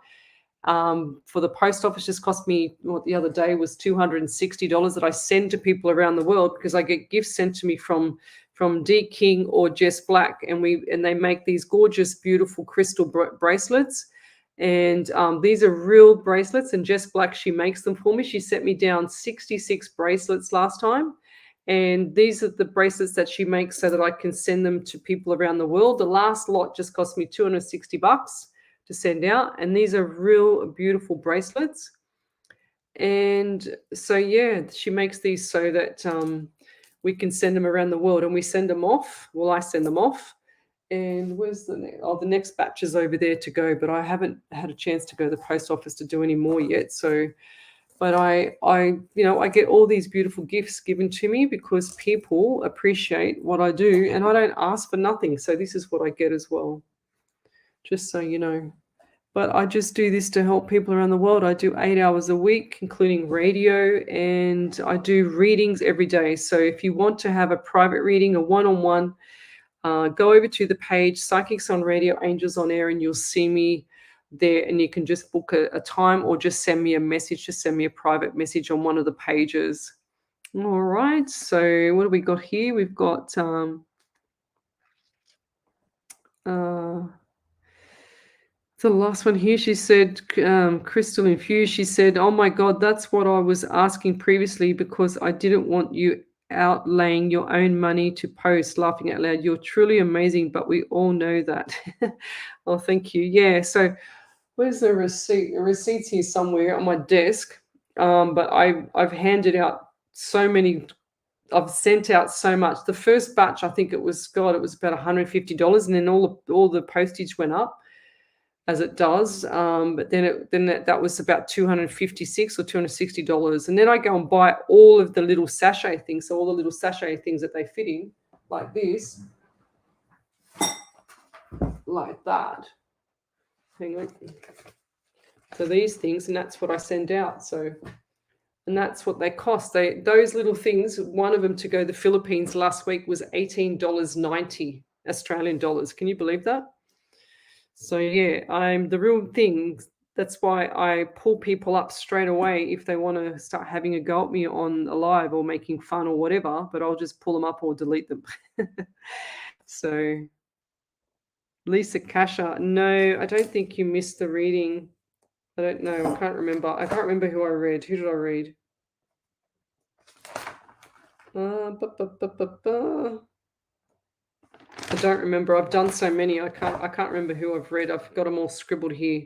For the post office, just cost me, the other day was $260 that I send to people around the world, because I get gifts sent to me from D King or Jess Black, and they make these gorgeous, beautiful crystal bracelets. And these are real bracelets, and Jess Black, she makes them for me. She sent me down 66 bracelets last time. And these are the bracelets that she makes so that I can send them to people around the world. The last lot just cost me $260 to send out. And these are real beautiful bracelets. And so, yeah, she makes these so that we can send them around the world, and we send them off. Well, I send them off. And where's the next batch is over there to go, but I haven't had a chance to go to the post office to do any more yet. So, but I get all these beautiful gifts given to me because people appreciate what I do, and I don't ask for nothing. So this is what I get as well, just so you know. But I just do this to help people around the world. I do 8 hours a week, including radio, and I do readings every day. So if you want to have a private reading, a one-on-one, go over to the page, Psychics on Radio, Angels on Air, and you'll see me there, and you can just book a time, or just send me a message. Just send me a private message on one of the pages. All right. So what do we got here? We've got the last one here. She said, Crystal Infused, she said, oh my God, that's what I was asking previously, because I didn't want you outlaying your own money to post. Laughing out loud. You're truly amazing, but we all know that. Oh, thank you. Yeah. So where's the receipt? A receipt's here somewhere on my desk. But I've handed out so many. I've sent out so much. The first batch, I think it was about $150, and then all the postage went up, as it does. But then that was about $256 or $260. And then I go and buy all of the little sachet things. So all the little sachet things that they fit in, like this. like that. Hang on. So these things, and that's what I send out. So, and that's what they cost. Those little things, one of them to go to the Philippines last week was $18.90 Australian dollars. Can you believe that? So yeah, I'm the real thing. That's why I pull people up straight away if they want to start having a go at me on a live or making fun or whatever, but I'll just pull them up or delete them. So Lisa Kasha, no, I don't think you missed the reading. I don't know. I can't remember. I can't remember who I read. Who did I read? I don't remember. I've done so many. I can't remember who I've read. I've got them all scribbled here.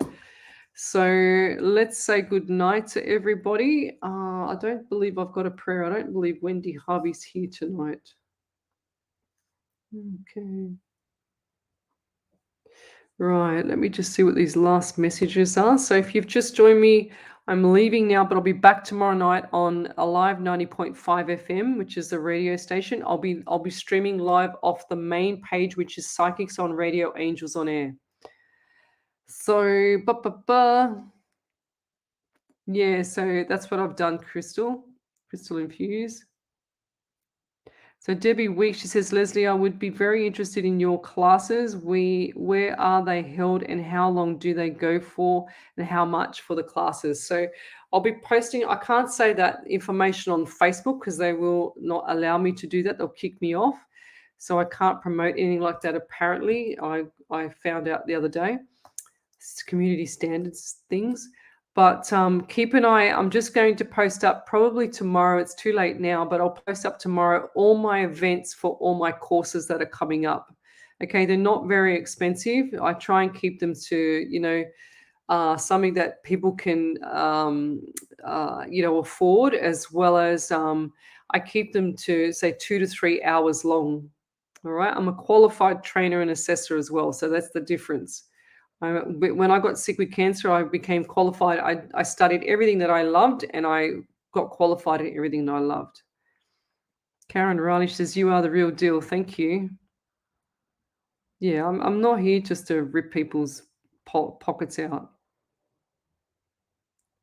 So let's say good night to everybody. I don't believe I've got a prayer. I don't believe Wendy Harvey's here tonight. Okay. Right, let me just see what these last messages are. So if you've just joined me, I'm leaving now, but I'll be back tomorrow night on Alive 90.5 FM, which is the radio station. I'll be streaming live off the main page, which is Psychics on Radio, Angels on Air. So, yeah, so that's what I've done, Crystal Infuse. So Debbie Weeks, she says, Lesley, I would be very interested in your classes. Where are they held and how long do they go for and how much for the classes? So I'll be posting, I can't say that information on Facebook because they will not allow me to do that. They'll kick me off. So I can't promote anything like that apparently. I found out the other day. It's community standards things. But keep an eye. I'm just going to post up probably tomorrow. It's too late now, but I'll post up tomorrow all my events for all my courses that are coming up. Okay, they're not very expensive. I try and keep them to, something that people can, afford, as well as I keep them to, say, 2 to 3 hours long. All right, I'm a qualified trainer and assessor as well. So that's the difference. When I got sick with cancer, I became qualified. I studied everything that I loved and I got qualified in everything that I loved. Karen Riley says, you are the real deal. Thank you. Yeah, I'm not here just to rip people's pockets out.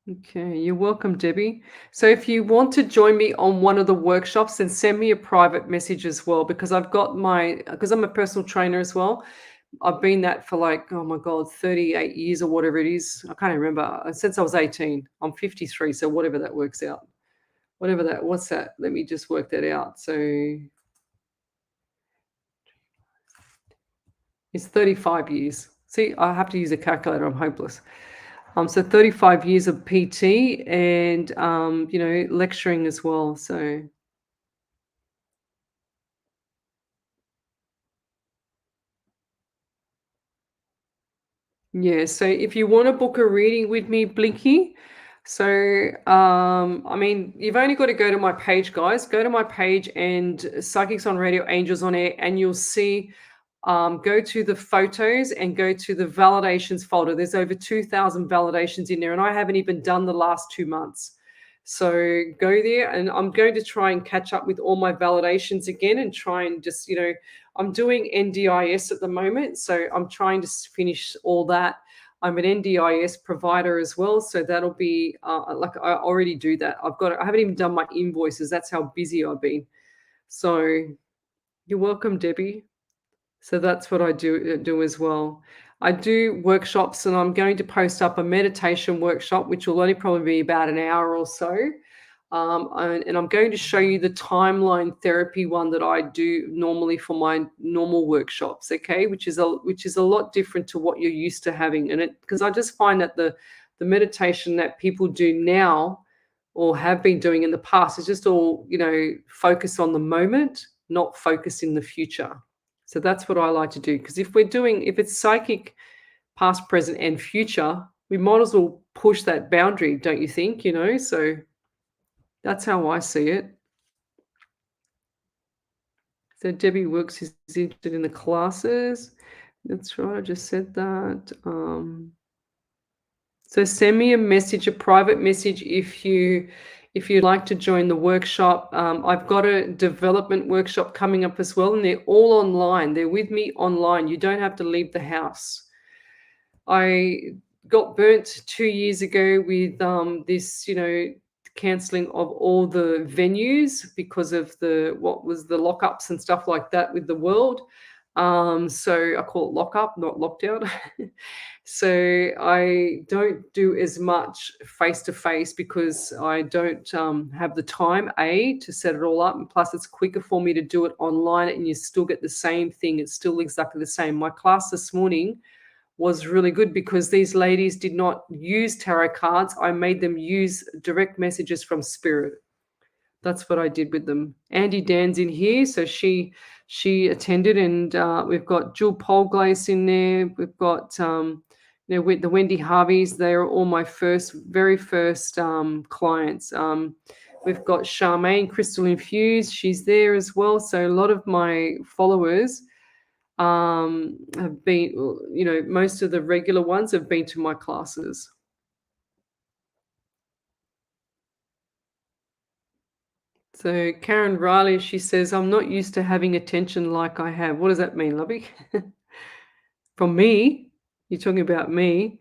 Okay, you're welcome, Debbie. So if you want to join me on one of the workshops, then send me a private message as well, because because I'm a personal trainer as well. I've been that for like, oh my God, 38 years or whatever it is. I can't remember. Since I was 18. I'm 53, so whatever that works out. What's that? Let me just work that out. So it's 35 years. See, I have to use a calculator. I'm hopeless. So 35 years of PT and, lecturing as well. So yeah, so if you want to book a reading with me, Blinky, so you've only got to go to my page, guys. Go to my page and Psychics on Radio, Angels on Air, and you'll see, go to the photos and go to the validations folder. There's over 2,000 validations in there, and I haven't even done the last 2 months. So go there, and I'm going to try and catch up with all my validations again and try and just, I'm doing NDIS at the moment, so I'm trying to finish all that. I'm an NDIS provider as well, so that'll be I already do that. I haven't even done my invoices. That's how busy I've been. So you're welcome, Debbie. So that's what I do as well. I do workshops, and I'm going to post up a meditation workshop, which will only probably be about an hour or so. And I'm going to show you the timeline therapy one that I do normally for my normal workshops, okay, which is a lot different to what you're used to having. And because I just find that the meditation that people do now or have been doing in the past is just all, focus on the moment, not focus in the future. So that's what I like to do, because if it's psychic, past, present, and future, we might as well push that boundary, don't you think? So that's how I see it. So Debbie Works is interested in the classes. That's right, I just said that. So send me a private message if you If you'd like to join the workshop, I've got a development workshop coming up as well, and they're all online. They're with me online. You don't have to leave the house. I got burnt 2 years ago with this, cancelling of all the venues because of the lockups and stuff like that with the world. So I call it lockup, not lockdown. So I don't do as much face-to-face because I don't have the time, to set it all up. And plus, it's quicker for me to do it online and you still get the same thing. It's still exactly the same. My class this morning was really good because these ladies did not use tarot cards. I made them use direct messages from spirit. That's what I did with them. Andy Dan's in here, so she attended, and we've got Jill Polglace in there. We've got with the Wendy Harveys. They are all my very first clients. We've got Charmaine Crystal Infused. She's there as well. So a lot of my followers have been, most of the regular ones have been to my classes. So Karen Riley, she says, I'm not used to having attention like I have. What does that mean, lovey? From me? You're talking about me?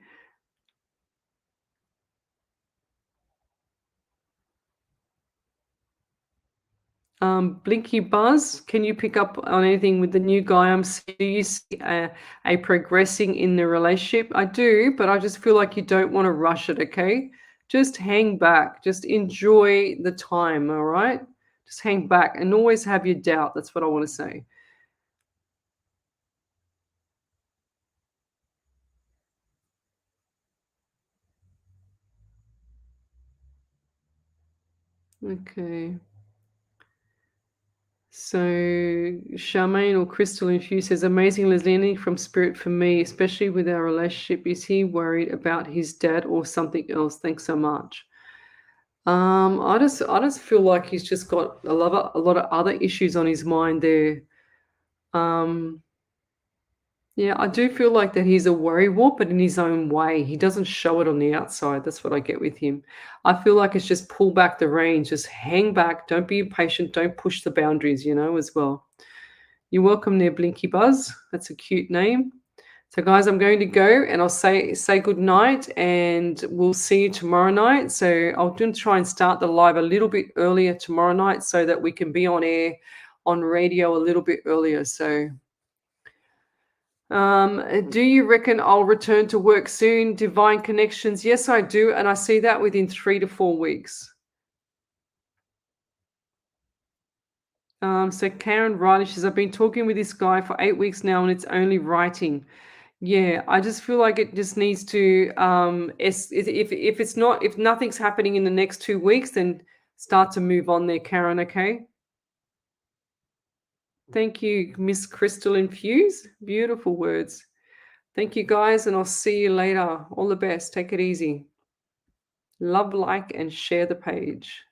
Blinky Buzz, can you pick up on anything with the new guy? Do you see a progressing in the relationship? I do, but I just feel like you don't want to rush it, okay? Just hang back. Just enjoy the time, all right? Just hang back and always have your doubt. That's what I want to say. Okay. So Charmaine or Crystal Infused says, amazing Lesley, anything from spirit for me, especially with our relationship. Is he worried about his dad or something else? Thanks so much. I just feel like he's just got a lot of other issues on his mind there. Yeah, I do feel like that he's a worrywart, but in his own way. He doesn't show it on the outside. That's what I get with him. I feel like it's just pull back the reins, just hang back. Don't be impatient. Don't push the boundaries, as well. You're welcome there, Blinky Buzz. That's a cute name. So, guys, I'm going to go and I'll say good night, and we'll see you tomorrow night. So I'll try and start the live a little bit earlier tomorrow night so that we can be on air on radio a little bit earlier. So do you reckon I'll return to work soon? Divine connections. Yes, I do. And I see that within 3 to 4 weeks. So Karen Riley says, I've been talking with this guy for 8 weeks now and it's only writing. Yeah, I just feel like it just needs to, if nothing's happening in the next 2 weeks, then start to move on there, Karen, okay? Thank you, Miss Crystal Infuse. Beautiful words. Thank you, guys, and I'll see you later. All the best. Take it easy. Love, like, and share the page.